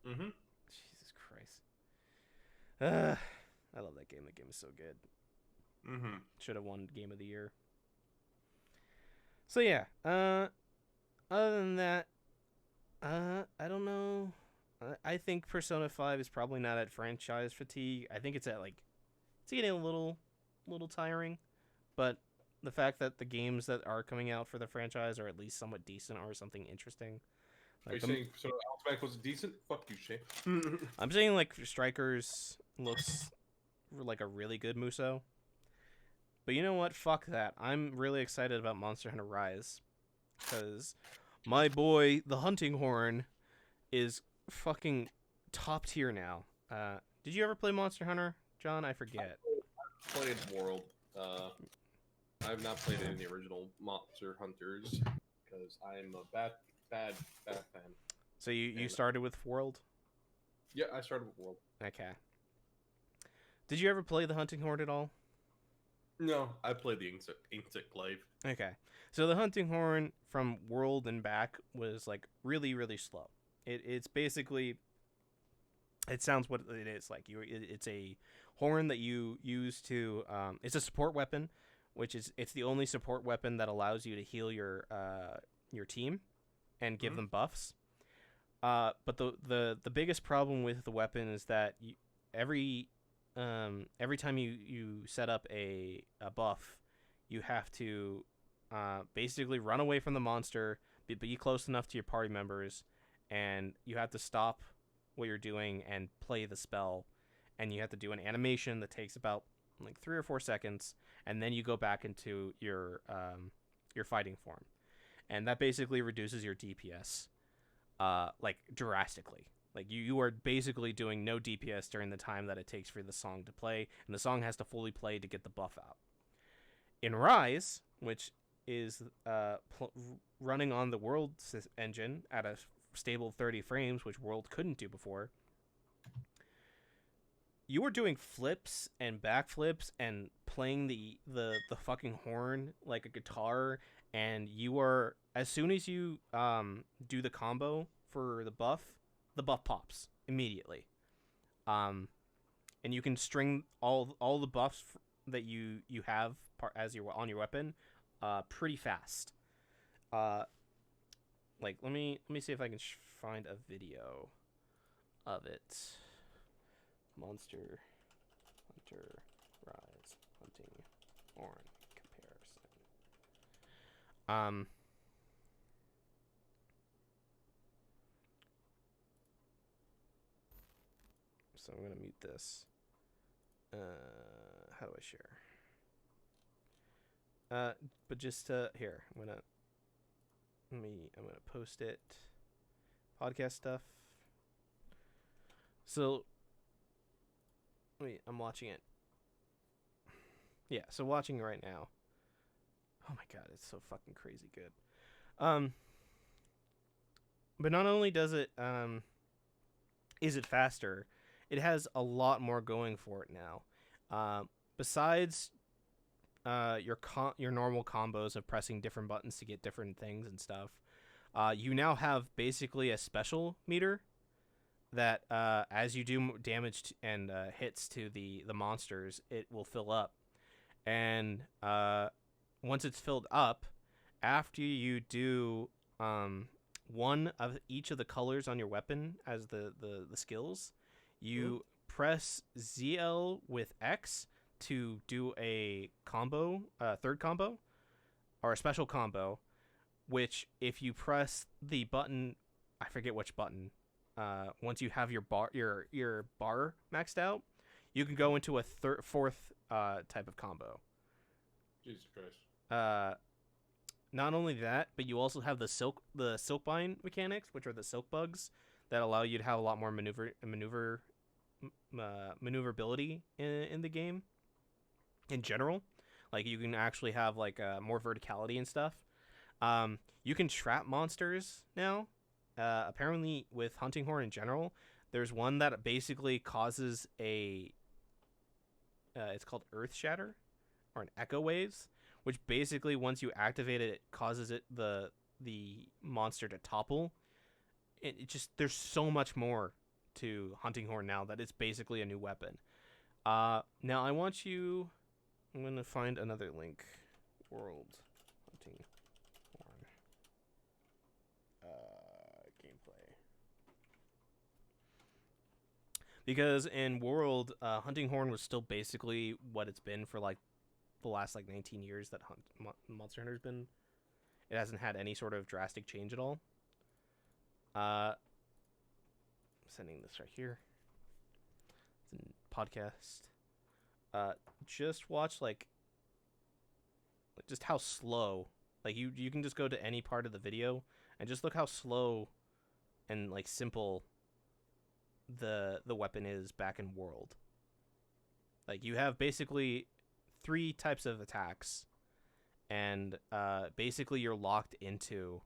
Jesus Christ. I love that game. That game is so good. Should have won Game of the Year. So yeah, other than that, I don't know. I think Persona 5 is probably not at franchise fatigue. I think it's at like, it's getting a little tiring, but the fact that the games that are coming out for the franchise are at least somewhat decent or something interesting. Like, are you saying Persona Outback was decent? Fuck you, Shane. I'm saying like Strikers looks like a really good Muso. But you know what? Fuck that. I'm really excited about Monster Hunter Rise, because my boy, the Hunting Horn, is fucking top tier now. Did you ever play Monster Hunter, John? I forget. I played World. I've not played any of the original Monster Hunters because I'm a bad fan. So you started with World? Yeah, I started with World. Okay. Did you ever play the Hunting Horn at all? No, I played the Insect Glaive. Okay. So the Hunting Horn from World and back was like really, really slow. It's basically, it sounds what it is like. It's a horn that you use to, it's a support weapon, which is, it's the only support weapon that allows you to heal your team and give them buffs. But the biggest problem with the weapon is that every time you set up a buff, you have to basically run away from the monster, be close enough to your party members, and you have to stop what you're doing and play the spell, and you have to do an animation that takes about like 3 or 4 seconds, and then you go back into your fighting form, and that basically reduces your DPS like drastically. Like you are basically doing no DPS during the time that it takes for the song to play, and the song has to fully play to get the buff out. In Rise, which is running on the World engine at a stable 30 frames, which World couldn't do before, you were doing flips and backflips and playing the fucking horn like a guitar, and you are, as soon as you do the combo for the buff pops immediately, and you can string all the buffs that you have as you're on your weapon pretty fast. Like let me see if I can find a video of it. Monster Hunter Rise Hunting Horn comparison. So I'm gonna mute this. How do I share? But just here, I'm gonna post it. Podcast stuff. So, wait, I'm watching it. Yeah, so watching right now. Oh my god, it's so fucking crazy good. But not only does it is it faster, it has a lot more going for it now. Besides your normal combos of pressing different buttons to get different things and stuff, you now have basically a special meter that as you do damage and hits to the monsters, it will fill up. And once it's filled up, after you do one of each of the colors on your weapon as the skills, you press ZL with X to do a combo, third combo, or a special combo, which if you press the button, I forget which button, once you have your bar maxed out, you can go into a fourth type of combo. Jesus Christ. Not only that, but you also have the silkbind mechanics, which are the silk bugs that allow you to have a lot more maneuverability in the game in general. Like you can actually have like more verticality and stuff. You can trap monsters now. Apparently with Hunting Horn in general, there's one that basically causes a it's called Earth Shatter or an Echo Waves, which basically once you activate it, causes the monster to topple. It just, there's so much more to Hunting Horn now that it's basically a new weapon. Now I'm going to find another link. World Hunting Horn gameplay. Because in World, Hunting Horn was still basically what it's been for like the last like 19 years that Monster Hunter's been. It hasn't had any sort of drastic change at all. I'm sending this right here. It's a podcast. Just watch like just how slow. Like you can just go to any part of the video and just look how slow and like simple the weapon is back in World. Like you have basically 3 types of attacks, and basically you're locked into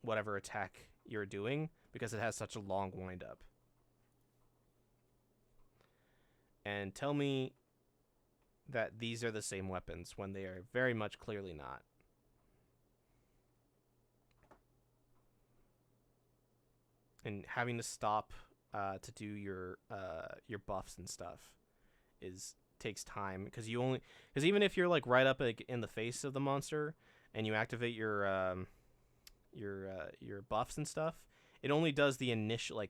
whatever attack you're doing because it has such a long wind up. And tell me that these are the same weapons when they are very much clearly not. And having to stop to do your buffs and stuff takes time because even if you're like right up like, in the face of the monster and you activate your buffs and stuff, it only does the initial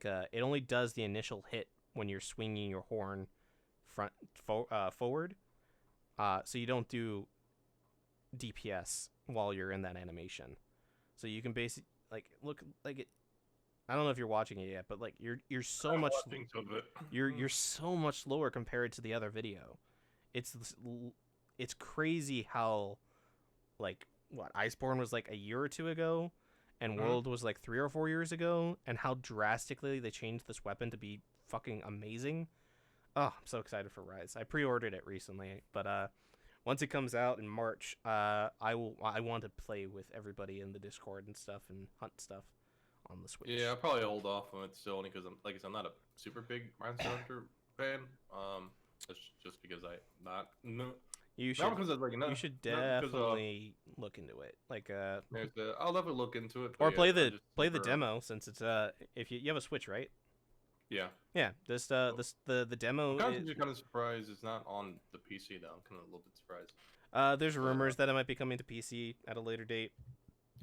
hit when you're swinging your horn forward. So you don't do DPS while you're in that animation. So you can basically like look like it. I don't know if you're watching it yet, but like you're so much you're so much slower compared to the other video. It's crazy how like what Iceborne was like a year or 2 ago, and World was like 3 or 4 years ago, and how drastically they changed this weapon to be fucking amazing. Oh, I'm so excited for Rise. I pre-ordered it recently, but once it comes out in March, I want to play with everybody in the Discord and stuff and hunt stuff on the Switch. Yeah, I'll probably hold off on it still only because I'm not a super big Monster Hunter fan. Just because You should definitely look into it. Like I'll definitely look into it. Or play the demo since it's if you have a Switch, right? Yeah. Yeah. The demo. I'm kind of surprised it's not on the PC though. I'm kind of a little bit surprised. There's rumors that it might be coming to PC at a later date.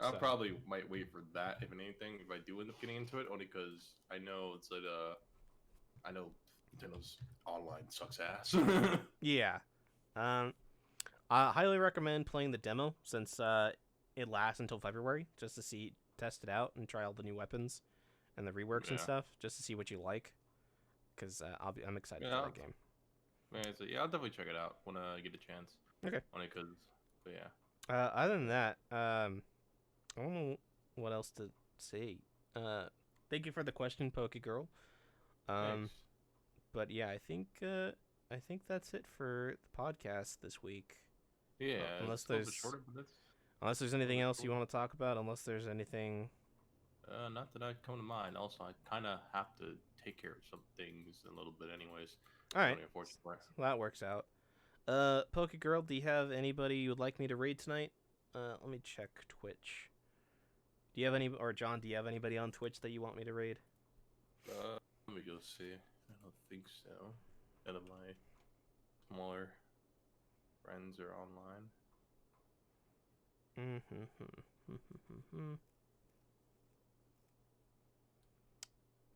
I probably might wait for that if anything. If I do end up getting into it, only because I know it's like I know Nintendo's online sucks ass. Yeah. I highly recommend playing the demo since it lasts until February just to test it out and try all the new weapons and the reworks and stuff just to see what you like. because I'm excited Yeah, for that game. I'll definitely check it out when I get a chance. Okay. But yeah. Other than that, I don't know what else to say. Thank you for the question, Pokegirl. Thanks. But yeah, I think that's it for the podcast this week. Yeah, unless it's a little bit there's shorter, but unless there's anything else you want to talk about. Unless there's anything. Not that I come to mind. Also, I kind of have to take care of some things in a little bit, anyways. All right, Unfortunately. well, that works out. Pokegirl, do you have anybody you would like me to raid tonight? Let me check Twitch. Do you have any, or John? Do you have anybody on Twitch that you want me to raid? Let me go see. I don't think so. None of my smaller friends are online.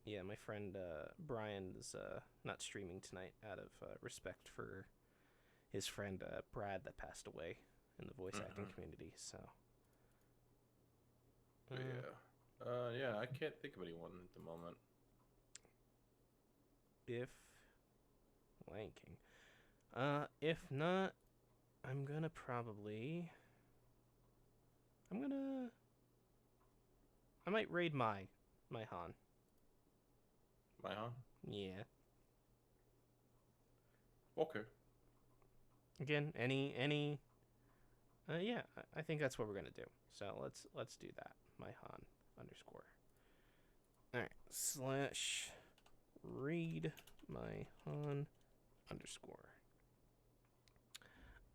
Yeah, my friend Brian is not streaming tonight out of respect for his friend Brad that passed away in the voice acting community. So. Yeah, I can't think of anyone at the moment. If blanking. If not, I might raid my Han. My Han? Yeah. Okay. Again, yeah, I think that's what we're gonna do. So let's do that. My Han underscore. All right. / read my Han underscore.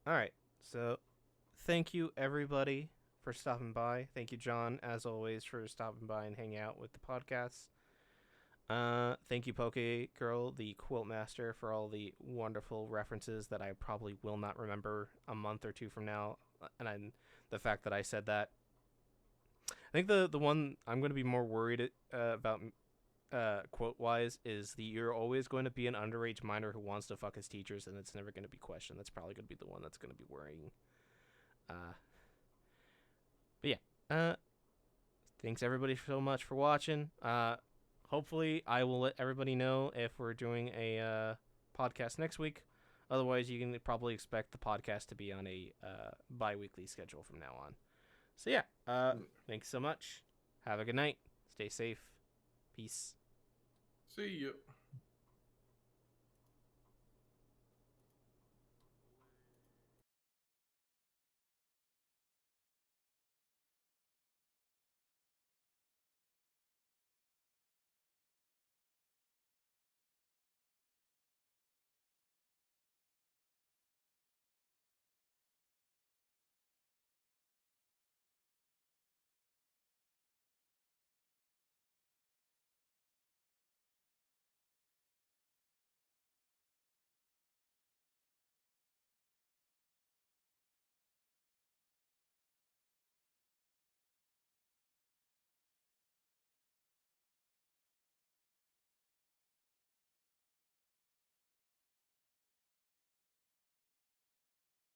All right. So thank you everybody for stopping by. Thank you, John, as always, for stopping by and hanging out with the podcast. Thank you, Pokegirl, the quilt master, for all the wonderful references that I probably will not remember a month or two from now. And the fact that I said that. I think the one I'm going to be more worried about quote-wise is you're always going to be an underage minor who wants to fuck his teachers, and it's never going to be questioned. That's probably going to be the one that's going to be worrying. But yeah. Thanks, everybody, so much for watching. Hopefully, I will let everybody know if we're doing a podcast next week. Otherwise, you can probably expect the podcast to be on a bi-weekly schedule from now on. So, yeah. Thanks so much. Have a good night. Stay safe. Peace. See you.